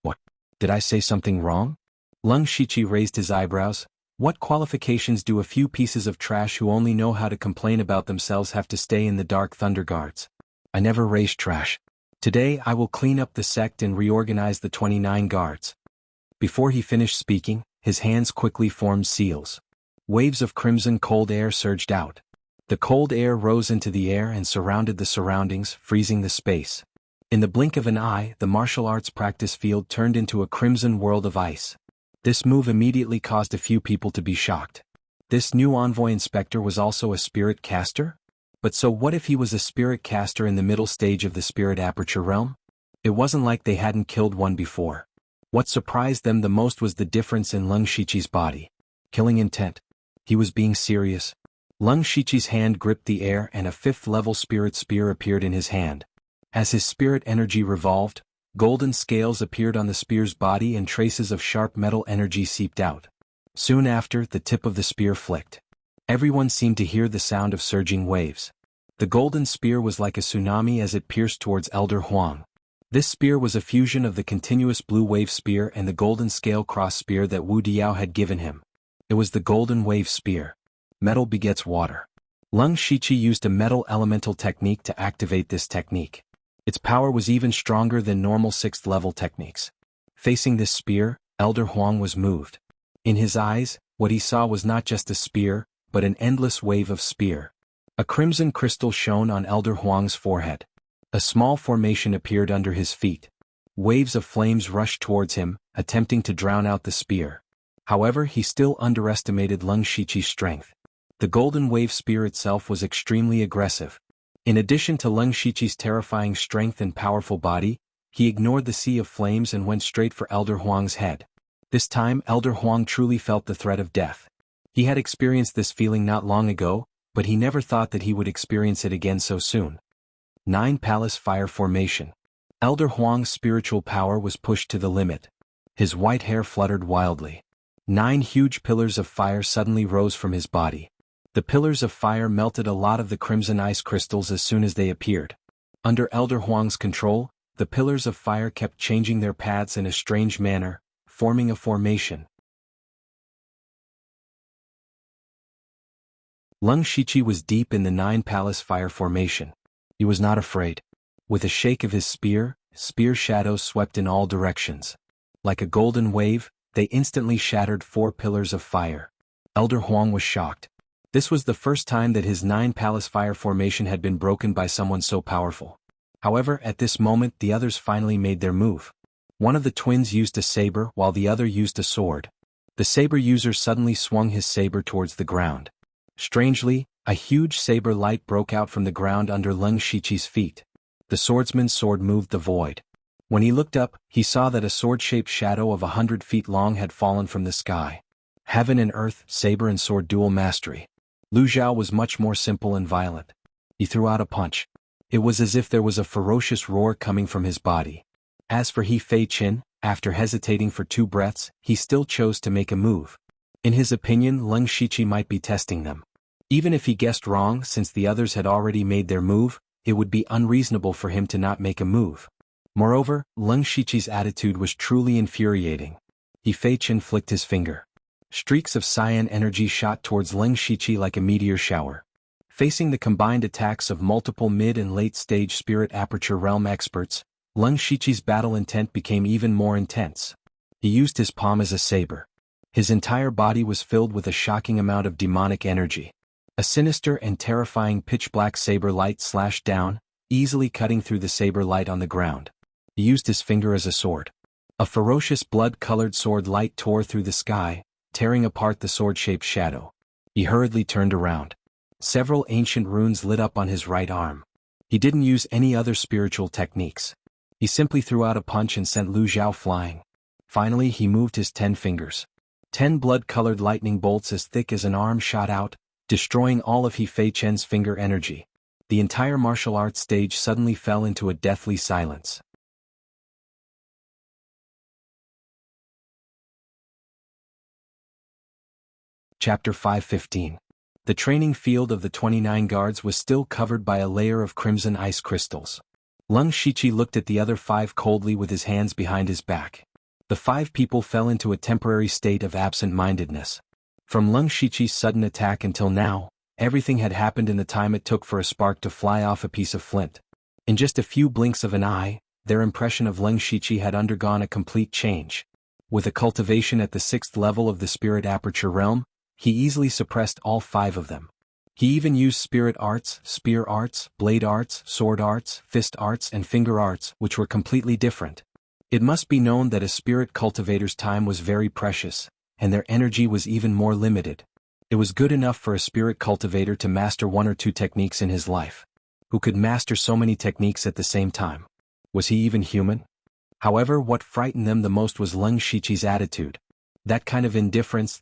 What? Did I say something wrong? Lung Shiqi raised his eyebrows. What qualifications do a few pieces of trash who only know how to complain about themselves have to stay in the Dark Thunder Guards? I never raised trash. Today I will clean up the sect and reorganize the 29 guards. Before he finished speaking, his hands quickly formed seals. Waves of crimson cold air surged out. The cold air rose into the air and surrounded the surroundings, freezing the space. In the blink of an eye, the martial arts practice field turned into a crimson world of ice. This move immediately caused a few people to be shocked. This new envoy inspector was also a spirit caster? But so what if he was a spirit caster in the middle stage of the spirit aperture realm? It wasn't like they hadn't killed one before. What surprised them the most was the difference in Lung Shiqi's body. Killing intent. He was being serious. Lung Shiqi's hand gripped the air and a 5th-level spirit spear appeared in his hand. As his spirit energy revolved, golden scales appeared on the spear's body and traces of sharp metal energy seeped out. Soon after, the tip of the spear flicked. Everyone seemed to hear the sound of surging waves. The golden spear was like a tsunami as it pierced towards Elder Huang. This spear was a fusion of the continuous blue wave spear and the golden scale cross spear that Wu Diao had given him. It was the golden wave spear. Metal begets water. Lung Shiqi used a metal elemental technique to activate this technique. Its power was even stronger than normal 6th-level techniques. Facing this spear, Elder Huang was moved. In his eyes, what he saw was not just a spear, but an endless wave of spear. A crimson crystal shone on Elder Huang's forehead. A small formation appeared under his feet. Waves of flames rushed towards him, attempting to drown out the spear. However, he still underestimated Lung Shiqi's strength. The golden wave spear itself was extremely aggressive. In addition to Lung Shiqi's terrifying strength and powerful body, he ignored the sea of flames and went straight for Elder Huang's head. This time Elder Huang truly felt the threat of death. He had experienced this feeling not long ago, but he never thought that he would experience it again so soon. 9 Palace Fire Formation. Elder Huang's spiritual power was pushed to the limit. His white hair fluttered wildly. 9 huge pillars of fire suddenly rose from his body. The pillars of fire melted a lot of the crimson ice crystals as soon as they appeared. Under Elder Huang's control, the pillars of fire kept changing their paths in a strange manner, forming a formation. Lung Shiqi was deep in the 9 Palace Fire Formation. He was not afraid. With a shake of his spear, spear shadows swept in all directions. Like a golden wave, they instantly shattered 4 pillars of fire. Elder Huang was shocked. This was the first time that his 9 Palace Fire Formation had been broken by someone so powerful. However, at this moment the others finally made their move. One of the twins used a saber while the other used a sword. The saber user suddenly swung his saber towards the ground. Strangely, A huge saber light broke out from the ground under Leng Shiqi's feet. The swordsman's sword moved the void. When he looked up, he saw that a sword-shaped shadow of 100 feet long had fallen from the sky. Heaven and earth, saber and sword dual mastery. Lu Zhao was much more simple and violent. He threw out a punch. It was as if there was a ferocious roar coming from his body. As for He Fei Qin, after hesitating for 2 breaths, he still chose to make a move. In his opinion, Leng Shiqi might be testing them. Even if he guessed wrong, since the others had already made their move, it would be unreasonable for him to not make a move. Moreover, Leng Shiqi's attitude was truly infuriating. He Fei Qin flicked his finger. Streaks of cyan energy shot towards Leng Shiqi like a meteor shower. Facing the combined attacks of multiple mid- and late-stage Spirit Aperture Realm experts, Leng Shiqi's battle intent became even more intense. He used his palm as a saber. His entire body was filled with a shocking amount of demonic energy. A sinister and terrifying pitch-black saber light slashed down, easily cutting through the saber light on the ground. He used his finger as a sword. A ferocious blood-colored sword light tore through the sky, tearing apart the sword-shaped shadow. He hurriedly turned around. Several ancient runes lit up on his right arm. He didn't use any other spiritual techniques. He simply threw out a punch and sent Lu Zhao flying. Finally, he moved his 10 fingers. 10 blood-colored lightning bolts as thick as an arm shot out, destroying all of He Fei Qin's finger energy. The entire martial arts stage suddenly fell into a deathly silence. Chapter 5:15. The training field of the 29 guards was still covered by a layer of crimson ice crystals. Leng Shiqi looked at the other 5 coldly with his hands behind his back. The 5 people fell into a temporary state of absent-mindedness. From Leng Shiqi's sudden attack until now, everything had happened in the time it took for a spark to fly off a piece of flint. In just a few blinks of an eye, their impression of Leng Shiqi had undergone a complete change. With a cultivation at the 6th level of the Spirit Aperture Realm, he easily suppressed all 5 of them. He even used spirit arts, spear arts, blade arts, sword arts, fist arts and finger arts, which were completely different. It must be known that a spirit cultivator's time was very precious, and their energy was even more limited. It was good enough for a spirit cultivator to master 1 or 2 techniques in his life. Who could master so many techniques at the same time? Was he even human? However, what frightened them the most was Leng Shiqi's attitude. That kind of indifference,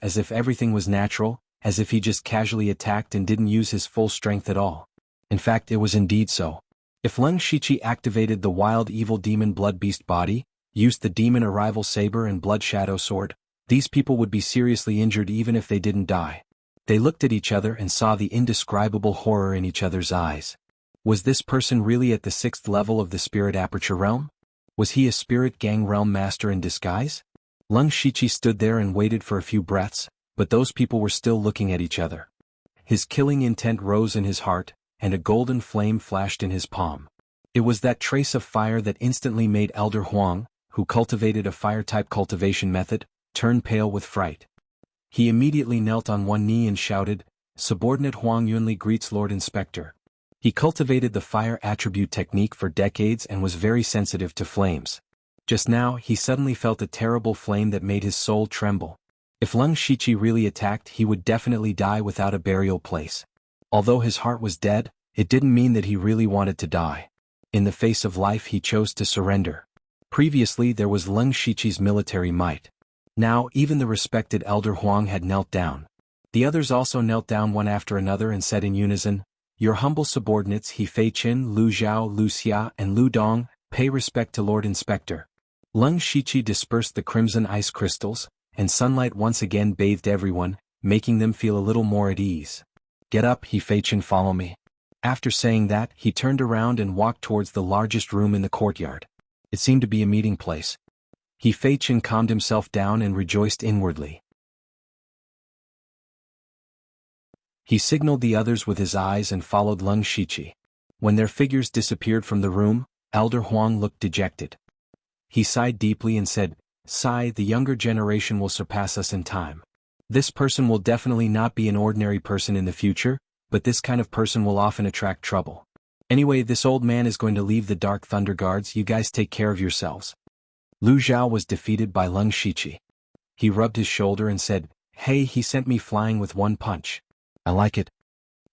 as if everything was natural, as if he just casually attacked and didn't use his full strength at all. In fact, it was indeed so. If Leng Shiqi activated the wild evil demon blood beast body, used the demon arrival saber and blood shadow sword, these people would be seriously injured even if they didn't die. They looked at each other and saw the indescribable horror in each other's eyes. Was this person really at the 6th level of the Spirit Aperture Realm? Was he a Spirit Gang Realm Master in disguise? Leng Shiqi stood there and waited for a few breaths, but those people were still looking at each other. His killing intent rose in his heart, and a golden flame flashed in his palm. It was that trace of fire that instantly made Elder Huang, who cultivated a fire-type cultivation method, turn pale with fright. He immediately knelt on one knee and shouted, "Subordinate Huang Yunli greets Lord Inspector." He cultivated the fire attribute technique for decades and was very sensitive to flames. Just now, he suddenly felt a terrible flame that made his soul tremble. If Leng Shiqi really attacked, he would definitely die without a burial place. Although his heart was dead, it didn't mean that he really wanted to die. In the face of life, he chose to surrender. Previously, there was Leng Shiqi's military might. Now, even the respected Elder Huang had knelt down. The others also knelt down one after another and said in unison, "Your humble subordinates He Fei Qin, Lu Zhao, Lu Xia, and Lu Dong, pay respect to Lord Inspector." Leng Shiqi dispersed the crimson ice crystals, and sunlight once again bathed everyone, making them feel a little more at ease. "Get up, He Fei Qin, follow me." After saying that, he turned around and walked towards the largest room in the courtyard. It seemed to be a meeting place. He Fei Qin calmed himself down and rejoiced inwardly. He signaled the others with his eyes and followed Leng Shiqi. When their figures disappeared from the room, Elder Huang looked dejected. He sighed deeply and said, "Sigh, the younger generation will surpass us in time. This person will definitely not be an ordinary person in the future, but this kind of person will often attract trouble. Anyway, this old man is going to leave the Dark Thunder Guards. You guys take care of yourselves." Lu Zhao was defeated by Leng Shiqi. He rubbed his shoulder and said, "Hey, he sent me flying with one punch. I like it.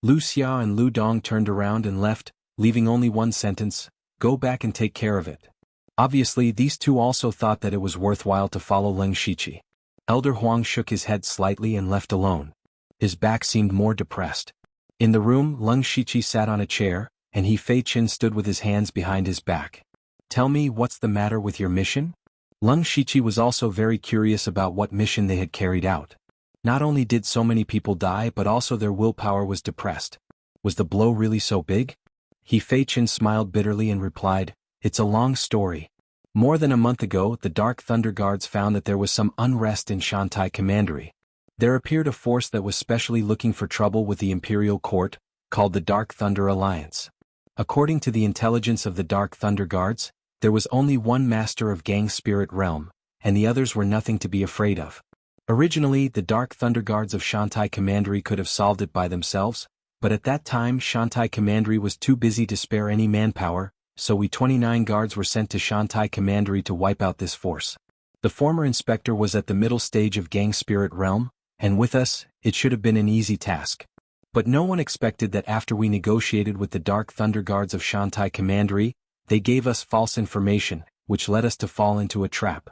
Lu Xia and Lu Dong turned around and left, leaving only one sentence, go back and take care of it. Obviously these two also thought that it was worthwhile to follow Leng Shiqi. Elder Huang shook his head slightly and left alone. His back seemed more depressed. In the room, Leng Shiqi sat on a chair, and He Fei Chen stood with his hands behind his back. Tell me what's the matter with your mission? Leng Shiqi was also very curious about what mission they had carried out. Not only did so many people die but also their willpower was depressed. Was the blow really so big? He Fei Chen smiled bitterly and replied, it's a long story. More than a month ago the Dark Thunder Guards found that there was some unrest in Shantai Commandery. There appeared a force that was specially looking for trouble with the Imperial Court, called the Dark Thunder Alliance. According to the intelligence of the Dark Thunder Guards, there was only one master of Gang Spirit Realm, and the others were nothing to be afraid of. Originally, the Dark Thunder Guards of Shantai Commandery could have solved it by themselves, but at that time Shantai Commandery was too busy to spare any manpower, so we 29 guards were sent to Shantai Commandery to wipe out this force. The former inspector was at the middle stage of Gang Spirit Realm, and with us, it should have been an easy task. But no one expected that after we negotiated with the Dark Thunder Guards of Shantai Commandery, they gave us false information, which led us to fall into a trap.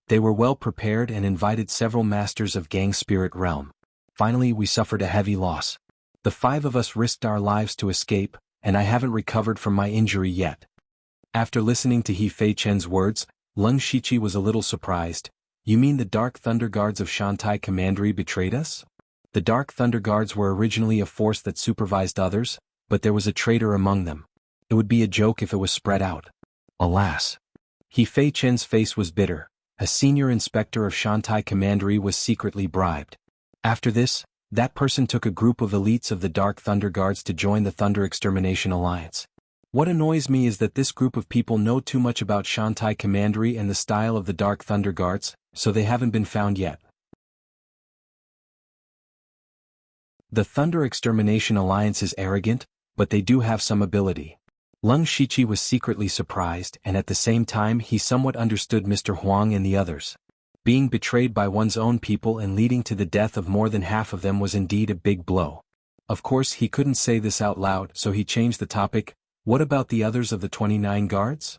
They were well prepared and invited several masters of Gang Spirit Realm. Finally we suffered a heavy loss. The 5 of us risked our lives to escape, and I haven't recovered from my injury yet. After listening to He Fei Chen's words, Leng Shiqi was a little surprised. You mean the Dark Thunder Guards of Shantai Commandery betrayed us? The Dark Thunder Guards were originally a force that supervised others, but there was a traitor among them. It would be a joke if it was spread out. Alas. He Fei Chen's face was bitter. A senior inspector of Shantai Commandery was secretly bribed. After this, that person took a group of elites of the Dark Thunder Guards to join the Thunder Extermination Alliance. What annoys me is that this group of people know too much about Shantai Commandery and the style of the Dark Thunder Guards, so they haven't been found yet. The Thunder Extermination Alliance is arrogant, but they do have some ability. Leng Shiqi was secretly surprised and at the same time he somewhat understood Mr. Huang and the others. Being betrayed by one's own people and leading to the death of more than half of them was indeed a big blow. Of course he couldn't say this out loud, so he changed the topic. What about the others of the 29 guards?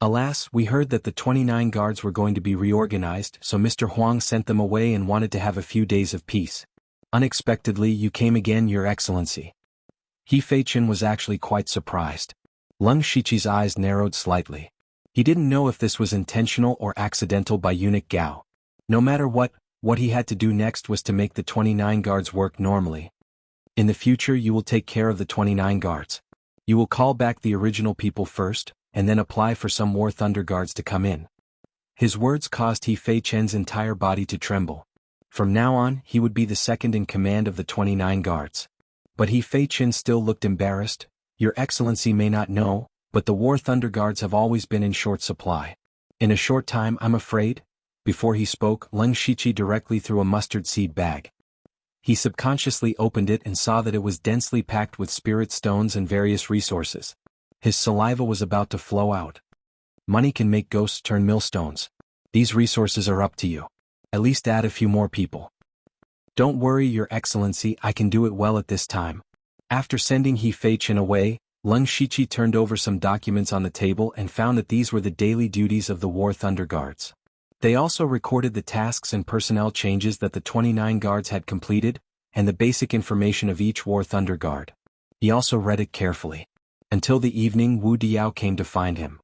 Alas, we heard that the 29 guards were going to be reorganized, so Mr. Huang sent them away and wanted to have a few days of peace. Unexpectedly you came again, Your Excellency. He Fei Chen was actually quite surprised. Leng Shiqi's eyes narrowed slightly. He didn't know if this was intentional or accidental by Eunuch Gao. No matter what he had to do next was to make the 29 guards work normally. In the future you will take care of the 29 guards. You will call back the original people first, and then apply for some War Thunder Guards to come in. His words caused He Fei Chen's entire body to tremble. From now on, he would be the second in command of the 29 guards. But He Fei Chen still looked embarrassed. Your Excellency may not know, but the War Thunder Guards have always been in short supply. In a short time, I'm afraid. Before he spoke, Leng Shiqi directly threw a mustard seed bag. He subconsciously opened it and saw that it was densely packed with spirit stones and various resources. His saliva was about to flow out. Money can make ghosts turn millstones. These resources are up to you. At least add a few more people. Don't worry, Your Excellency, I can do it well at this time. After sending He Fei Chen away, Leng Shiqi turned over some documents on the table and found that these were the daily duties of the War Thunder Guards. They also recorded the tasks and personnel changes that the 29 guards had completed, and the basic information of each War Thunder Guard. He also read it carefully. Until the evening, Wu Diao came to find him.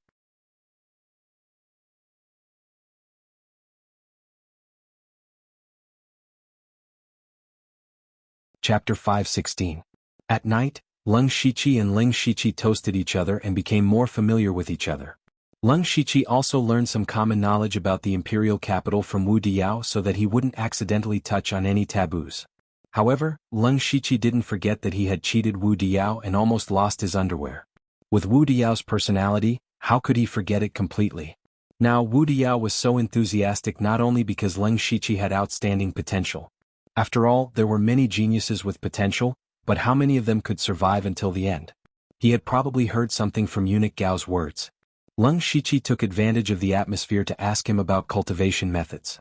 Chapter 5:16. At night, Leng Shiqi and Leng Shiqi toasted each other and became more familiar with each other. Leng Shiqi also learned some common knowledge about the imperial capital from Wu Diao so that he wouldn't accidentally touch on any taboos. However, Leng Shiqi didn't forget that he had cheated Wu Diao and almost lost his underwear. With Wu Diao's personality, how could he forget it completely? Now Wu Diao was so enthusiastic not only because Leng Shiqi had outstanding potential. After all, there were many geniuses with potential, but how many of them could survive until the end? He had probably heard something from Eunuch Gao's words. Leng Shiqi took advantage of the atmosphere to ask him about cultivation methods.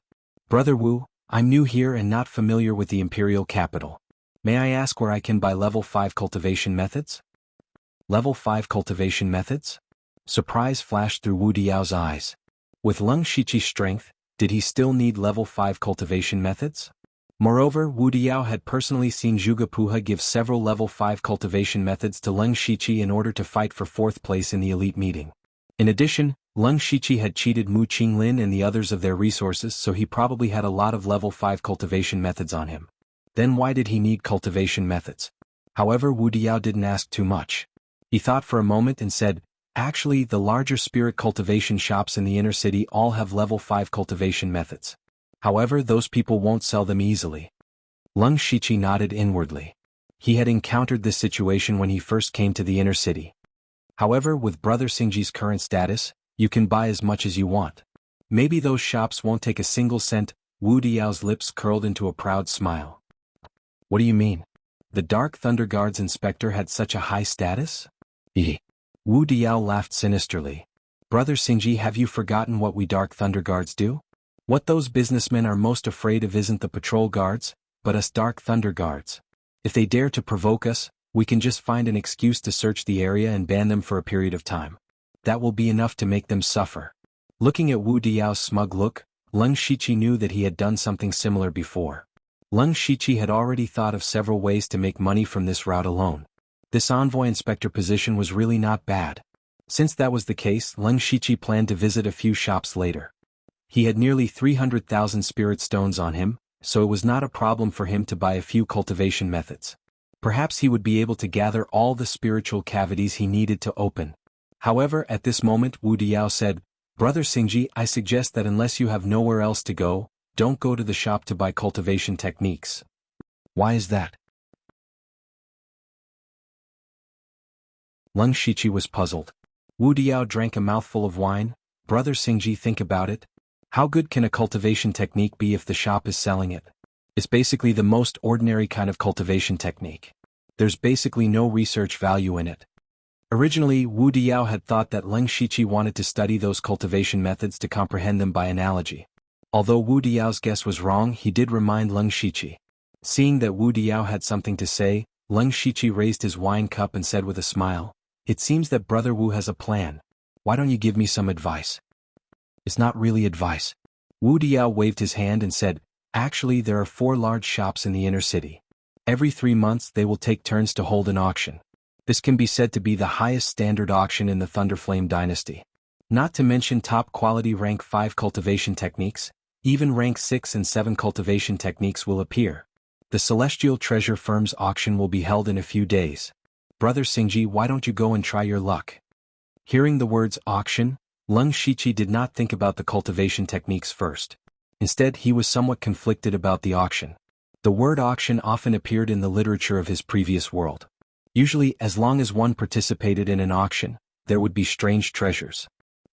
Brother Wu, I'm new here and not familiar with the imperial capital. May I ask where I can buy level 5 cultivation methods? Level 5 cultivation methods? Surprise flashed through Wu Diao's eyes. With Leng Shiqi's strength, did he still need level 5 cultivation methods? Moreover, Wu Diao had personally seen Zhuge Puha give several level 5 cultivation methods to Leng Shiqi in order to fight for 4th place in the elite meeting. In addition, Leng Shiqi had cheated Mu Qinglin and the others of their resources, so he probably had a lot of level 5 cultivation methods on him. Then why did he need cultivation methods? However, Wu Diao didn't ask too much. He thought for a moment and said, actually, the larger spirit cultivation shops in the inner city all have level 5 cultivation methods. However, those people won't sell them easily. Leng Shiqi nodded inwardly. He had encountered this situation when he first came to the inner city. However, with Brother Xingji's current status, you can buy as much as you want. Maybe those shops won't take a single cent. Wu Diao's lips curled into a proud smile. What do you mean? The Dark Thunder Guard's inspector had such a high status? Wu Diao laughed sinisterly. Brother Xingji, have you forgotten what we Dark Thunder Guards do? What those businessmen are most afraid of isn't the patrol guards, but us Dark Thunder Guards. If they dare to provoke us, we can just find an excuse to search the area and ban them for a period of time. That will be enough to make them suffer. Looking at Wu Diao's smug look, Leng Shiqi knew that he had done something similar before. Leng Shiqi had already thought of several ways to make money from this route alone. This envoy inspector position was really not bad. Since that was the case, Leng Shiqi planned to visit a few shops later. He had nearly 300,000 spirit stones on him, so it was not a problem for him to buy a few cultivation methods. Perhaps he would be able to gather all the spiritual cavities he needed to open. However, at this moment Wu Diao said, Brother Xingji, I suggest that unless you have nowhere else to go, don't go to the shop to buy cultivation techniques. Why is that? Leng Shiqi was puzzled. Wu Diao drank a mouthful of wine. Brother Xingji, think about it. How good can a cultivation technique be if the shop is selling it? It's basically the most ordinary kind of cultivation technique. There's basically no research value in it. Originally, Wu Diao had thought that Leng Shiqi wanted to study those cultivation methods to comprehend them by analogy. Although Wu Diao's guess was wrong, he did remind Leng Shiqi. Seeing that Wu Diao had something to say, Leng Shiqi raised his wine cup and said with a smile, It seems that Brother Wu has a plan. Why don't you give me some advice? It's not really advice. Wu Diao waved his hand and said, Actually, there are 4 large shops in the inner city. Every 3 months they will take turns to hold an auction. This can be said to be the highest standard auction in the Thunderflame dynasty. Not to mention top quality rank 5 cultivation techniques, even rank 6 and 7 cultivation techniques will appear. The Celestial Treasure Firm's auction will be held in a few days. Brother Xingji, why don't you go and try your luck? Hearing the words auction, Leng Shiqi did not think about the cultivation techniques first. Instead, he was somewhat conflicted about the auction. The word auction often appeared in the literature of his previous world. Usually, as long as one participated in an auction, there would be strange treasures.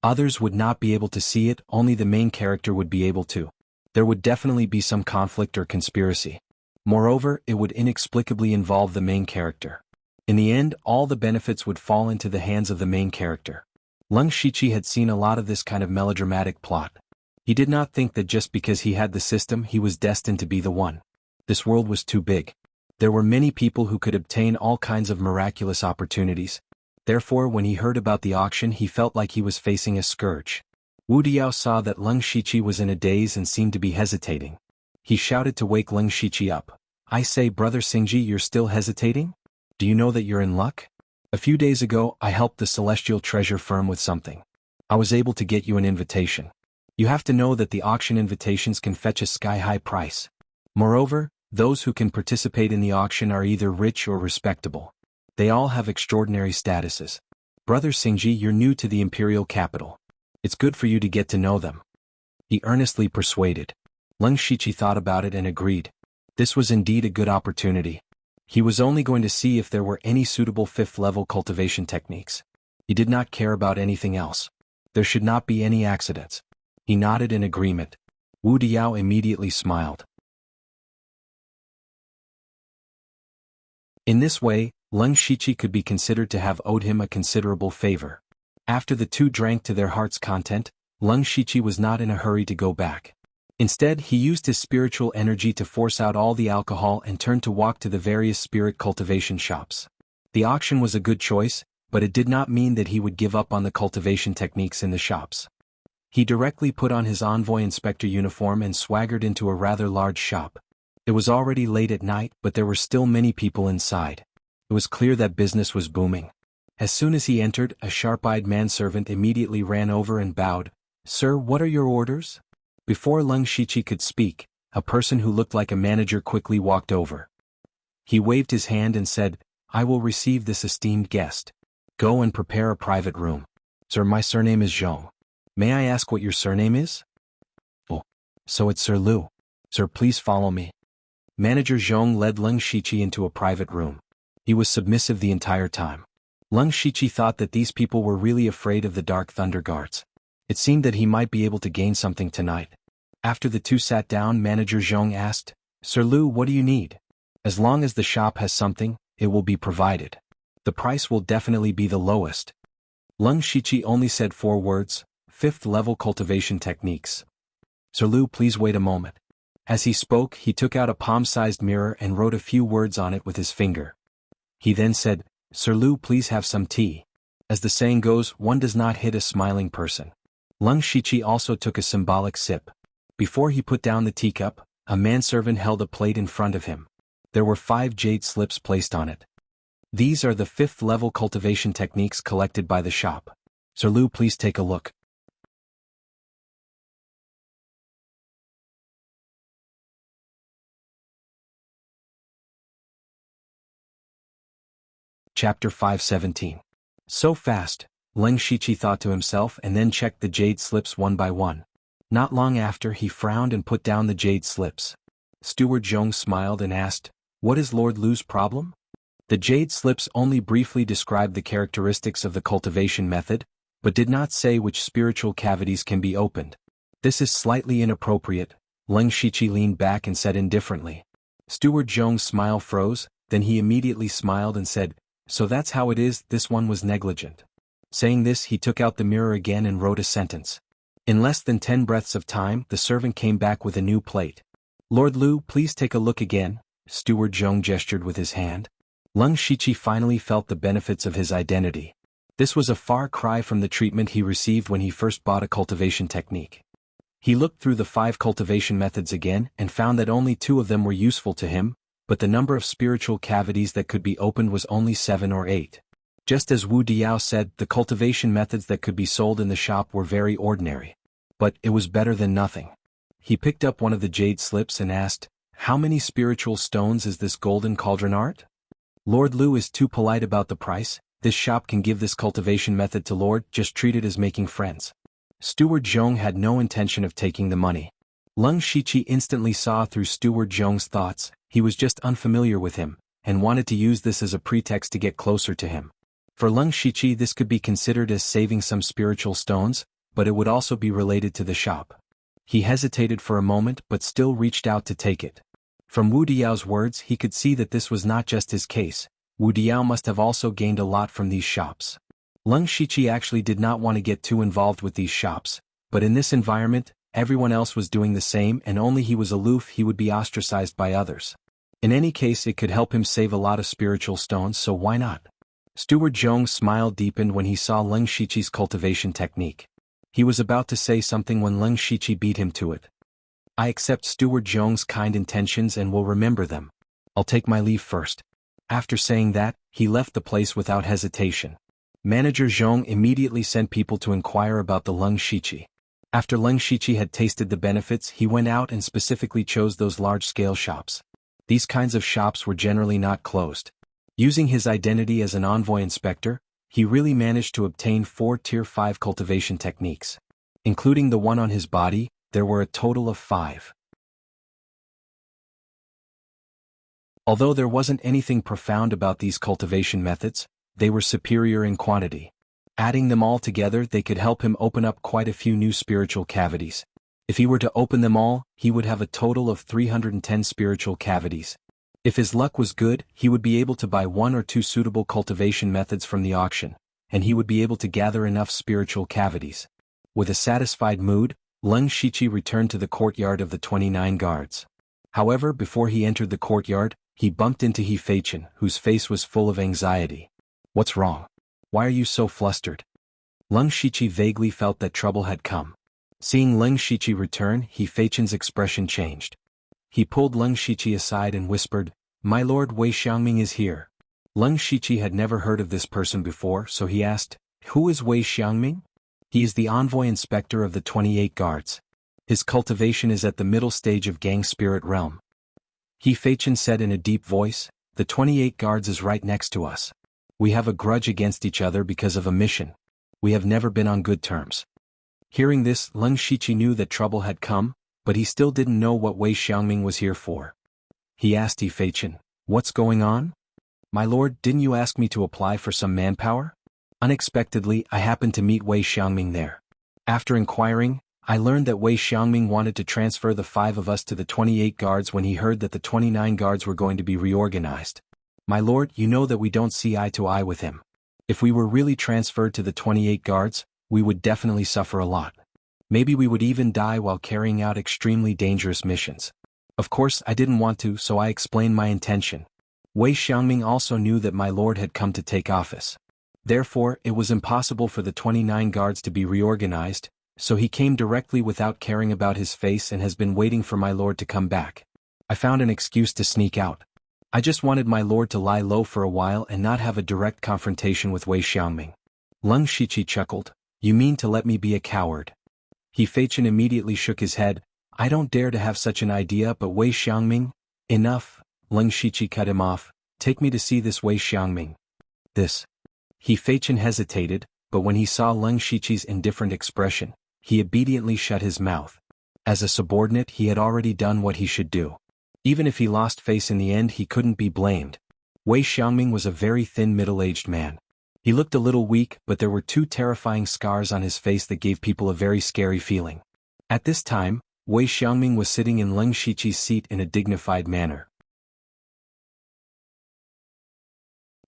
Others would not be able to see it, only the main character would be able to. There would definitely be some conflict or conspiracy. Moreover, it would inexplicably involve the main character. In the end, all the benefits would fall into the hands of the main character. Leng Shiqi had seen a lot of this kind of melodramatic plot. He did not think that just because he had the system he was destined to be the one. This world was too big. There were many people who could obtain all kinds of miraculous opportunities. Therefore, when he heard about the auction he felt like he was facing a scourge. Wu Diao saw that Leng Shiqi was in a daze and seemed to be hesitating. He shouted to wake Leng Shiqi up. I say, Brother Xingji, you're still hesitating? Do you know that you're in luck? A few days ago, I helped the Celestial Treasure Firm with something. I was able to get you an invitation. You have to know that the auction invitations can fetch a sky-high price. Moreover, those who can participate in the auction are either rich or respectable. They all have extraordinary statuses. Brother Xingji, you're new to the imperial capital. It's good for you to get to know them. He earnestly persuaded. Leng Shiqi thought about it and agreed. This was indeed a good opportunity. He was only going to see if there were any suitable 5th-level cultivation techniques. He did not care about anything else. There should not be any accidents. He nodded in agreement. Wu Diao immediately smiled. In this way, Leng Shiqi could be considered to have owed him a considerable favor. After the two drank to their heart's content, Leng Shiqi was not in a hurry to go back. Instead, he used his spiritual energy to force out all the alcohol and turned to walk to the various spirit cultivation shops. The auction was a good choice, but it did not mean that he would give up on the cultivation techniques in the shops. He directly put on his envoy inspector uniform and swaggered into a rather large shop. It was already late at night, but there were still many people inside. It was clear that business was booming. As soon as he entered, a sharp-eyed manservant immediately ran over and bowed. "Sir, what are your orders?" Before Leng Shiqi could speak, a person who looked like a manager quickly walked over. He waved his hand and said, "I will receive this esteemed guest. Go and prepare a private room." "Sir, my surname is Zhong. May I ask what your surname is?" "Oh, so it's Sir Lu. Sir, please follow me." Manager Zhong led Leng Shiqi into a private room. He was submissive the entire time. Leng Shiqi thought that these people were really afraid of the Dark Thunder Guards. It seemed that he might be able to gain something tonight. After the two sat down, Manager Zhong asked, "Sir Lu, what do you need? As long as the shop has something, it will be provided. The price will definitely be the lowest." Leng Shiqi only said 4 words, "5th level cultivation techniques." "Sir Lu, please wait a moment." As he spoke, he took out a palm-sized mirror and wrote a few words on it with his finger. He then said, "Sir Lu, please have some tea." As the saying goes, one does not hit a smiling person. Leng Shiqi also took a symbolic sip. Before he put down the teacup, a manservant held a plate in front of him. There were 5 jade slips placed on it. These are the 5th level cultivation techniques collected by the shop. "Sir Lu, please take a look." Chapter 517. So fast, Leng Shiqi thought to himself and then checked the jade slips one by one. Not long after, he frowned and put down the jade slips. Steward Zhong smiled and asked, "What is Lord Lu's problem?" The jade slips only briefly described the characteristics of the cultivation method, but did not say which spiritual cavities can be opened. "This is slightly inappropriate," Leng Shiqi leaned back and said indifferently. Steward Zhong's smile froze, then he immediately smiled and said, "So that's how it is, this one was negligent." Saying this, he took out the mirror again and wrote a sentence. In less than 10 breaths of time, the servant came back with a new plate. "Lord Lu, please take a look again," Steward Zhong gestured with his hand. Leng Shiqi finally felt the benefits of his identity. This was a far cry from the treatment he received when he first bought a cultivation technique. He looked through the 5 cultivation methods again and found that only 2 of them were useful to him, but the number of spiritual cavities that could be opened was only 7 or 8. Just as Wu Diao said, the cultivation methods that could be sold in the shop were very ordinary. But it was better than nothing. He picked up one of the jade slips and asked, "How many spiritual stones is this golden cauldron art?" "Lord Lu is too polite about the price. This shop can give this cultivation method to Lord, just treat it as making friends." Steward Zhong had no intention of taking the money. Leng Shiqi instantly saw through Steward Zhong's thoughts. He was just unfamiliar with him, and wanted to use this as a pretext to get closer to him. For Leng Shiqi, this could be considered as saving some spiritual stones, but it would also be related to the shop. He hesitated for a moment but still reached out to take it. From Wu Diao's words, he could see that this was not just his case. Wu Diao must have also gained a lot from these shops. Leng Shiqi actually did not want to get too involved with these shops, but in this environment, everyone else was doing the same and only he was aloof, he would be ostracized by others. In any case, it could help him save a lot of spiritual stones, so why not? Steward Zhong's smile deepened when he saw Leng Shiqi's cultivation technique. He was about to say something when Leng Shiqi beat him to it. "I accept Steward Zhong's kind intentions and will remember them. I'll take my leave first." After saying that, he left the place without hesitation. Manager Zhong immediately sent people to inquire about the Leng Shiqi. After Leng Shiqi had tasted the benefits, he went out and specifically chose those large-scale shops. These kinds of shops were generally not closed. Using his identity as an envoy inspector, he really managed to obtain 4 Tier 5 cultivation techniques. Including the one on his body, there were a total of 5. Although there wasn't anything profound about these cultivation methods, they were superior in quantity. Adding them all together, they could help him open up quite a few new spiritual cavities. If he were to open them all, he would have a total of 310 spiritual cavities. If his luck was good, he would be able to buy 1 or 2 suitable cultivation methods from the auction, and he would be able to gather enough spiritual cavities. With a satisfied mood, Leng Shiqi returned to the courtyard of the 29 guards. However, before he entered the courtyard, he bumped into He Feichen, whose face was full of anxiety. "What's wrong? Why are you so flustered?" Leng Shiqi vaguely felt that trouble had come. Seeing Leng Shiqi return, He Feichen's expression changed. He pulled Leng Shiqi aside and whispered, "My lord, Wei Xiangming is here." Leng Shiqi had never heard of this person before, so he asked, "Who is Wei Xiangming?" "He is the envoy inspector of the 28 guards. His cultivation is at the middle stage of Gang Spirit Realm." He Feichen said in a deep voice, "The 28 guards is right next to us. We have a grudge against each other because of a mission. We have never been on good terms." Hearing this, Leng Shiqi knew that trouble had come, but he still didn't know what Wei Xiangming was here for. He asked He Feichen, "What's going on?" "My lord, didn't you ask me to apply for some manpower?" "Unexpectedly, I happened to meet Wei Xiangming there. After inquiring, I learned that Wei Xiangming wanted to transfer the 5 of us to the 28 guards when he heard that the 29 guards were going to be reorganized. My lord, you know that we don't see eye to eye with him. If we were really transferred to the 28 guards, we would definitely suffer a lot. Maybe we would even die while carrying out extremely dangerous missions. Of course, I didn't want to, so I explained my intention. Wei Xiangming also knew that my lord had come to take office. Therefore, it was impossible for the 29 guards to be reorganized, so he came directly without caring about his face and has been waiting for my lord to come back. I found an excuse to sneak out. I just wanted my lord to lie low for a while and not have a direct confrontation with Wei Xiangming." Leng Shiqi chuckled, "You mean to let me be a coward?" He Feichen immediately shook his head. "I don't dare to have such an idea, but Wei Xiangming—" "Enough," Leng Shiqi cut him off. "Take me to see this Wei Xiangming." "This." He Feichen hesitated, but when he saw Leng Shiqi's indifferent expression, he obediently shut his mouth. As a subordinate, he had already done what he should do. Even if he lost face in the end, he couldn't be blamed. Wei Xiangming was a very thin middle-aged man. He looked a little weak, but there were 2 terrifying scars on his face that gave people a very scary feeling. At this time, Wei Xiangming was sitting in Leng Shiqi's seat in a dignified manner.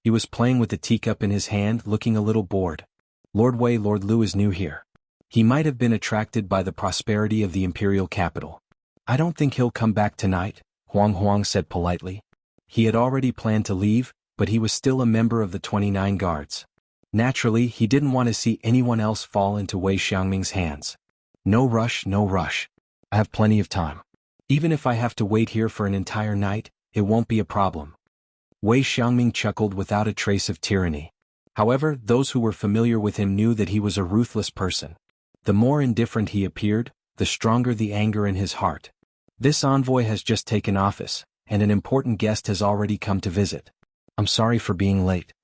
He was playing with a teacup in his hand, looking a little bored. "Lord Wei, Lord Lu is new here. He might have been attracted by the prosperity of the imperial capital. I don't think he'll come back tonight," Huang said politely. He had already planned to leave, but he was still a member of the 29 guards. Naturally, he didn't want to see anyone else fall into Wei Xiangming's hands. "No rush, no rush. I have plenty of time. Even if I have to wait here for an entire night, it won't be a problem." Wei Xiangming chuckled without a trace of tyranny. However, those who were familiar with him knew that he was a ruthless person. The more indifferent he appeared, the stronger the anger in his heart. "This envoy has just taken office, and an important guest has already come to visit. I'm sorry for being late."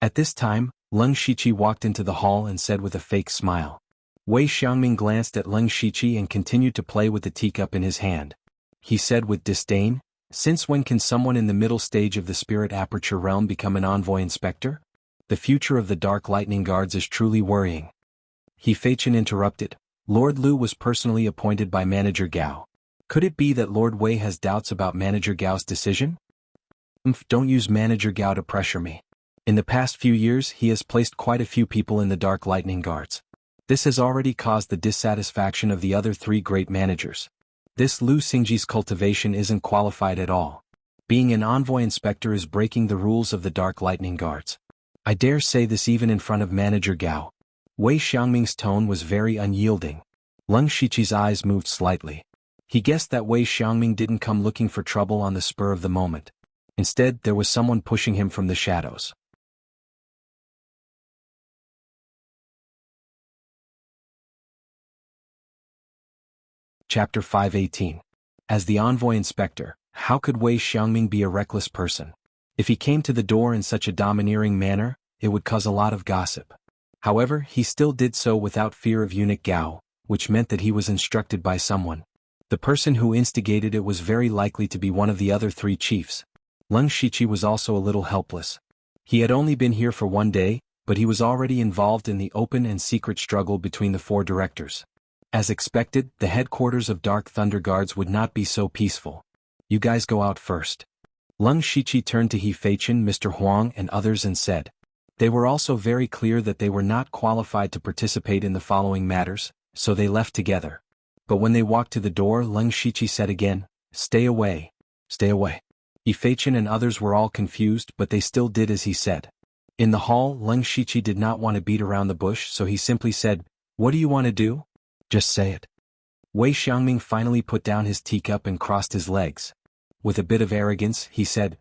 At this time, Leng Shiqi walked into the hall and said with a fake smile. Wei Xiangming glanced at Leng Shiqi and continued to play with the teacup in his hand. He said with disdain, "Since when can someone in the middle stage of the Spirit Aperture realm become an envoy inspector? The future of the Dark Lightning Guards is truly worrying." He Feichen interrupted. "Lord Lu was personally appointed by Manager Gao. Could it be that Lord Wei has doubts about Manager Gao's decision?" Don't use Manager Gao to pressure me. In the past few years he has placed quite a few people in the Dark Lightning Guards. This has already caused the dissatisfaction of the other 3 great managers. This Lu Xingji's cultivation isn't qualified at all. Being an envoy inspector is breaking the rules of the Dark Lightning Guards. I dare say this even in front of Manager Gao." Wei Xiangming's tone was very unyielding. Leng Shiqi's eyes moved slightly. He guessed that Wei Xiangming didn't come looking for trouble on the spur of the moment. Instead, there was someone pushing him from the shadows. Chapter 518. As the envoy inspector, how could Wei Xiangming be a reckless person? If he came to the door in such a domineering manner, it would cause a lot of gossip. However, he still did so without fear of eunuch Gao, which meant that he was instructed by someone. The person who instigated it was very likely to be one of the other 3 chiefs. Leng Shiqi was also a little helpless. He had only been here for 1 day, but he was already involved in the open and secret struggle between the 4 directors. As expected, the headquarters of Dark Thunder Guards would not be so peaceful. "You guys go out first." Leng Shiqi turned to He Feichen, Mr. Huang and others and said. They were also very clear that they were not qualified to participate in the following matters, so they left together. But when they walked to the door, Leng Shiqi said again, "Stay away. Stay away." Feichin and others were all confused, but they still did as he said. In the hall, Leng Shiqi did not want to beat around the bush, so he simply said, "What do you want to do? Just say it." Wei Xiangming finally put down his teacup and crossed his legs. With a bit of arrogance, he said,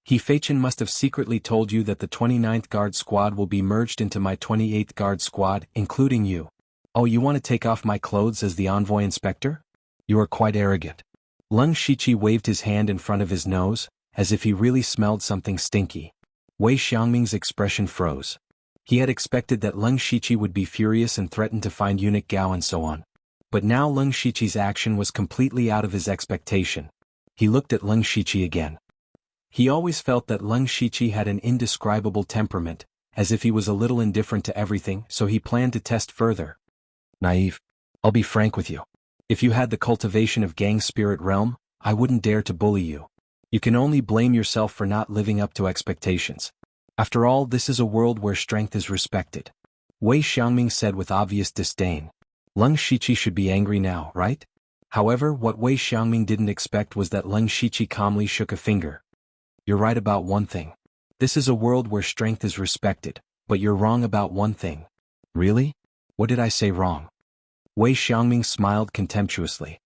Feichin must have secretly told you that the 29th Guard Squad will be merged into my 28th Guard Squad, including you. Oh, you want to take off my clothes as the envoy inspector? You are quite arrogant. Leng Shiqi waved his hand in front of his nose, as if he really smelled something stinky. Wei Xiangming's expression froze. He had expected that Leng Shiqi would be furious and threaten to find eunuch Gao and so on. But now Leng Shiqi's action was completely out of his expectation. He looked at Leng Shiqi again. He always felt that Leng Shiqi had an indescribable temperament, as if he was a little indifferent to everything, so he planned to test further. Naive. I'll be frank with you. If you had the cultivation of Gang Spirit Realm, I wouldn't dare to bully you. You can only blame yourself for not living up to expectations. After all, this is a world where strength is respected. Wei Xiangming said with obvious disdain. Leng Shiqi should be angry now, right? However, what Wei Xiangming didn't expect was that Leng Shiqi calmly shook a finger. You're right about one thing. This is a world where strength is respected, but you're wrong about one thing. Really? What did I say wrong? Wei Xiangming smiled contemptuously.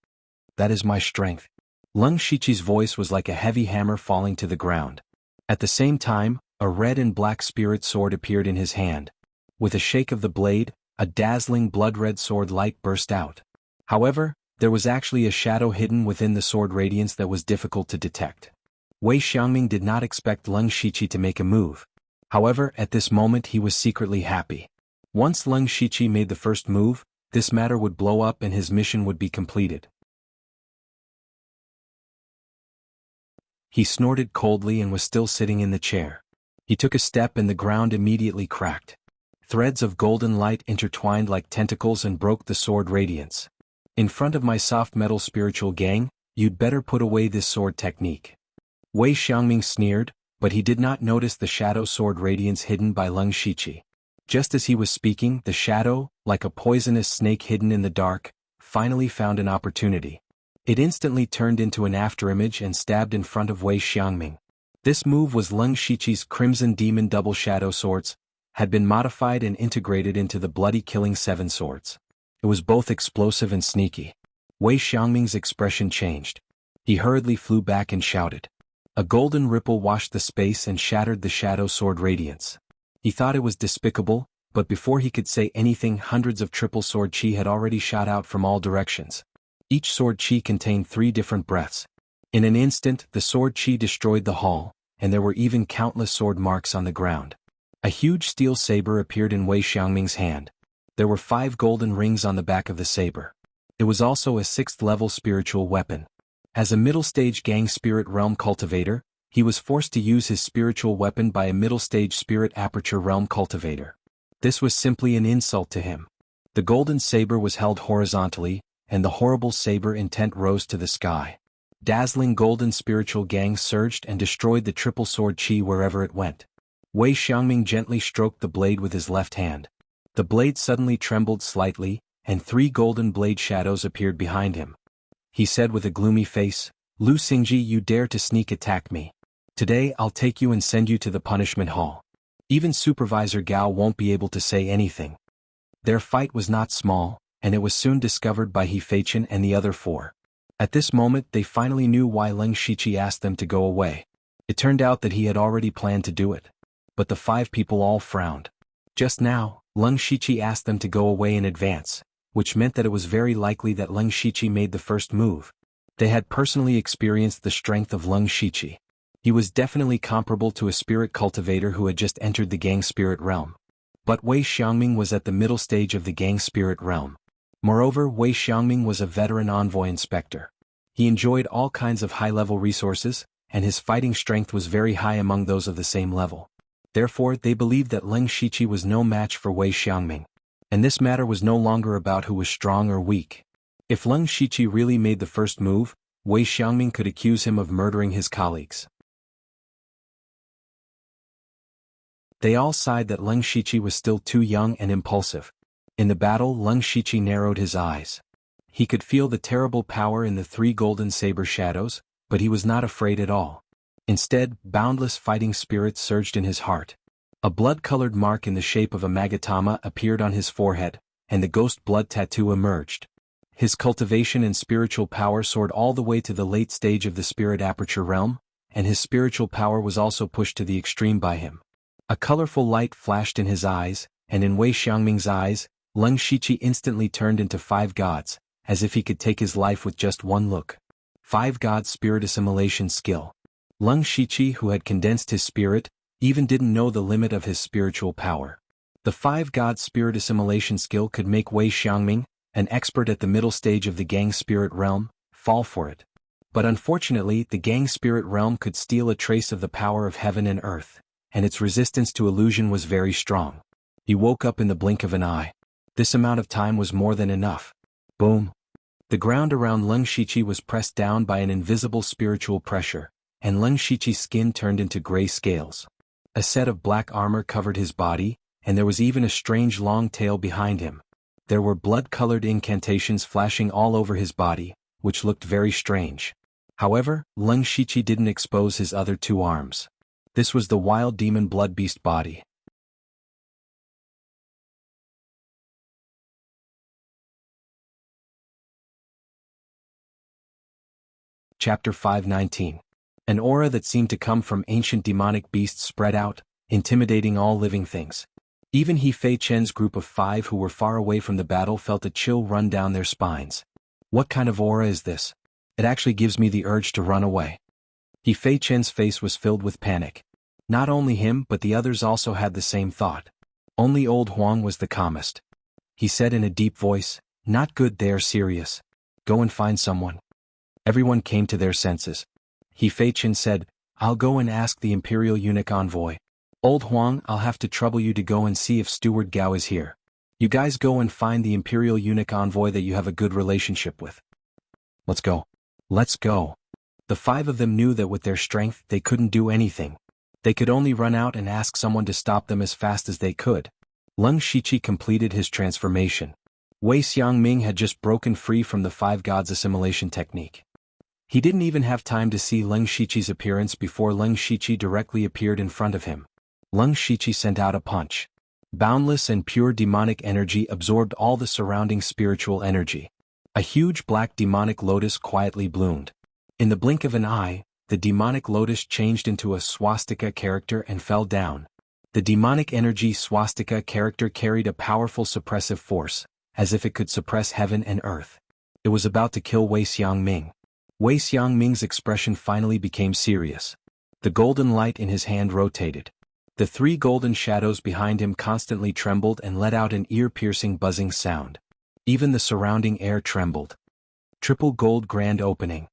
That is my strength. Leng Shiqi's voice was like a heavy hammer falling to the ground. At the same time, a red and black spirit sword appeared in his hand. With a shake of the blade, a dazzling blood-red sword light burst out. However, there was actually a shadow hidden within the sword radiance that was difficult to detect. Wei Xiangming did not expect Leng Shiqi to make a move. However, at this moment he was secretly happy. Once Leng Shiqi made the first move, this matter would blow up and his mission would be completed. He snorted coldly and was still sitting in the chair. He took a step and the ground immediately cracked. Threads of golden light intertwined like tentacles and broke the sword radiance. In front of my soft metal spiritual gang, you'd better put away this sword technique. Wei Xiangming sneered, but he did not notice the shadow sword radiance hidden by Leng Shiqi. Just as he was speaking, the shadow, like a poisonous snake hidden in the dark, finally found an opportunity. It instantly turned into an afterimage and stabbed in front of Wei Xiangming. This move was Leng Shiqi's Crimson Demon Double Shadow Swords, had been modified and integrated into the Bloody Killing Seven Swords. It was both explosive and sneaky. Wei Xiangming's expression changed. He hurriedly flew back and shouted. A golden ripple washed the space and shattered the shadow sword radiance. He thought it was despicable, but before he could say anything, hundreds of triple sword chi had already shot out from all directions. Each sword chi contained 3 different breaths. In an instant, the sword chi destroyed the hall, and there were even countless sword marks on the ground. A huge steel saber appeared in Wei Xiangming's hand. There were 5 golden rings on the back of the saber. It was also a 6th-level spiritual weapon. As a middle-stage Gang Spirit Realm cultivator, he was forced to use his spiritual weapon by a middle-stage Spirit Aperture Realm cultivator. This was simply an insult to him. The golden saber was held horizontally, and the horrible saber intent rose to the sky. Dazzling golden spiritual gang surged and destroyed the triple sword chi wherever it went. Wei Xiangming gently stroked the blade with his left hand. The blade suddenly trembled slightly, and 3 golden blade shadows appeared behind him. He said with a gloomy face, Lu Xingji, you dare to sneak attack me. Today I'll take you and send you to the punishment hall. Even Supervisor Gao won't be able to say anything. Their fight was not small, and it was soon discovered by Feichin and the other 4. At this moment they finally knew why Leng Shiqi asked them to go away. It turned out that he had already planned to do it. But the 5 people all frowned. Just now, Leng Shiqi asked them to go away in advance, which meant that it was very likely that Leng Shiqi made the first move. They had personally experienced the strength of Leng Shiqi. He was definitely comparable to a spirit cultivator who had just entered the Gang Spirit Realm. But Wei Xiangming was at the middle stage of the Gang Spirit Realm. Moreover, Wei Xiangming was a veteran envoy inspector. He enjoyed all kinds of high-level resources, and his fighting strength was very high among those of the same level. Therefore, they believed that Leng Shiqi was no match for Wei Xiangming. And this matter was no longer about who was strong or weak. If Leng Shiqi really made the first move, Wei Xiangming could accuse him of murdering his colleagues. They all sighed that Leng Shiqi was still too young and impulsive. In the battle, Leng Shiqi narrowed his eyes. He could feel the terrible power in the three golden saber shadows, but he was not afraid at all. Instead, boundless fighting spirit surged in his heart. A blood-colored mark in the shape of a magatama appeared on his forehead, and the ghost blood tattoo emerged. His cultivation and spiritual power soared all the way to the late stage of the spirit aperture realm, and his spiritual power was also pushed to the extreme by him. A colorful light flashed in his eyes, and in Wei Xiangming's eyes, Leng Shiqi instantly turned into 5 gods, as if he could take his life with just one look. 5 God Spirit Assimilation Skill. Leng Shiqi, who had condensed his spirit, even didn't know the limit of his spiritual power. The 5 God Spirit Assimilation Skill could make Wei Xiangming, an expert at the middle stage of the Gang Spirit Realm, fall for it. But unfortunately, the Gang Spirit Realm could steal a trace of the power of heaven and earth, and its resistance to illusion was very strong. He woke up in the blink of an eye. This amount of time was more than enough. Boom. The ground around Leng Shiqi was pressed down by an invisible spiritual pressure, and Leng Shiqi's skin turned into gray scales. A set of black armor covered his body, and there was even a strange long tail behind him. There were blood-colored incantations flashing all over his body, which looked very strange. However, Leng Shiqi didn't expose his other 2 arms. This was the wild demon blood beast body. Chapter 519. An aura that seemed to come from ancient demonic beasts spread out, intimidating all living things. Even He Fei Chen's group of 5 who were far away from the battle felt a chill run down their spines. What kind of aura is this? It actually gives me the urge to run away. He Fei Chen's face was filled with panic. Not only him but the others also had the same thought. Only old Huang was the calmest. He said in a deep voice, "Not good, they are serious. Go and find someone." Everyone came to their senses. He Fei Chen said, "I'll go and ask the Imperial Eunuch Envoy. Old Huang, I'll have to trouble you to go and see if Steward Gao is here. You guys go and find the Imperial Eunuch Envoy that you have a good relationship with. Let's go." Let's go. The 5 of them knew that with their strength they couldn't do anything. They could only run out and ask someone to stop them as fast as they could. Leng Shiqi completed his transformation. Wei Xiangming had just broken free from the 5 gods assimilation technique. He didn't even have time to see Leng Shiqi's appearance before Leng Shiqi directly appeared in front of him. Leng Shiqi sent out a punch. Boundless and pure demonic energy absorbed all the surrounding spiritual energy. A huge black demonic lotus quietly bloomed. In the blink of an eye, the demonic lotus changed into a swastika character and fell down. The demonic energy swastika character carried a powerful suppressive force, as if it could suppress heaven and earth. It was about to kill Wei Xiangming. Wei Xiangming's expression finally became serious. The golden light in his hand rotated. The 3 golden shadows behind him constantly trembled and let out an ear-piercing buzzing sound. Even the surrounding air trembled. Triple gold grand opening.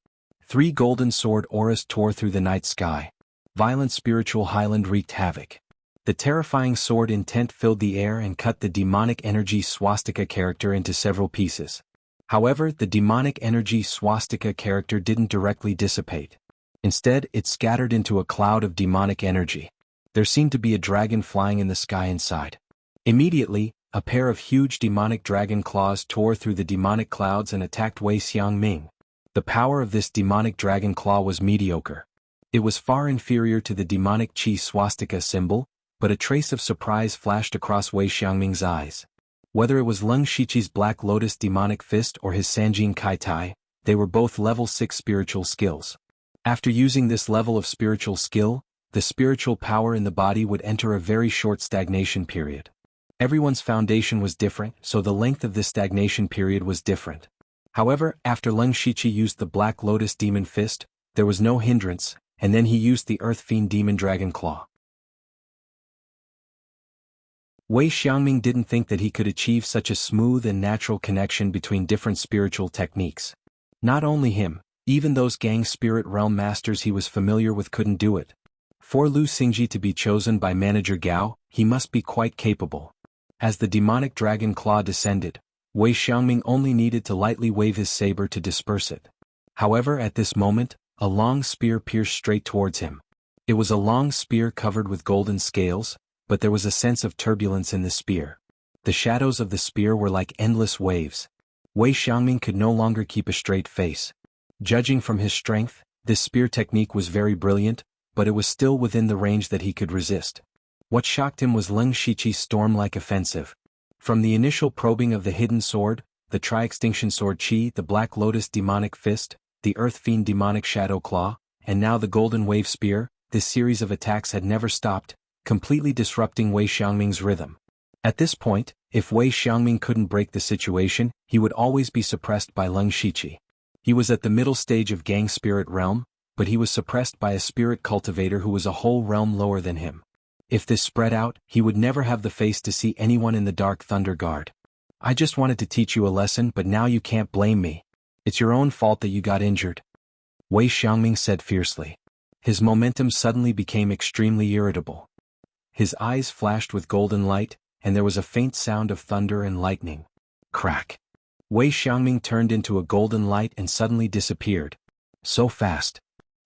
3 golden sword auras tore through the night sky. Violent spiritual highland wreaked havoc. The terrifying sword intent filled the air and cut the demonic energy swastika character into several pieces. However, the demonic energy swastika character didn't directly dissipate. Instead, it scattered into a cloud of demonic energy. There seemed to be a dragon flying in the sky inside. Immediately, a pair of huge demonic dragon claws tore through the demonic clouds and attacked Wei Xiangming. The power of this demonic dragon claw was mediocre. It was far inferior to the demonic chi swastika symbol, but a trace of surprise flashed across Wei Xiangming's eyes. Whether it was Leng Shiqi's Black Lotus demonic fist or his Sanjin Kai Tai, they were both level 6 spiritual skills. After using this level of spiritual skill, the spiritual power in the body would enter a very short stagnation period. Everyone's foundation was different, so the length of this stagnation period was different. However, after Leng Shiqi used the Black Lotus demon fist, there was no hindrance, and then he used the Earth Fiend demon dragon claw. Wei Xiangming didn't think that he could achieve such a smooth and natural connection between different spiritual techniques. Not only him, even those Gang Spirit Realm masters he was familiar with couldn't do it. For Lu Xingji to be chosen by Manager Gao, he must be quite capable. As the demonic dragon claw descended, Wei Xiangming only needed to lightly wave his saber to disperse it. However, at this moment, a long spear pierced straight towards him. It was a long spear covered with golden scales, but there was a sense of turbulence in the spear. The shadows of the spear were like endless waves. Wei Xiangming could no longer keep a straight face. Judging from his strength, this spear technique was very brilliant, but it was still within the range that he could resist. What shocked him was Leng Shiqi's storm-like offensive. From the initial probing of the hidden sword, the Tri-Extinction Sword Qi, the Black Lotus Demonic Fist, the Earth Fiend Demonic Shadow Claw, and now the Golden Wave Spear, this series of attacks had never stopped, completely disrupting Wei Xiangming's rhythm. At this point, if Wei Xiangming couldn't break the situation, he would always be suppressed by Leng Shiqi. He was at the middle stage of Gang Spirit Realm, but he was suppressed by a spirit cultivator who was a whole realm lower than him. If this spread out, he would never have the face to see anyone in the Dark Thunder Guard. I just wanted to teach you a lesson, but now you can't blame me. It's your own fault that you got injured. Wei Xiangming said fiercely. His momentum suddenly became extremely irritable. His eyes flashed with golden light, and there was a faint sound of thunder and lightning. Crack. Wei Xiangming turned into a golden light and suddenly disappeared. So fast.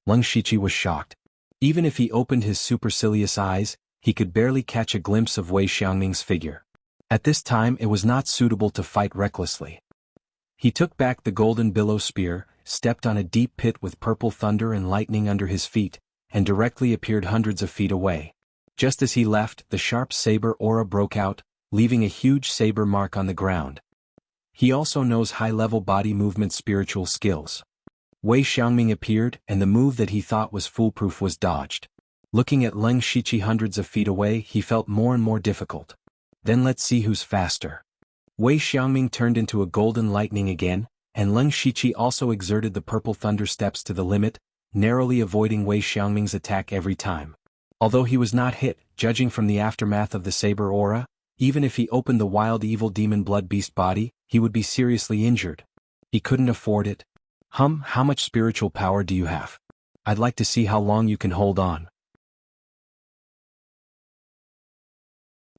Leng Shiqi was shocked. Even if he opened his supercilious eyes, he could barely catch a glimpse of Wei Xiangming's figure. At this time it was not suitable to fight recklessly. He took back the golden billow spear, stepped on a deep pit with purple thunder and lightning under his feet, and directly appeared hundreds of feet away. Just as he left, the sharp saber aura broke out, leaving a huge saber mark on the ground. He also knows high-level body movement spiritual skills. Wei Xiangming appeared, and the move that he thought was foolproof was dodged. Looking at Leng Shiqi hundreds of feet away, he felt more and more difficult. Then let's see who's faster. Wei Xiangming turned into a golden lightning again, and Leng Shiqi also exerted the purple thunder steps to the limit, narrowly avoiding Wei Xiangming's attack every time. Although he was not hit, judging from the aftermath of the saber aura, even if he opened the wild evil demon blood beast body, he would be seriously injured. He couldn't afford it. How much spiritual power do you have? I'd like to see how long you can hold on.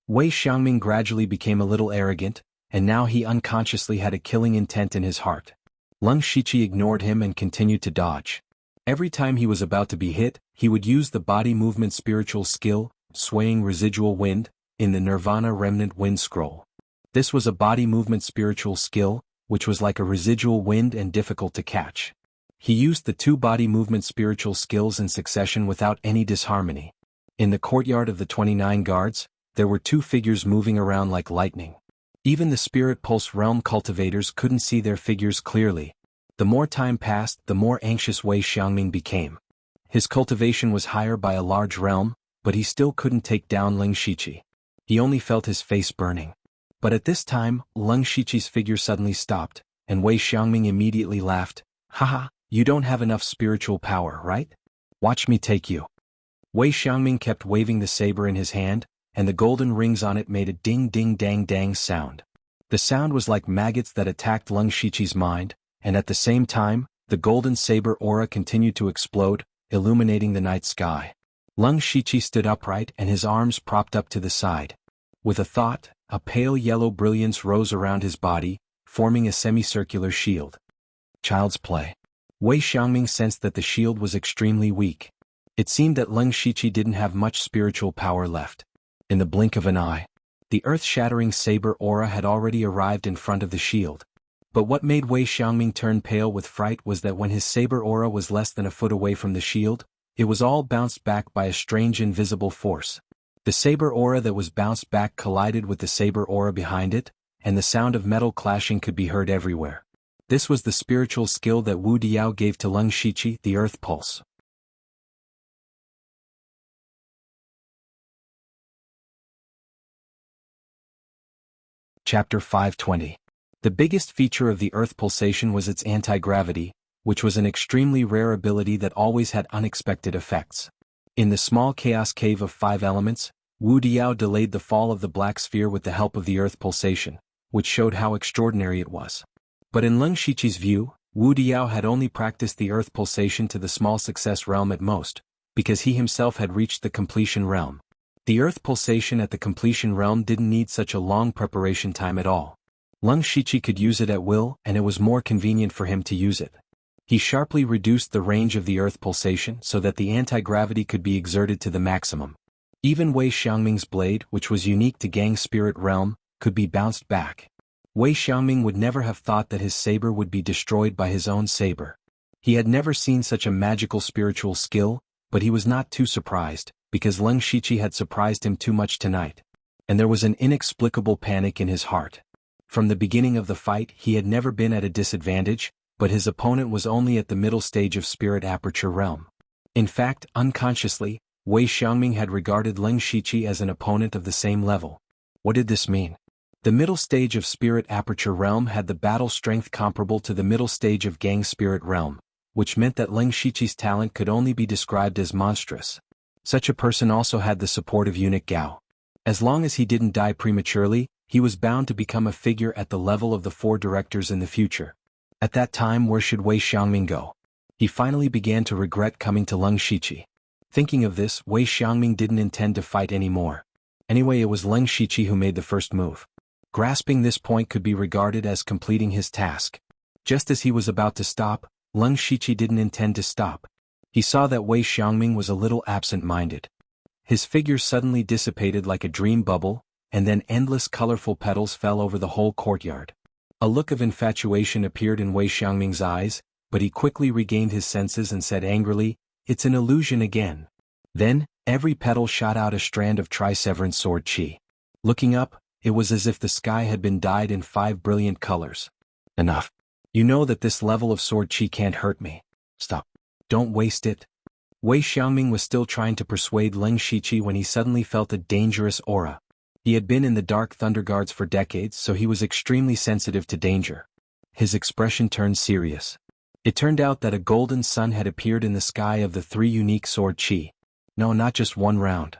Wei Xiangming gradually became a little arrogant, and now he unconsciously had a killing intent in his heart. Leng Shiqi ignored him and continued to dodge. Every time he was about to be hit, he would use the body movement spiritual skill, Swaying Residual Wind, in the Nirvana Remnant Wind Scroll. This was a body movement spiritual skill, which was like a residual wind and difficult to catch. He used the two body movement spiritual skills in succession without any disharmony. In the courtyard of the 29 guards, there were two figures moving around like lightning. Even the Spirit Pulse Realm cultivators couldn't see their figures clearly. The more time passed, the more anxious Wei Xiangming became. His cultivation was higher by a large realm, but he still couldn't take down Leng Shiqi. He only felt his face burning. But at this time, Leng Shiqi's figure suddenly stopped, and Wei Xiangming immediately laughed. Haha, you don't have enough spiritual power, right? Watch me take you. Wei Xiangming kept waving the saber in his hand, and the golden rings on it made a ding-ding-dang-dang sound. The sound was like maggots that attacked Leng Shiqi's mind, and at the same time, the golden saber aura continued to explode, illuminating the night sky. Leng Shiqi stood upright and his arms propped up to the side. With a thought, a pale yellow brilliance rose around his body, forming a semicircular shield. Child's play. Wei Xiangming sensed that the shield was extremely weak. It seemed that Leng Shiqi didn't have much spiritual power left. In the blink of an eye, the earth-shattering saber aura had already arrived in front of the shield. But what made Wei Xiangming turn pale with fright was that when his saber aura was less than a foot away from the shield, it was all bounced back by a strange invisible force. The saber aura that was bounced back collided with the saber aura behind it, and the sound of metal clashing could be heard everywhere. This was the spiritual skill that Wu Diao gave to Leng Shiqi, the Earth Pulse. Chapter 520. The biggest feature of the Earth Pulsation was its anti-gravity, which was an extremely rare ability that always had unexpected effects. In the small chaos cave of 5 elements, Wu Diao delayed the fall of the black sphere with the help of the Earth Pulsation, which showed how extraordinary it was. But in Leng Shiqi's view, Wu Diao had only practiced the Earth Pulsation to the small success realm at most, because he himself had reached the completion realm. The Earth Pulsation at the completion realm didn't need such a long preparation time at all. Leng Shiqi could use it at will, and it was more convenient for him to use it. He sharply reduced the range of the Earth Pulsation so that the anti-gravity could be exerted to the maximum. Even Wei Xiangming's blade, which was unique to Gang Spirit Realm, could be bounced back. Wei Xiangming would never have thought that his saber would be destroyed by his own saber. He had never seen such a magical spiritual skill, but he was not too surprised, because Leng Shiqi had surprised him too much tonight. And there was an inexplicable panic in his heart. From the beginning of the fight he had never been at a disadvantage, but his opponent was only at the middle stage of Spirit Aperture Realm. In fact, unconsciously, Wei Xiangming had regarded Leng Shiqi as an opponent of the same level. What did this mean? The middle stage of Spirit Aperture Realm had the battle strength comparable to the middle stage of Gang Spirit Realm, which meant that Leng Shiqi's talent could only be described as monstrous. Such a person also had the support of Eunuch Gao. As long as he didn't die prematurely, he was bound to become a figure at the level of the 4 directors in the future. At that time, where should Wei Xiangming go? He finally began to regret coming to Leng Shiqi. Thinking of this, Wei Xiangming didn't intend to fight anymore. Anyway, it was Leng Shiqi who made the first move. Grasping this point could be regarded as completing his task. Just as he was about to stop, Leng Shiqi didn't intend to stop. He saw that Wei Xiangming was a little absent-minded. His figure suddenly dissipated like a dream bubble, and then endless colorful petals fell over the whole courtyard. A look of infatuation appeared in Wei Xiangming's eyes, but he quickly regained his senses and said angrily, "It's an illusion again." Then, every petal shot out a strand of triseverin sword chi. Looking up, it was as if the sky had been dyed in 5 brilliant colors. Enough. You know that this level of sword chi can't hurt me. Stop. Don't waste it. Wei Xiangming was still trying to persuade Leng Shiqi when he suddenly felt a dangerous aura. He had been in the Dark Thunder Guards for decades, so he was extremely sensitive to danger. His expression turned serious. It turned out that a golden sun had appeared in the sky of the 3 unique sword chi. No, not just one round.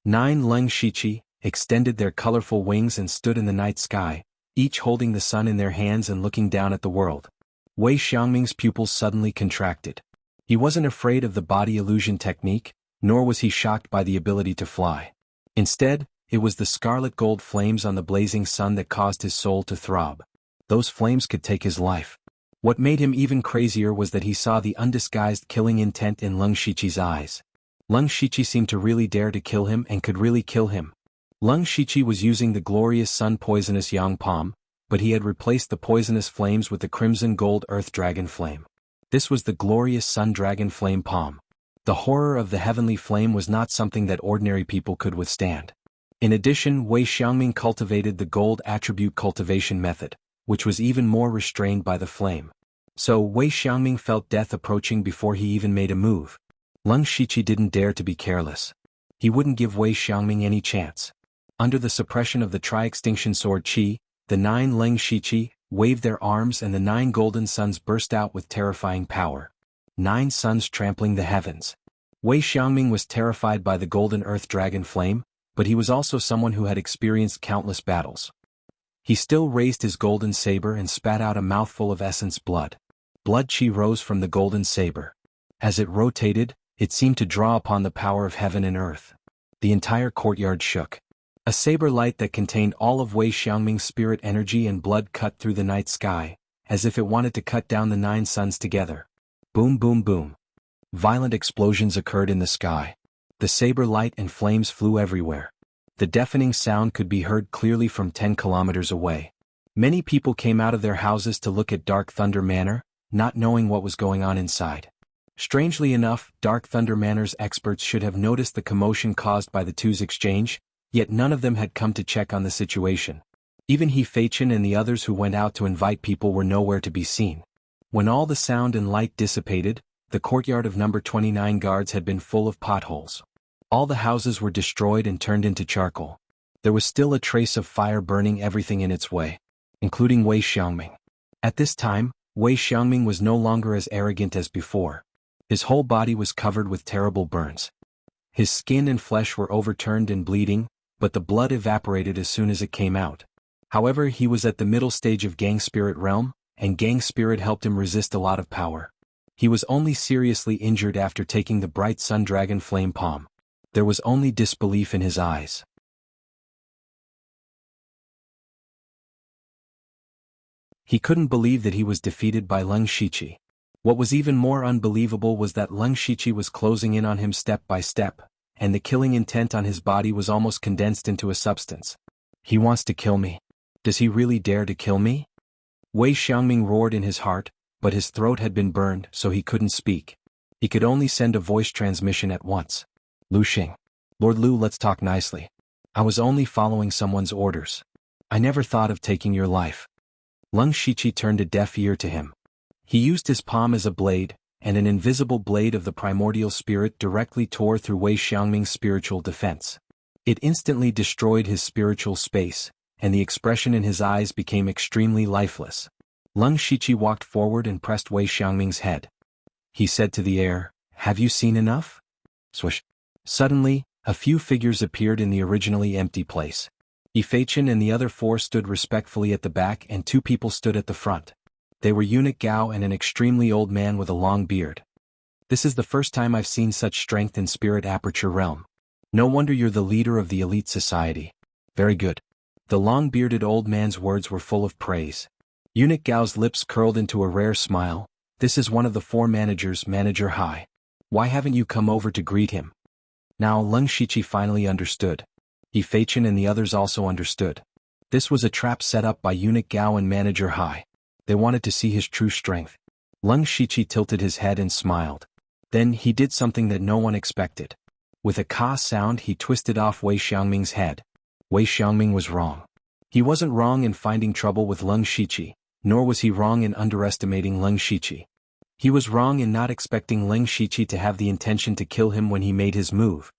9 Leng Shiqi extended their colorful wings and stood in the night sky, each holding the sun in their hands and looking down at the world. Wei Xiangming's pupils suddenly contracted. He wasn't afraid of the body illusion technique, nor was he shocked by the ability to fly. Instead, it was the scarlet gold flames on the blazing sun that caused his soul to throb. Those flames could take his life. What made him even crazier was that he saw the undisguised killing intent in Leng Shiqi's eyes. Leng Shiqi seemed to really dare to kill him and could really kill him. Leng Shiqi was using the glorious sun poisonous yang palm, but he had replaced the poisonous flames with the crimson gold earth dragon flame. This was the glorious sun dragon flame palm. The horror of the heavenly flame was not something that ordinary people could withstand. In addition, Wei Xiangming cultivated the gold attribute cultivation method, which was even more restrained by the flame. So Wei Xiangming felt death approaching before he even made a move. Leng Shiqi didn't dare to be careless. He wouldn't give Wei Xiangming any chance. Under the suppression of the tri-extinction sword chi, the 9 Leng Shiqi waved their arms and the 9 golden suns burst out with terrifying power. 9 suns trampling the heavens. Wei Xiangming was terrified by the golden earth dragon flame, but he was also someone who had experienced countless battles. He still raised his golden saber and spat out a mouthful of essence blood. Blood chi rose from the golden saber. As it rotated, it seemed to draw upon the power of heaven and earth. The entire courtyard shook. A saber light that contained all of Wei Xiangming's spirit energy and blood cut through the night sky, as if it wanted to cut down the 9 suns together. Boom boom boom. Violent explosions occurred in the sky. The saber light and flames flew everywhere. The deafening sound could be heard clearly from 10 kilometers away. Many people came out of their houses to look at Dark Thunder Manor, not knowing what was going on inside. Strangely enough, Dark Thunder Manor's experts should have noticed the commotion caused by the two's exchange, yet none of them had come to check on the situation. Even He Feichen and the others who went out to invite people were nowhere to be seen. When all the sound and light dissipated, the courtyard of number 29 guards had been full of potholes. All the houses were destroyed and turned into charcoal. There was still a trace of fire burning everything in its way, including Wei Xiangming. At this time, Wei Xiangming was no longer as arrogant as before. His whole body was covered with terrible burns. His skin and flesh were overturned and bleeding, but the blood evaporated as soon as it came out. However, he was at the middle stage of Gang Spirit Realm, and Gang Spirit helped him resist a lot of power. He was only seriously injured after taking the bright Sun Dragon Flame Palm. There was only disbelief in his eyes. He couldn't believe that he was defeated by Leng Shiqi. What was even more unbelievable was that Leng Shiqi was closing in on him step by step, and the killing intent on his body was almost condensed into a substance. He wants to kill me. Does he really dare to kill me? Wei Xiangming roared in his heart, but his throat had been burned, so he couldn't speak. He could only send a voice transmission at once. Lu Xing. Lord Lu, let's talk nicely. I was only following someone's orders. I never thought of taking your life. Leng Shiqi turned a deaf ear to him. He used his palm as a blade, and an invisible blade of the primordial spirit directly tore through Wei Xiangming's spiritual defense. It instantly destroyed his spiritual space, and the expression in his eyes became extremely lifeless. Leng Shiqi walked forward and pressed Wei Xiangming's head. He said to the air, "Have you seen enough?" Swish. Suddenly, a few figures appeared in the originally empty place. Yifeichen and the other 4 stood respectfully at the back and 2 people stood at the front. They were Eunuch Gao and an extremely old man with a long beard. This is the first time I've seen such strength in Spirit Aperture Realm. No wonder you're the leader of the elite society. Very good. The long-bearded old man's words were full of praise. Eunuch Gao's lips curled into a rare smile. This is one of the 4 managers, Manager Hai. Why haven't you come over to greet him? Now Leng Shiqi finally understood. Yifeichen and the others also understood. This was a trap set up by Eunuch Gao and Manager Hai. They wanted to see his true strength. Leng Shiqi tilted his head and smiled. Then he did something that no one expected. With a ka sound he twisted off Wei Xiangming's head. Wei Xiangming was wrong. He wasn't wrong in finding trouble with Leng Shiqi, nor was he wrong in underestimating Leng Shiqi. He was wrong in not expecting Leng Shiqi to have the intention to kill him when he made his move.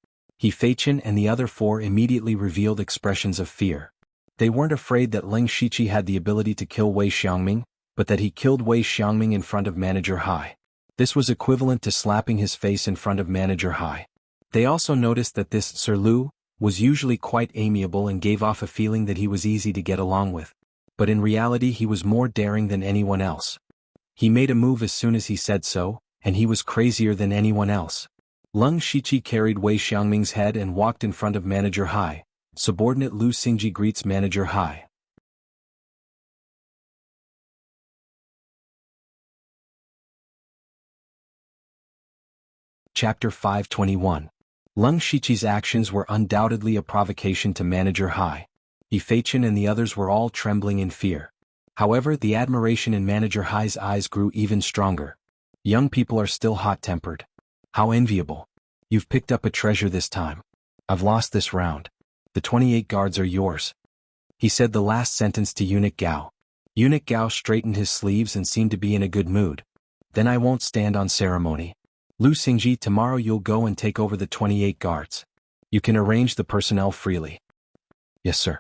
Yifeichen and the other 4 immediately revealed expressions of fear. They weren't afraid that Leng Shiqi had the ability to kill Wei Xiangming, but that he killed Wei Xiangming in front of Manager Hai. This was equivalent to slapping his face in front of Manager Hai. They also noticed that this Sir Lu was usually quite amiable and gave off a feeling that he was easy to get along with. But in reality he was more daring than anyone else. He made a move as soon as he said so, and he was crazier than anyone else. Leng Shiqi carried Wei Xiangming's head and walked in front of Manager Hai. Subordinate Lu Xingji greets Manager Hai. Chapter 521. Leng Shiqi's actions were undoubtedly a provocation to Manager Hai. Yifeichen and the others were all trembling in fear. However, the admiration in Manager Hai's eyes grew even stronger. Young people are still hot-tempered. How enviable. You've picked up a treasure this time. I've lost this round. The 28 guards are yours. He said the last sentence to Eunuch Gao. Eunuch Gao straightened his sleeves and seemed to be in a good mood. Then I won't stand on ceremony. Lu Xingji, tomorrow you'll go and take over the 28 guards. You can arrange the personnel freely. Yes, sir.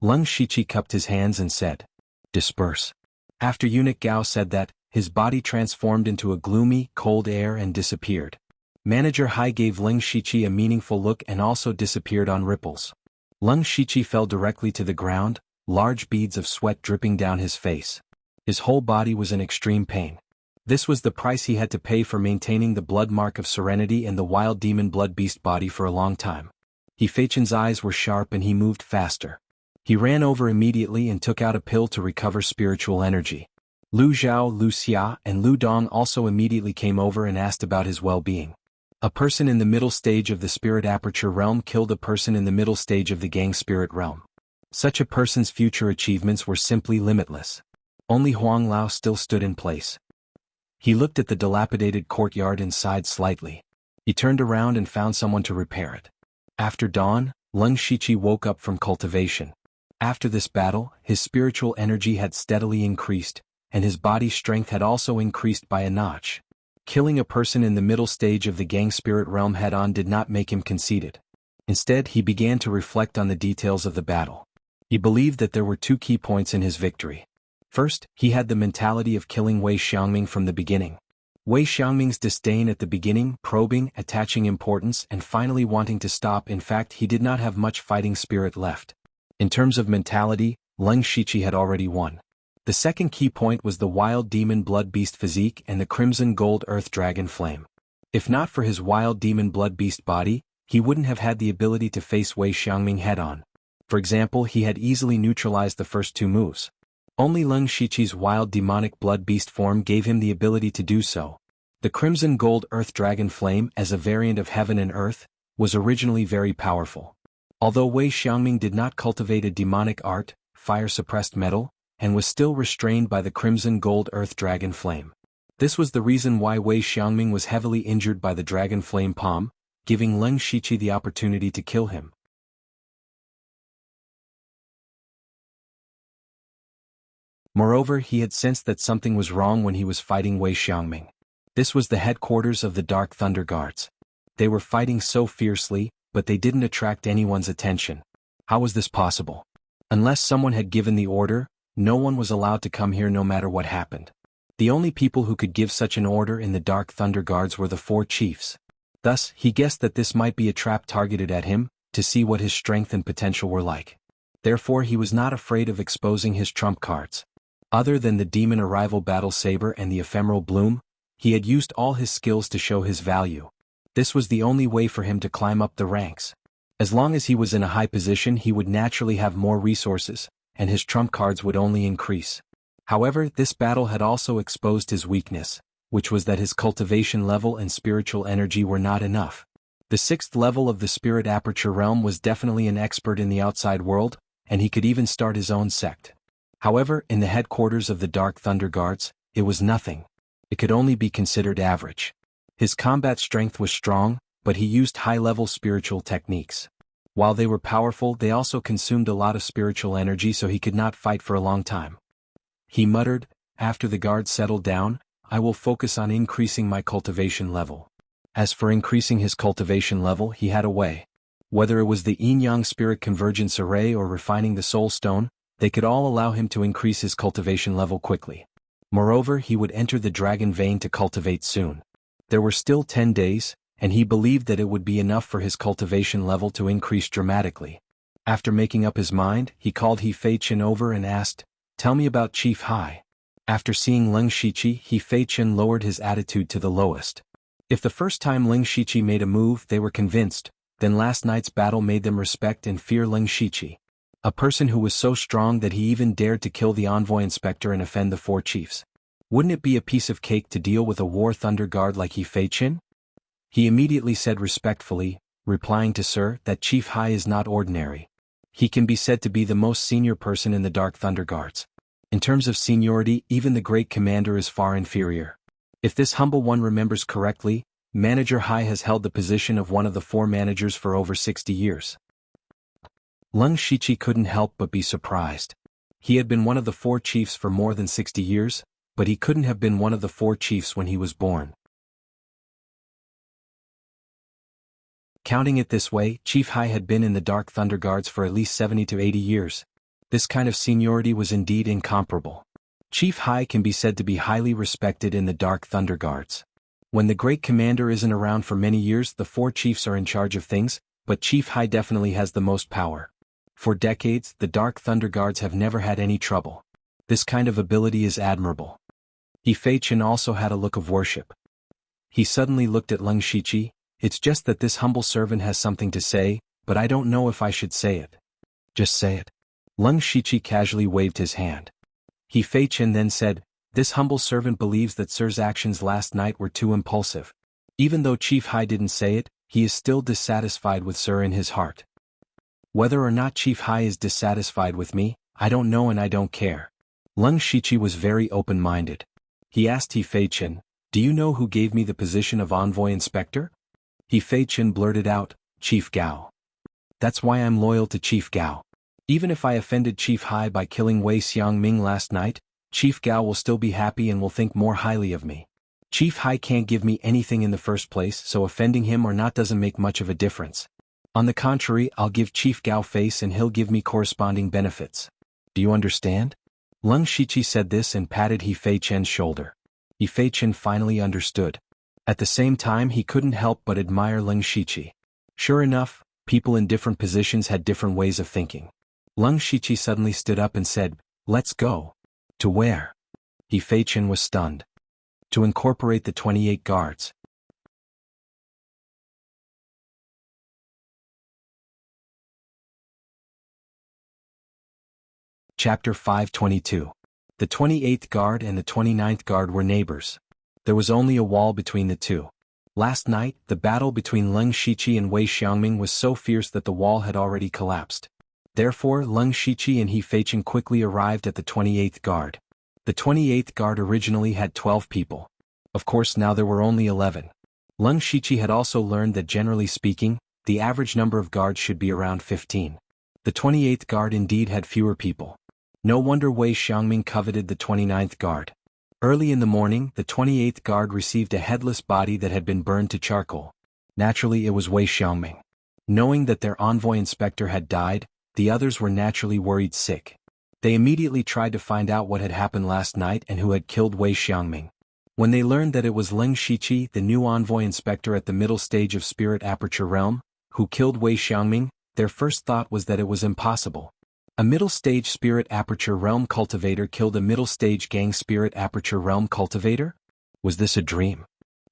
Leng Shiqi cupped his hands and said, "Disperse." After Eunuch Gao said that, his body transformed into a gloomy, cold air and disappeared. Manager Hai gave Leng Shiqi a meaningful look and also disappeared on ripples. Leng Shiqi fell directly to the ground, large beads of sweat dripping down his face. His whole body was in extreme pain. This was the price he had to pay for maintaining the blood mark of serenity and the wild demon blood beast body for a long time. Yifeichen's eyes were sharp and he moved faster. He ran over immediately and took out a pill to recover spiritual energy. Lu Zhao, Lu Xia, and Lu Dong also immediately came over and asked about his well-being. A person in the middle stage of the Spirit Aperture Realm killed a person in the middle stage of the Gang Spirit Realm. Such a person's future achievements were simply limitless. Only Huang Lao still stood in place. He looked at the dilapidated courtyard and sighed slightly. He turned around and found someone to repair it. After dawn, Leng Shiqi woke up from cultivation. After this battle, his spiritual energy had steadily increased, and his body strength had also increased by a notch. Killing a person in the middle stage of the Gang Spirit Realm head-on did not make him conceited. Instead, he began to reflect on the details of the battle. He believed that there were 2 key points in his victory. First, he had the mentality of killing Wei Xiangming from the beginning. Wei Xiangming's disdain at the beginning, probing, attaching importance, and finally wanting to stop. In fact, he did not have much fighting spirit left. In terms of mentality, Leng Shiqi had already won. The second key point was the wild demon blood beast physique and the crimson gold earth dragon flame. If not for his wild demon blood beast body, he wouldn't have had the ability to face Wei Xiangming head-on. For example, he had easily neutralized the first 2 moves. Only Leng Shiqi's wild demonic blood beast form gave him the ability to do so. The crimson gold earth dragon flame, as a variant of heaven and earth, was originally very powerful. Although Wei Xiangming did not cultivate a demonic art, fire-suppressed metal, and was still restrained by the crimson gold earth dragon flame. This was the reason why Wei Xiangming was heavily injured by the dragon flame palm, giving Leng Shiqi the opportunity to kill him. Moreover, he had sensed that something was wrong when he was fighting Wei Xiangming. This was the headquarters of the Dark Thunder Guards. They were fighting so fiercely, but they didn't attract anyone's attention. How was this possible? Unless someone had given the order, no one was allowed to come here no matter what happened. The only people who could give such an order in the Dark Thunder Guards were the 4 chiefs. Thus, he guessed that this might be a trap targeted at him, to see what his strength and potential were like. Therefore, he was not afraid of exposing his trump cards. Other than the demon arrival battle saber and the ephemeral bloom, he had used all his skills to show his value. This was the only way for him to climb up the ranks. As long as he was in a high position, he would naturally have more resources, and his trump cards would only increase. However, this battle had also exposed his weakness, which was that his cultivation level and spiritual energy were not enough. The 6th level of the Spirit Aperture Realm was definitely an expert in the outside world, and he could even start his own sect. However, in the headquarters of the Dark Thunder Guards, it was nothing. It could only be considered average. His combat strength was strong, but he used high-level spiritual techniques. While they were powerful, they also consumed a lot of spiritual energy, so he could not fight for a long time. He muttered, "After the guards settle down, I will focus on increasing my cultivation level." As for increasing his cultivation level, he had a way. Whether it was the Yin-Yang Spirit Convergence Array or refining the Soul Stone, they could all allow him to increase his cultivation level quickly. Moreover, he would enter the Dragon Vein to cultivate soon. There were still 10 days, and he believed that it would be enough for his cultivation level to increase dramatically. After making up his mind, he called He Fei Chen over and asked, "Tell me about Chief Hai." After seeing Leng Shiqi, He Fei Chen lowered his attitude to the lowest. If the first time Leng Shiqi made a move they were convinced, then last night's battle made them respect and fear Leng Shiqi. A person who was so strong that he even dared to kill the envoy inspector and offend the 4 chiefs. Wouldn't it be a piece of cake to deal with a War Thunder Guard like He Fei Chen? He immediately said respectfully, replying to Sir, that Chief Hai is not ordinary. He can be said to be the most senior person in the Dark Thunder Guards. In terms of seniority, even the great commander is far inferior. If this humble one remembers correctly, Manager Hai has held the position of one of the 4 managers for over 60 years. Leng Shiqi couldn't help but be surprised. He had been one of the 4 chiefs for more than 60 years, but he couldn't have been one of the 4 chiefs when he was born. Counting it this way, Chief Hai had been in the Dark Thunder Guards for at least 70 to 80 years. This kind of seniority was indeed incomparable. Chief Hai can be said to be highly respected in the Dark Thunder Guards. When the great commander isn't around for many years, the 4 chiefs are in charge of things, but Chief Hai definitely has the most power. For decades, the Dark Thunder Guards have never had any trouble. This kind of ability is admirable. He Fei Chen also had a look of worship. He suddenly looked at Leng Shiqi. "It's just that this humble servant has something to say, but I don't know if I should say it." "Just say it." Leng Shiqi casually waved his hand. He Fei Chen then said, "This humble servant believes that Sir's actions last night were too impulsive. Even though Chief Hai didn't say it, he is still dissatisfied with Sir in his heart. Whether or not Chief Hai is dissatisfied with me, I don't know and I don't care." Leng Shiqi was very open-minded. He asked He Fei Chen, "Do you know who gave me the position of envoy inspector?" He Fei Chen blurted out, "Chief Gao. That's why I'm loyal to Chief Gao. Even if I offended Chief Hai by killing Wei Xiangming last night, Chief Gao will still be happy and will think more highly of me. Chief Hai can't give me anything in the first place, so offending him or not doesn't make much of a difference. On the contrary, I'll give Chief Gao face and he'll give me corresponding benefits. Do you understand?" Leng Shiqi said this and patted He Fei Chen's shoulder. He Fei Chen finally understood. At the same time, he couldn't help but admire Leng Shiqi. Sure enough, people in different positions had different ways of thinking. Leng Shiqi suddenly stood up and said, "Let's go." "To where?" He Fei Chen was stunned. "To incorporate the 28 guards." Chapter 522. The 28th Guard and the 29th Guard were neighbors. There was only a wall between the two. Last night, the battle between Leng Shiqi and Wei Xiangming was so fierce that the wall had already collapsed. Therefore, Leng Shiqi and He Feichen quickly arrived at the 28th guard. The 28th guard originally had 12 people. Of course now there were only 11. Leng Shiqi had also learned that generally speaking, the average number of guards should be around 15. The 28th guard indeed had fewer people. No wonder Wei Xiangming coveted the 29th guard. Early in the morning, the 28th guard received a headless body that had been burned to charcoal. Naturally it was Wei Xiangming. Knowing that their envoy inspector had died, the others were naturally worried sick. They immediately tried to find out what had happened last night and who had killed Wei Xiangming. When they learned that it was Leng Shiqi, the new envoy inspector at the middle stage of Spirit Aperture Realm, who killed Wei Xiangming, their first thought was that it was impossible. A middle-stage Spirit Aperture Realm cultivator killed a middle-stage gang Spirit Aperture Realm cultivator? Was this a dream?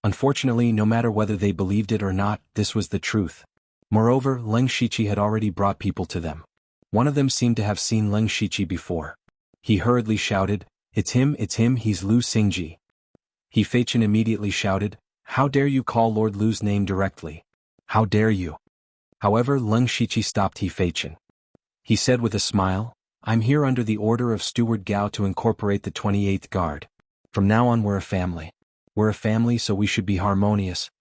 Unfortunately, no matter whether they believed it or not, this was the truth. Moreover, Leng Shiqi had already brought people to them. One of them seemed to have seen Leng Shiqi before. He hurriedly shouted, it's him, he's Lu Xingji." He Feichen immediately shouted, "How dare you call Lord Lu's name directly? How dare you?" However, Leng Shiqi stopped He Feichen. He said with a smile, "I'm here under the order of Steward Gao to incorporate the 28th guard. From now on we're a family. We're a family, so we should be harmonious."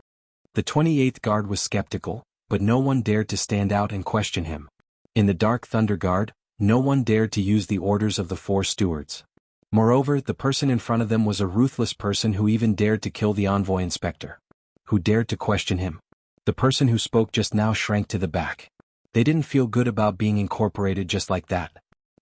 The 28th guard was skeptical, but no one dared to stand out and question him. In the Dark Thunder Guard, no one dared to use the orders of the 4 stewards. Moreover, the person in front of them was a ruthless person who even dared to kill the envoy inspector. Who dared to question him? The person who spoke just now shrank to the back. They didn't feel good about being incorporated just like that.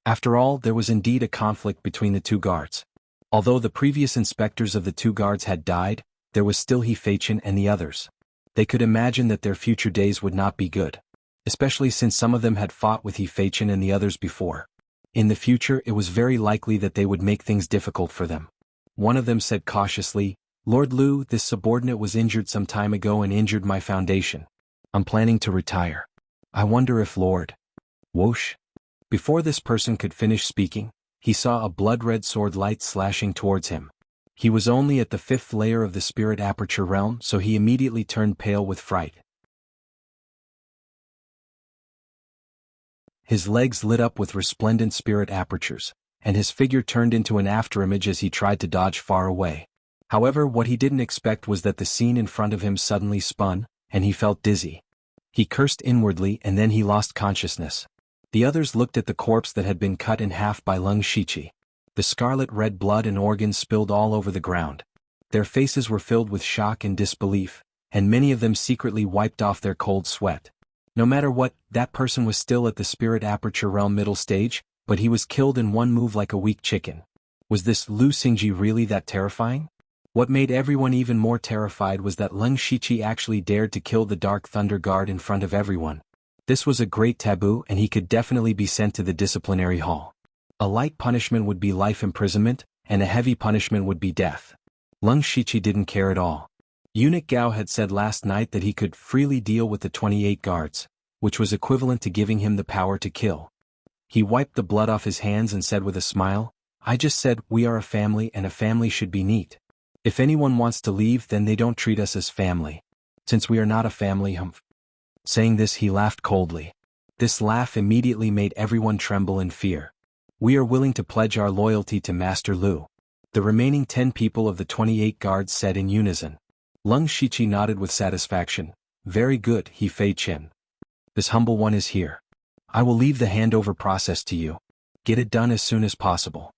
After all, there was indeed a conflict between the 2 guards. Although the previous inspectors of the 2 guards had died, there was still He Feichen and the others. They could imagine that their future days would not be good. Especially since some of them had fought with He Feichen and the others before. In the future it was very likely that they would make things difficult for them. One of them said cautiously, "Lord Lu, this subordinate was injured some time ago and injured my foundation. I'm planning to retire. I wonder if Lord..." Whoosh. Before this person could finish speaking, he saw a blood-red sword light slashing towards him. He was only at the 5th layer of the Spirit Aperture Realm, so he immediately turned pale with fright. His legs lit up with resplendent spirit apertures, and his figure turned into an afterimage as he tried to dodge far away. However, what he didn't expect was that the scene in front of him suddenly spun, and he felt dizzy. He cursed inwardly and then he lost consciousness. The others looked at the corpse that had been cut in half by Leng Shiqi. The scarlet red blood and organs spilled all over the ground. Their faces were filled with shock and disbelief, and many of them secretly wiped off their cold sweat. No matter what, that person was still at the Spirit Aperture Realm middle stage, but he was killed in one move like a weak chicken. Was this Lu Xingji really that terrifying? What made everyone even more terrified was that Leng Shiqi actually dared to kill the Dark Thunder Guard in front of everyone. This was a great taboo and he could definitely be sent to the disciplinary hall. A light punishment would be life imprisonment, and a heavy punishment would be death. Leng Shiqi didn't care at all. Eunuch Gao had said last night that he could freely deal with the 28 guards, which was equivalent to giving him the power to kill. He wiped the blood off his hands and said with a smile, "I just said we are a family and a family should be neat. If anyone wants to leave, then they don't treat us as family. Since we are not a family, humph." Saying this, he laughed coldly. This laugh immediately made everyone tremble in fear. "We are willing to pledge our loyalty to Master Lu." The remaining 10 people of the 28 guards said in unison. Leng Shiqi nodded with satisfaction. "Very good, He Feichen. This humble one is here. I will leave the handover process to you. Get it done as soon as possible."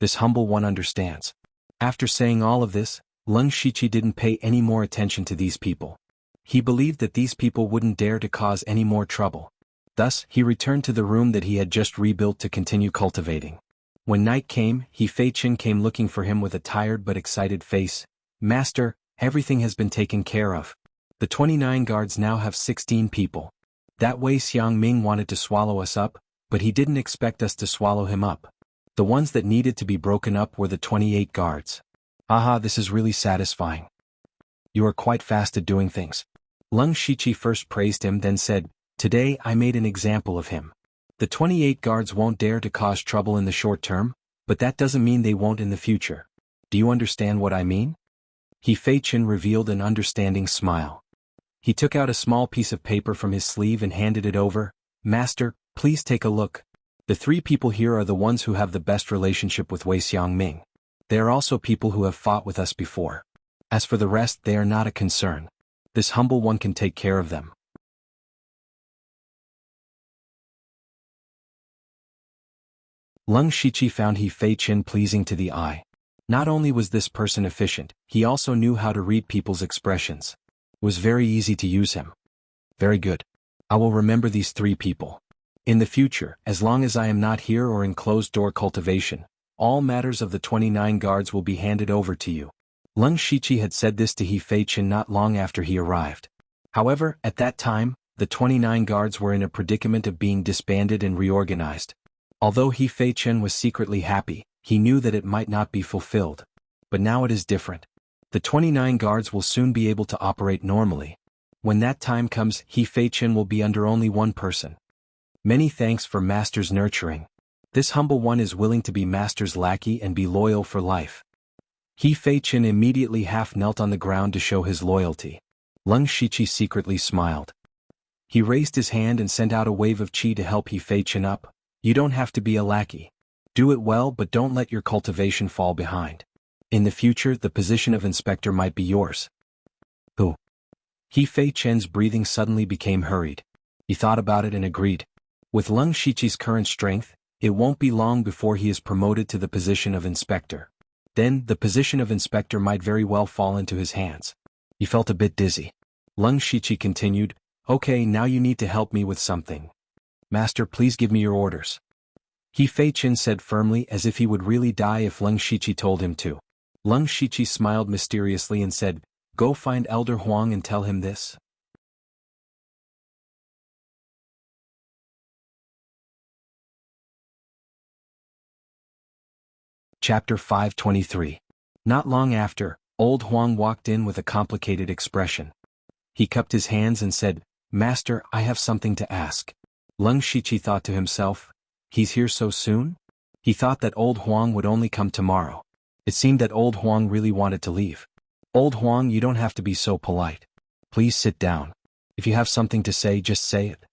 This humble one understands. After saying all of this, Leng Shiqi didn't pay any more attention to these people. He believed that these people wouldn't dare to cause any more trouble. Thus, he returned to the room that he had just rebuilt to continue cultivating. When night came, He Feichen came looking for him with a tired but excited face. "Master, everything has been taken care of. The 29 guards now have 16 people. That Wei Xiangming wanted to swallow us up, but he didn't expect us to swallow him up. The ones that needed to be broken up were the 28 guards. Aha, this is really satisfying. You are quite fast at doing things." Leng Shiqi first praised him, then said, "Today I made an example of him. The 28 guards won't dare to cause trouble in the short term, but that doesn't mean they won't in the future. Do you understand what I mean?" He Fei Chen revealed an understanding smile. He took out a small piece of paper from his sleeve and handed it over. Master, please take a look. The 3 people here are the ones who have the best relationship with Wei Xiangming. They are also people who have fought with us before. As for the rest, they are not a concern. This humble one can take care of them. Leng Shiqi found He Fei Chen pleasing to the eye. Not only was this person efficient, he also knew how to read people's expressions. It was very easy to use him. Very good. I will remember these 3 people. In the future, as long as I am not here or in closed-door cultivation, all matters of the 29 guards will be handed over to you. Leng Shiqi had said this to He Fei Chen not long after he arrived. However, at that time, the 29 guards were in a predicament of being disbanded and reorganized. Although He Fei Chen was secretly happy, he knew that it might not be fulfilled. But now it is different. The 29 guards will soon be able to operate normally. When that time comes, He Fei Chen will be under only one person. Many thanks for Master's nurturing. This humble one is willing to be Master's lackey and be loyal for life. He Fei Chen immediately half knelt on the ground to show his loyalty. Leng Shiqi secretly smiled. He raised his hand and sent out a wave of qi to help He Fei Chen up. You don't have to be a lackey. Do it well, but don't let your cultivation fall behind. In the future, the position of inspector might be yours. Who? He Fei Chen's breathing suddenly became hurried. He thought about it and agreed. With Leng Shiqi's current strength, it won't be long before he is promoted to the position of inspector. Then, the position of inspector might very well fall into his hands. He felt a bit dizzy. Leng Shiqi continued, Okay, now you need to help me with something. Master, please give me your orders. He Fei Chen said firmly, as if he would really die if Leng Shiqi told him to. Leng Shiqi smiled mysteriously and said, Go find Elder Huang and tell him this. Chapter 523. Not long after, old Huang walked in with a complicated expression. He cupped his hands and said, Master, I have something to ask. Leng Shiqi thought to himself, He's here so soon? He thought that old Huang would only come tomorrow. It seemed that old Huang really wanted to leave. Old Huang, you don't have to be so polite. Please sit down. If you have something to say, just say it.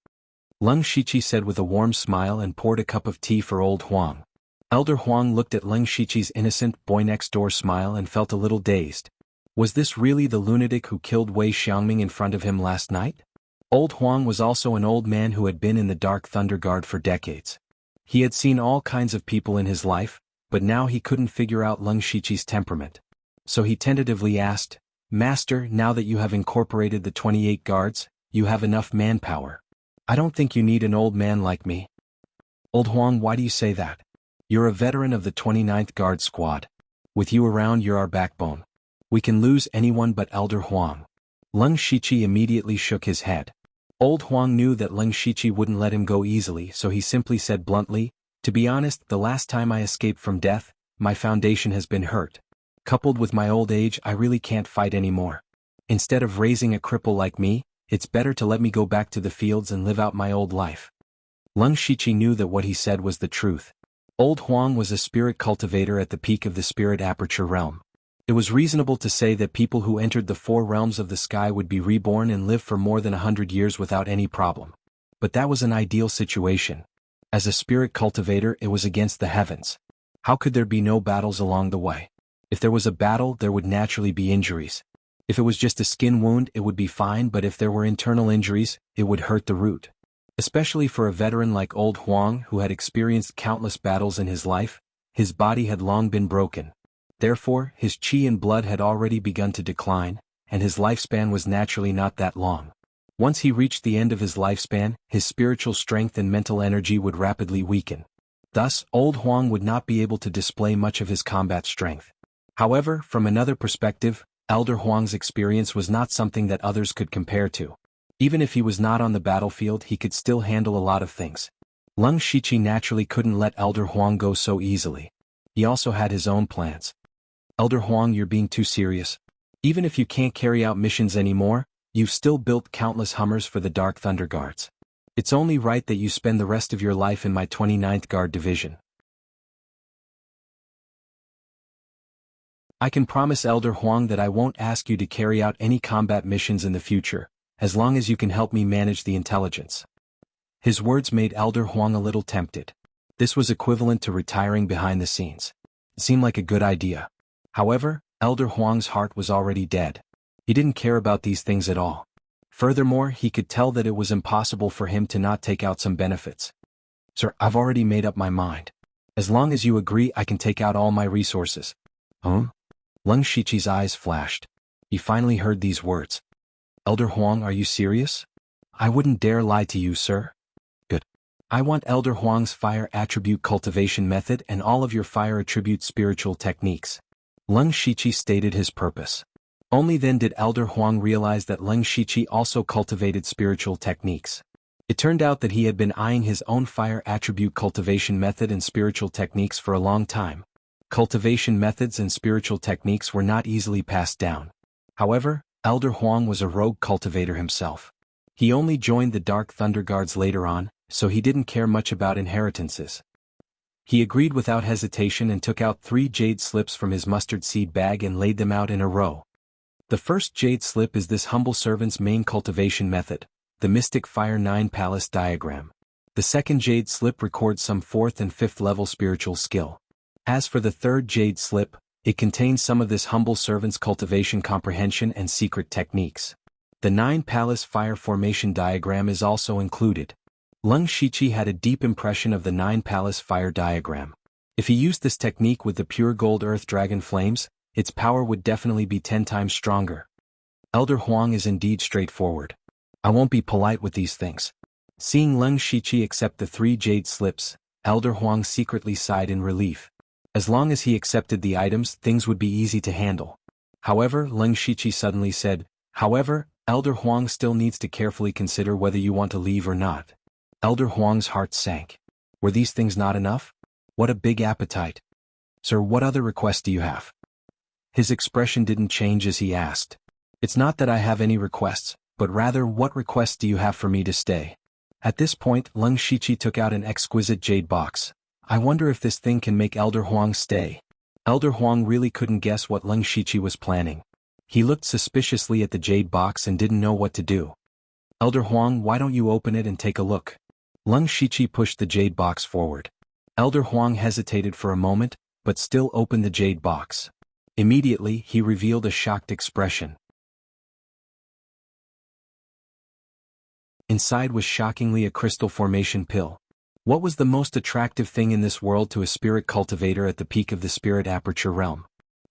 Leng Shiqi said with a warm smile and poured a cup of tea for old Huang. Elder Huang looked at Leng Shiqi's innocent boy-next-door smile and felt a little dazed. Was this really the lunatic who killed Wei Xiangming in front of him last night? Old Huang was also an old man who had been in the Dark Thunder Guard for decades. He had seen all kinds of people in his life, but now he couldn't figure out Leng Shiqi's temperament. So he tentatively asked, Master, now that you have incorporated the 28 guards, you have enough manpower. I don't think you need an old man like me. Old Huang, why do you say that? You're a veteran of the 29th Guard Squad. With you around, you're our backbone. We can lose anyone but Elder Huang. Leng Shiqi immediately shook his head. Old Huang knew that Leng Shiqi wouldn't let him go easily, so he simply said bluntly, To be honest, the last time I escaped from death, my foundation has been hurt. Coupled with my old age, I really can't fight anymore. Instead of raising a cripple like me, it's better to let me go back to the fields and live out my old life. Leng Shiqi knew that what he said was the truth. Old Huang was a spirit cultivator at the peak of the spirit aperture realm. It was reasonable to say that people who entered the 4 realms of the sky would be reborn and live for more than 100 years without any problem. But that was an ideal situation. As a spirit cultivator, it was against the heavens. How could there be no battles along the way? If there was a battle, there would naturally be injuries. If it was just a skin wound, it would be fine, but if there were internal injuries, it would hurt the root. Especially for a veteran like old Huang who had experienced countless battles in his life, his body had long been broken. Therefore, his qi and blood had already begun to decline, and his lifespan was naturally not that long. Once he reached the end of his lifespan, his spiritual strength and mental energy would rapidly weaken. Thus, old Huang would not be able to display much of his combat strength. However, from another perspective, Elder Huang's experience was not something that others could compare to. Even if he was not on the battlefield, he could still handle a lot of things. Leng Shiqi naturally couldn't let Elder Huang go so easily. He also had his own plans. Elder Huang, you're being too serious. Even if you can't carry out missions anymore, you've still built countless Hummers for the Dark Thunder Guards. It's only right that you spend the rest of your life in my 29th Guard Division. I can promise Elder Huang that I won't ask you to carry out any combat missions in the future, as long as you can help me manage the intelligence. His words made Elder Huang a little tempted. This was equivalent to retiring behind the scenes. It seemed like a good idea. However, Elder Huang's heart was already dead. He didn't care about these things at all. Furthermore, he could tell that it was impossible for him to not take out some benefits. Sir, I've already made up my mind. As long as you agree, I can take out all my resources. Huh? Lung Shiqi's eyes flashed. He finally heard these words. Elder Huang, are you serious? I wouldn't dare lie to you, sir. Good. I want Elder Huang's fire attribute cultivation method and all of your fire attribute spiritual techniques. Lung Shiqi stated his purpose. Only then did Elder Huang realize that Lung Shiqi also cultivated spiritual techniques. It turned out that he had been eyeing his own fire attribute cultivation method and spiritual techniques for a long time. Cultivation methods and spiritual techniques were not easily passed down. However, Elder Huang was a rogue cultivator himself. He only joined the Dark Thunder Guards later on, so he didn't care much about inheritances. He agreed without hesitation and took out 3 jade slips from his mustard seed bag and laid them out in a row. The first jade slip is this humble servant's main cultivation method, the Mystic Fire 9 Palace diagram. The second jade slip records some 4th and 5th level spiritual skill. As for the third jade slip, it contains some of this humble servant's cultivation comprehension and secret techniques. The 9 Palace Fire Formation diagram is also included. Lung Shiqi had a deep impression of the 9 Palace Fire diagram. If he used this technique with the pure gold earth dragon flames, its power would definitely be 10 times stronger. Elder Huang is indeed straightforward. I won't be polite with these things. Seeing Lung Shiqi accept the 3 jade slips, Elder Huang secretly sighed in relief. As long as he accepted the items, things would be easy to handle. However, Lung Shiqi suddenly said, However, Elder Huang still needs to carefully consider whether you want to leave or not. Elder Huang's heart sank. Were these things not enough? What a big appetite. Sir, what other requests do you have? His expression didn't change as he asked. It's not that I have any requests, but rather what requests do you have for me to stay? At this point, Lung Shiqi took out an exquisite jade box. I wonder if this thing can make Elder Huang stay. Elder Huang really couldn't guess what Lung Shiqi was planning. He looked suspiciously at the jade box and didn't know what to do. Elder Huang, why don't you open it and take a look? Lung Shiqi pushed the jade box forward. Elder Huang hesitated for a moment, but still opened the jade box. Immediately, he revealed a shocked expression. Inside was shockingly a crystal formation pill. What was the most attractive thing in this world to a spirit cultivator at the peak of the spirit aperture realm?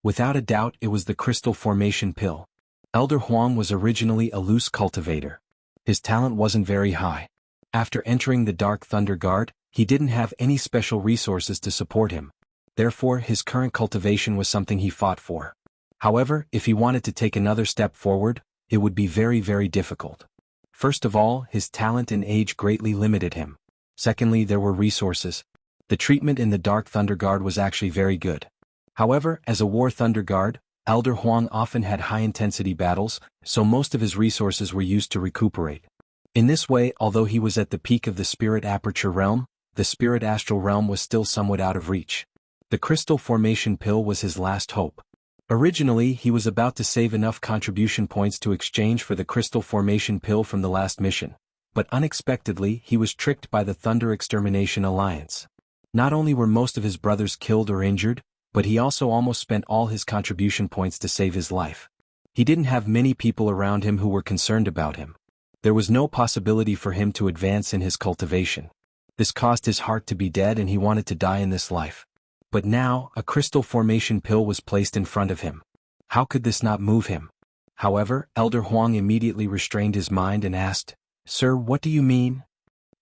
Without a doubt, it was the crystal formation pill. Elder Huang was originally a loose cultivator. His talent wasn't very high. After entering the Dark Thunder Guard, he didn't have any special resources to support him. Therefore, his current cultivation was something he fought for. However, if he wanted to take another step forward, it would be very, very difficult. First of all, his talent and age greatly limited him. Secondly, there were resources. The treatment in the Dark Thunder Guard was actually very good. However, as a War Thunder Guard, Elder Huang often had high-intensity battles, so most of his resources were used to recuperate. In this way, although he was at the peak of the spirit aperture realm, the spirit astral realm was still somewhat out of reach. The crystal formation pill was his last hope. Originally, he was about to save enough contribution points to exchange for the crystal formation pill from the last mission. But unexpectedly, he was tricked by the Thunder Extermination Alliance. Not only were most of his brothers killed or injured, but he also almost spent all his contribution points to save his life. He didn't have many people around him who were concerned about him. There was no possibility for him to advance in his cultivation. This caused his heart to be dead and he wanted to die in this life. But now, a crystal formation pill was placed in front of him. How could this not move him? However, Elder Huang immediately restrained his mind and asked, Sir, what do you mean?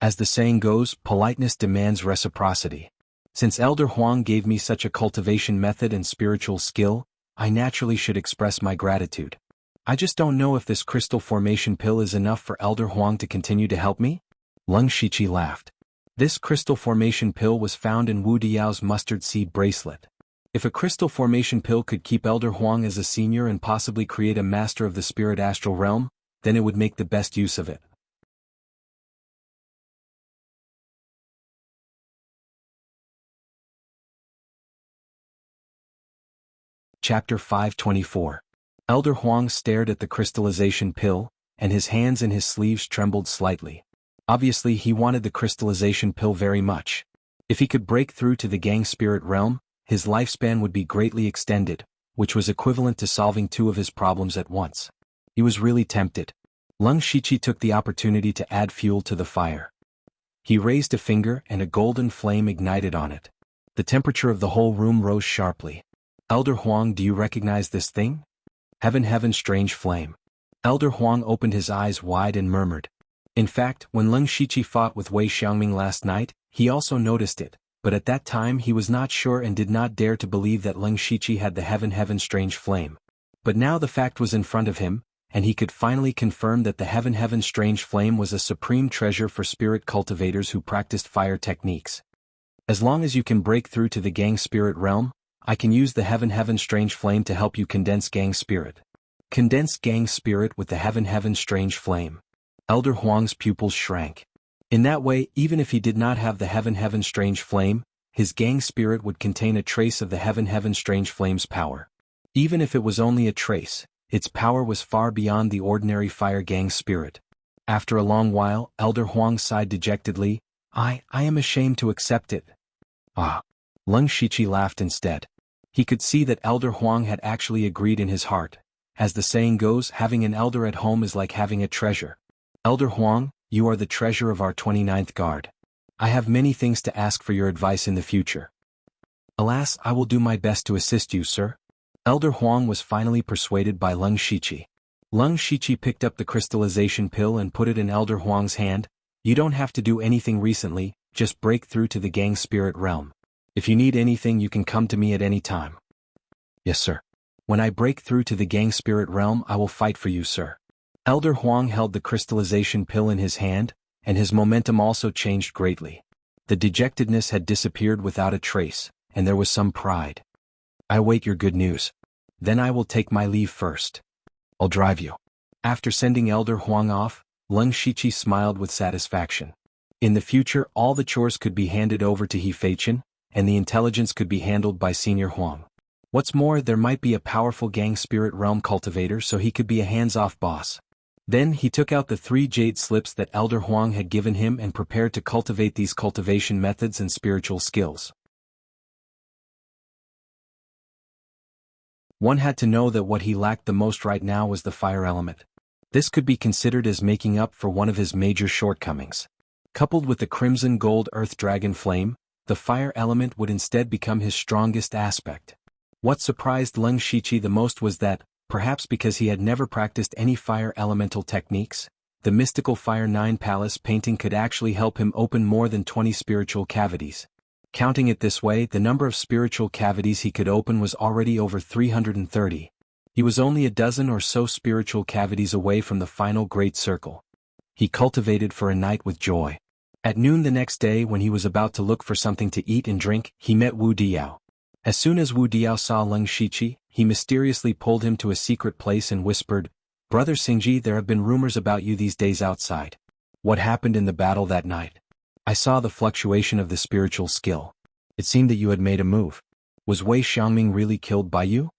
As the saying goes, politeness demands reciprocity. Since Elder Huang gave me such a cultivation method and spiritual skill, I naturally should express my gratitude. I just don't know if this crystal formation pill is enough for Elder Huang to continue to help me? Lung Shiqi laughed. This crystal formation pill was found in Wu Diao's mustard seed bracelet. If a crystal formation pill could keep Elder Huang as a senior and possibly create a master of the spirit astral realm, then it would make the best use of it. Chapter 524. Elder Huang stared at the crystallization pill, and his hands in his sleeves trembled slightly. Obviously he wanted the crystallization pill very much. If he could break through to the gang spirit realm, his lifespan would be greatly extended, which was equivalent to solving 2 of his problems at once. He was really tempted. Leng Shiqi took the opportunity to add fuel to the fire. He raised a finger and a golden flame ignited on it. The temperature of the whole room rose sharply. Elder Huang, do you recognize this thing? Heaven, strange flame. Elder Huang opened his eyes wide and murmured. In fact, when Leng Shiqi fought with Wei Xiangming last night, he also noticed it, but at that time he was not sure and did not dare to believe that Leng Shiqi had the heaven strange flame. But now the fact was in front of him, and he could finally confirm that the heaven strange flame was a supreme treasure for spirit cultivators who practiced fire techniques. As long as you can break through to the gang spirit realm, I can use the heaven strange flame to help you condense gang spirit. Condense gang spirit with the heaven strange flame. Elder Huang's pupils shrank. In that way, even if he did not have the heaven strange flame, his gang spirit would contain a trace of the heaven strange flame's power. Even if it was only a trace, its power was far beyond the ordinary fire gang spirit. After a long while, Elder Huang sighed dejectedly. I am ashamed to accept it. Ah. Leng Shiqi laughed instead. He could see that Elder Huang had actually agreed in his heart. As the saying goes, having an elder at home is like having a treasure. Elder Huang, you are the treasure of our 29th guard. I have many things to ask for your advice in the future. Alas, I will do my best to assist you, sir. Elder Huang was finally persuaded by Leng Shiqi. Leng Shiqi picked up the crystallization pill and put it in Elder Huang's hand. You don't have to do anything recently, just break through to the gang spirit realm. If you need anything you can come to me at any time. Yes, sir. When I break through to the gang spirit realm I will fight for you, sir. Elder Huang held the crystallization pill in his hand, and his momentum also changed greatly. The dejectedness had disappeared without a trace, and there was some pride. I await your good news. Then I will take my leave first. I'll drive you. After sending Elder Huang off, Leng Shiqi smiled with satisfaction. In the future all the chores could be handed over to He Feichen, and the intelligence could be handled by Senior Huang. What's more, there might be a powerful gang spirit realm cultivator so he could be a hands-off boss. Then he took out the 3 jade slips that Elder Huang had given him and prepared to cultivate these cultivation methods and spiritual skills. One had to know that what he lacked the most right now was the fire element. This could be considered as making up for one of his major shortcomings. Coupled with the crimson gold earth dragon flame, the fire element would instead become his strongest aspect. What surprised Leng Shiqi the most was that, perhaps because he had never practiced any fire elemental techniques, the mystical Fire 9 Palace painting could actually help him open more than 20 spiritual cavities. Counting it this way, the number of spiritual cavities he could open was already over 330. He was only a dozen or so spiritual cavities away from the final great circle. He cultivated for a night with joy. At noon the next day, when he was about to look for something to eat and drink, he met Wu Diao. As soon as Wu Diao saw Leng Shiqi, he mysteriously pulled him to a secret place and whispered, "Brother Xingji, there have been rumors about you these days outside. What happened in the battle that night? I saw the fluctuation of the spiritual skill. It seemed that you had made a move. Was Wei Xiangming really killed by you?"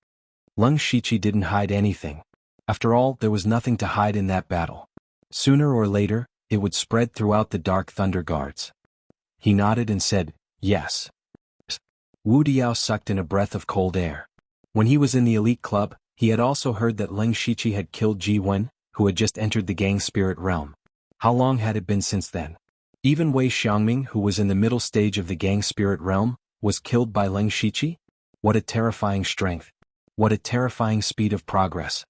Leng Shiqi didn't hide anything. After all, there was nothing to hide in that battle. Sooner or later, it would spread throughout the Dark Thunder Guards. He nodded and said, "Yes." Wu Diao sucked in a breath of cold air. When he was in the elite club, he had also heard that Leng Shiqi had killed Ji Wen, who had just entered the gang spirit realm. How long had it been since then? Even Wei Xiangming, who was in the middle stage of the gang spirit realm, was killed by Leng Shiqi? What a terrifying strength. What a terrifying speed of progress.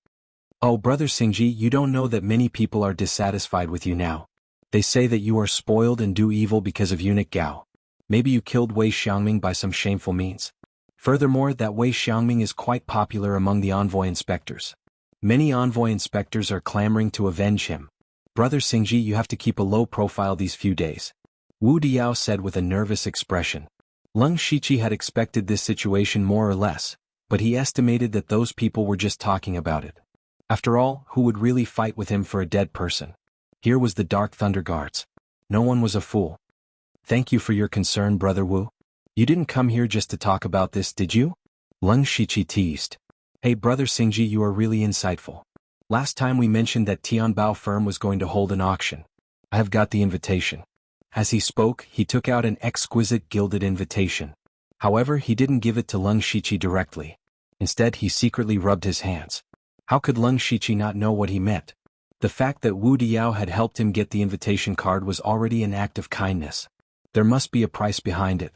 Oh, Brother Xingji, you don't know that many people are dissatisfied with you now. They say that you are spoiled and do evil because of eunuch Gao. Maybe you killed Wei Xiangming by some shameful means. Furthermore, that Wei Xiangming is quite popular among the envoy inspectors. Many envoy inspectors are clamoring to avenge him. Brother Xingji, you have to keep a low profile these few days. Wu Diao said with a nervous expression. Leng Shiqi had expected this situation more or less, but he estimated that those people were just talking about it. After all, who would really fight with him for a dead person? Here was the Dark Thunder Guards. No one was a fool. Thank you for your concern, Brother Wu. You didn't come here just to talk about this, did you? Leng Shiqi teased. Hey brother Xingji, you are really insightful. Last time we mentioned that Tianbao firm was going to hold an auction. I have got the invitation. As he spoke, he took out an exquisite gilded invitation. However, he didn't give it to Leng Shiqi directly. Instead, he secretly rubbed his hands. How could Leng Shiqi not know what he meant? The fact that Wu Diao had helped him get the invitation card was already an act of kindness. There must be a price behind it.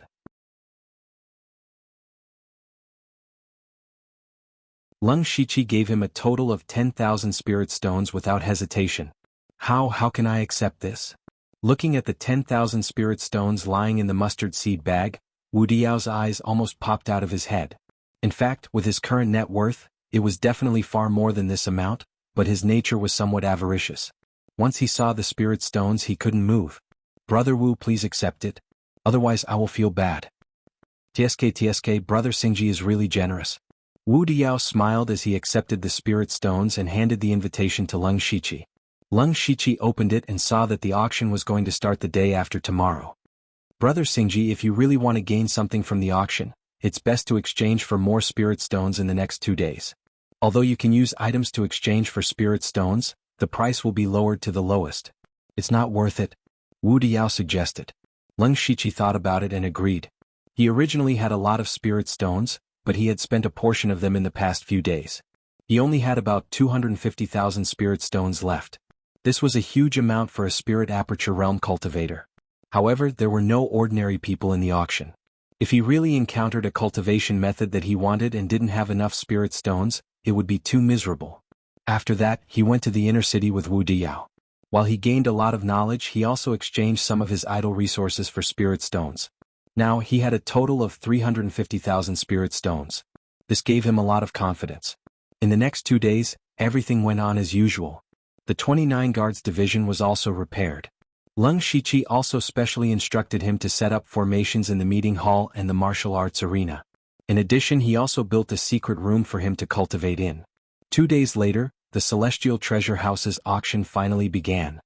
Leng Shiqi gave him a total of 10,000 spirit stones without hesitation. How can I accept this? Looking at the 10,000 spirit stones lying in the mustard seed bag, Wu Diao's eyes almost popped out of his head. In fact, with his current net worth, it was definitely far more than this amount, but his nature was somewhat avaricious. Once he saw the spirit stones, he couldn't move. Brother Wu, please accept it. Otherwise I will feel bad. TSK, brother Xingji is really generous. Wu Diao smiled as he accepted the spirit stones and handed the invitation to Leng Shiqi. Leng Shiqi opened it and saw that the auction was going to start the day after tomorrow. Brother Xingji, if you really want to gain something from the auction, it's best to exchange for more spirit stones in the next 2 days. Although you can use items to exchange for spirit stones, the price will be lowered to the lowest. It's not worth it, Wu Diao suggested. Leng Shiqi thought about it and agreed. He originally had a lot of spirit stones, but he had spent a portion of them in the past few days. He only had about 250,000 spirit stones left. This was a huge amount for a spirit aperture realm cultivator. However, there were no ordinary people in the auction. If he really encountered a cultivation method that he wanted and didn't have enough spirit stones, it would be too miserable. After that, he went to the inner city with Wu Diao. While he gained a lot of knowledge, he also exchanged some of his idle resources for spirit stones. Now, he had a total of 350,000 spirit stones. This gave him a lot of confidence. In the next 2 days, everything went on as usual. The 29 Guards Division was also repaired. Leng Shiqi also specially instructed him to set up formations in the meeting hall and the martial arts arena. In addition, he also built a secret room for him to cultivate in. 2 days later, the Celestial Treasure House's auction finally began.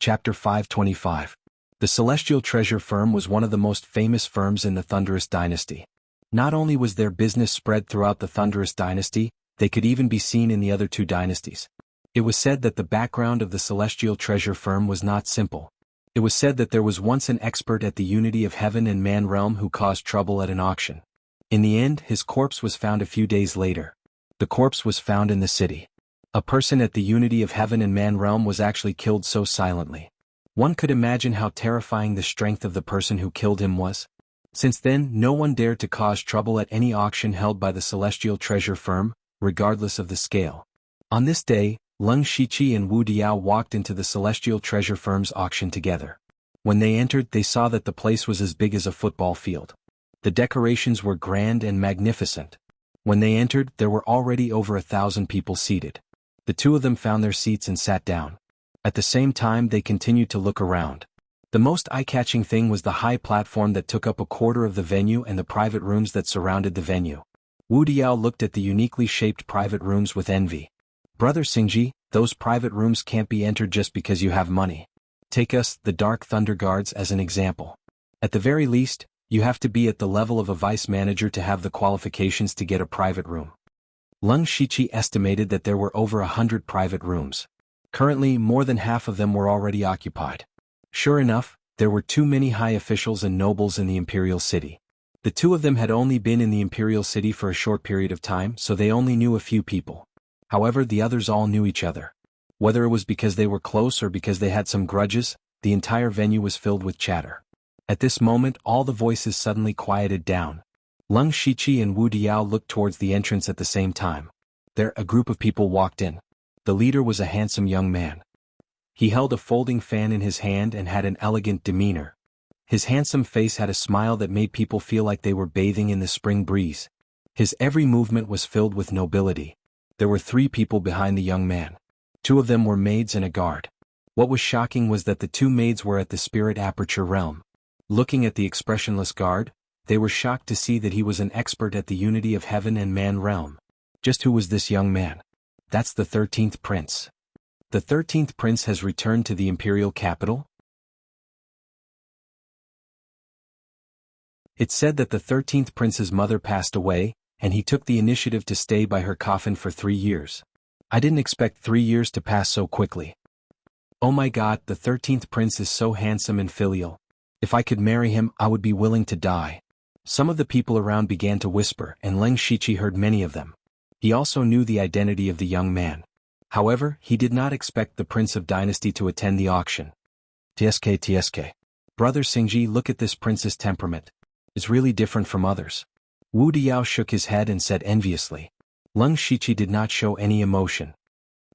Chapter 525. The Celestial Treasure Firm was one of the most famous firms in the Thunderous Dynasty. Not only was their business spread throughout the Thunderous Dynasty, they could even be seen in the other 2 dynasties. It was said that the background of the Celestial Treasure Firm was not simple. It was said that there was once an expert at the unity of heaven and man realm who caused trouble at an auction. In the end, his corpse was found a few days later. The corpse was found in the city. A person at the unity of heaven and man realm was actually killed so silently. One could imagine how terrifying the strength of the person who killed him was. Since then, no one dared to cause trouble at any auction held by the Celestial Treasure Firm, regardless of the scale. On this day, Leng Shiqi and Wu Diao walked into the Celestial Treasure Firm's auction together. When they entered, they saw that the place was as big as a football field. The decorations were grand and magnificent. When they entered, there were already over 1,000 people seated. The 2 of them found their seats and sat down. At the same time, they continued to look around. The most eye-catching thing was the high platform that took up a quarter of the venue and the private rooms that surrounded the venue. Wu Diao looked at the uniquely shaped private rooms with envy. Brother Xingji, those private rooms can't be entered just because you have money. Take us, the Dark Thunder Guards, as an example. At the very least, you have to be at the level of a vice manager to have the qualifications to get a private room. Leng Shiqi estimated that there were over 100 private rooms. Currently, more than half of them were already occupied. Sure enough, there were too many high officials and nobles in the imperial city. The 2 of them had only been in the imperial city for a short period of time, so they only knew a few people. However, the others all knew each other. Whether it was because they were close or because they had some grudges, the entire venue was filled with chatter. At this moment, all the voices suddenly quieted down. Leng Shiqi and Wu Diao looked towards the entrance at the same time. There, a group of people walked in. The leader was a handsome young man. He held a folding fan in his hand and had an elegant demeanor. His handsome face had a smile that made people feel like they were bathing in the spring breeze. His every movement was filled with nobility. There were 3 people behind the young man. 2 of them were maids and a guard. What was shocking was that the 2 maids were at the spirit aperture realm. Looking at the expressionless guard, they were shocked to see that he was an expert at the unity of heaven and man realm. Just who was this young man? That's the 13th prince. The 13th prince has returned to the imperial capital? It said that the 13th prince's mother passed away, and he took the initiative to stay by her coffin for 3 years. I didn't expect 3 years to pass so quickly. Oh my god, the 13th prince is so handsome and filial. If I could marry him, I would be willing to die. Some of the people around began to whisper, and Leng Shiqi heard many of them. He also knew the identity of the young man. However, he did not expect the Prince of Dynasty to attend the auction. TSK. Brother Xingji, look at this prince's temperament. It's really different from others. Wu Diao shook his head and said enviously. Leng Shiqi did not show any emotion.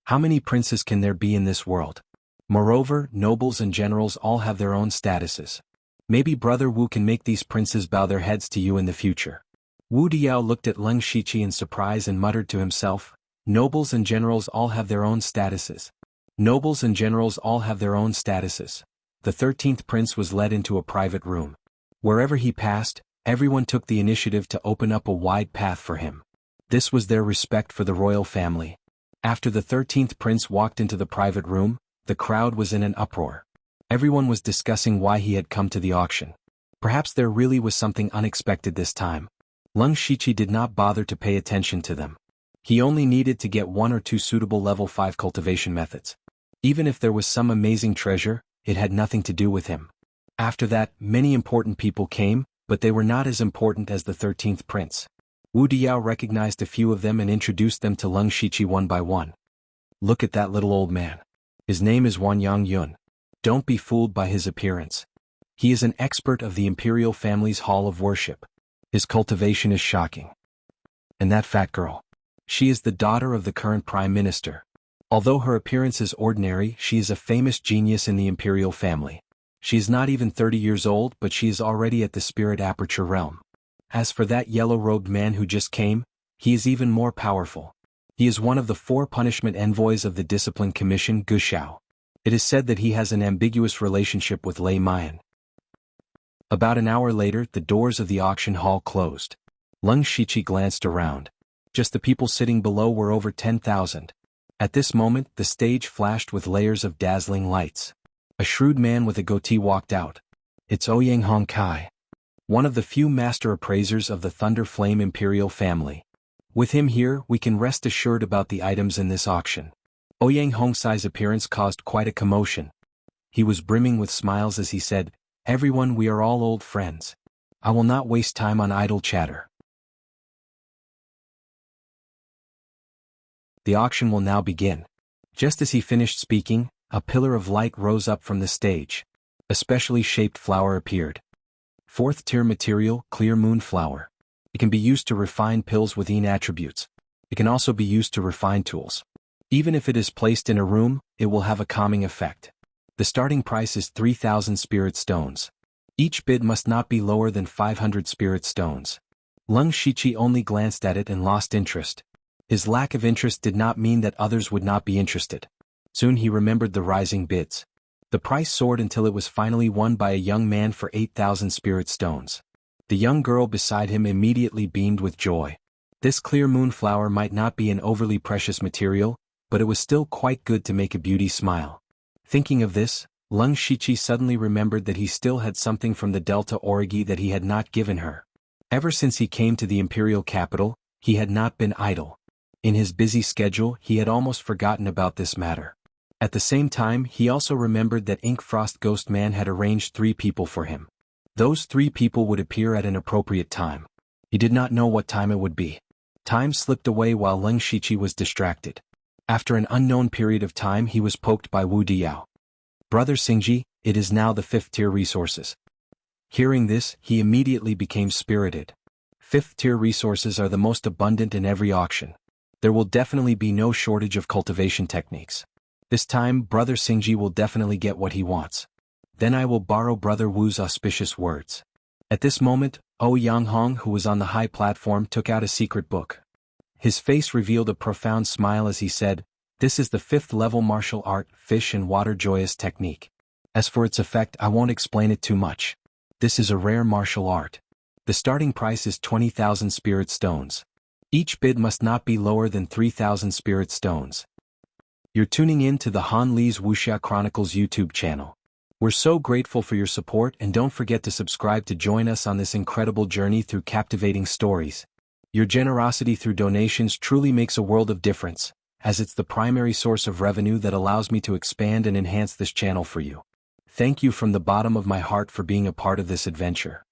How many princes can there be in this world? Moreover, nobles and generals all have their own statuses. Maybe Brother Wu can make these princes bow their heads to you in the future. Wu Diao looked at Leng Shiqi in surprise and muttered to himself, nobles and generals all have their own statuses. Nobles and generals all have their own statuses. The 13th prince was led into a private room. Wherever he passed, everyone took the initiative to open up a wide path for him. This was their respect for the royal family. After the 13th prince walked into the private room, the crowd was in an uproar. Everyone was discussing why he had come to the auction. Perhaps there really was something unexpected this time. Leng Shiqi did not bother to pay attention to them. He only needed to get 1 or 2 suitable level 5 cultivation methods. Even if there was some amazing treasure, it had nothing to do with him. After that, many important people came, but they were not as important as the 13th prince. Wu Diao recognized a few of them and introduced them to Leng Shiqi one by one. Look at that little old man. His name is Wanyang Yun. Don't be fooled by his appearance. He is an expert of the imperial family's hall of worship. His cultivation is shocking. And that fat girl. She is the daughter of the current prime minister. Although her appearance is ordinary, she is a famous genius in the imperial family. She is not even 30 years old, but she is already at the spirit aperture realm. As for that yellow-robed man who just came, he is even more powerful. He is one of the 4 punishment envoys of the Discipline Commission Gushao. It is said that he has an ambiguous relationship with Lei Mayan. About an hour later, the doors of the auction hall closed. Leng Shiqi glanced around. Just the people sitting below were over 10,000. At this moment, the stage flashed with layers of dazzling lights. A shrewd man with a goatee walked out. It's Ouyang Hong Kai, one of the few master appraisers of the Thunder Flame Imperial family. With him here, we can rest assured about the items in this auction. Ouyang Hongkai's appearance caused quite a commotion. He was brimming with smiles as he said, "Everyone, we are all old friends. I will not waste time on idle chatter. The auction will now begin." Just as he finished speaking, a pillar of light rose up from the stage. A specially shaped flower appeared. 4th tier material, clear moon flower. It can be used to refine pills with Yin attributes. It can also be used to refine tools. Even if it is placed in a room, it will have a calming effect. The starting price is 3,000 spirit stones. Each bid must not be lower than 500 spirit stones. Leng Shiqi only glanced at it and lost interest. His lack of interest did not mean that others would not be interested. Soon he remembered the rising bids. The price soared until it was finally won by a young man for 8,000 spirit stones. The young girl beside him immediately beamed with joy. This clear moon flower might not be an overly precious material, but it was still quite good to make a beauty smile. Thinking of this, Leng Shiqi suddenly remembered that he still had something from the Delta Origi that he had not given her. Ever since he came to the imperial capital, he had not been idle. In his busy schedule, he had almost forgotten about this matter. At the same time, he also remembered that Ink Frost Ghost Man had arranged 3 people for him. Those 3 people would appear at an appropriate time. He did not know what time it would be. Time slipped away while Leng Shiqi was distracted. After an unknown period of time, he was poked by Wu Diao. "Brother Xingji, it is now the 5th tier resources." Hearing this, he immediately became spirited. 5th tier resources are the most abundant in every auction. There will definitely be no shortage of cultivation techniques. This time, Brother Xingji will definitely get what he wants. Then I will borrow Brother Wu's auspicious words. At this moment, Ouyang Hong, who was on the high platform, took out a secret book. His face revealed a profound smile as he said, "This is the 5th level martial art, Fish and Water Joyous technique. As for its effect, I won't explain it too much. This is a rare martial art. The starting price is 20,000 spirit stones. Each bid must not be lower than 3,000 spirit stones." You're tuning in to the Han Li's Wuxia Chronicles YouTube channel. We're so grateful for your support, and don't forget to subscribe to join us on this incredible journey through captivating stories. Your generosity through donations truly makes a world of difference, as it's the primary source of revenue that allows me to expand and enhance this channel for you. Thank you from the bottom of my heart for being a part of this adventure.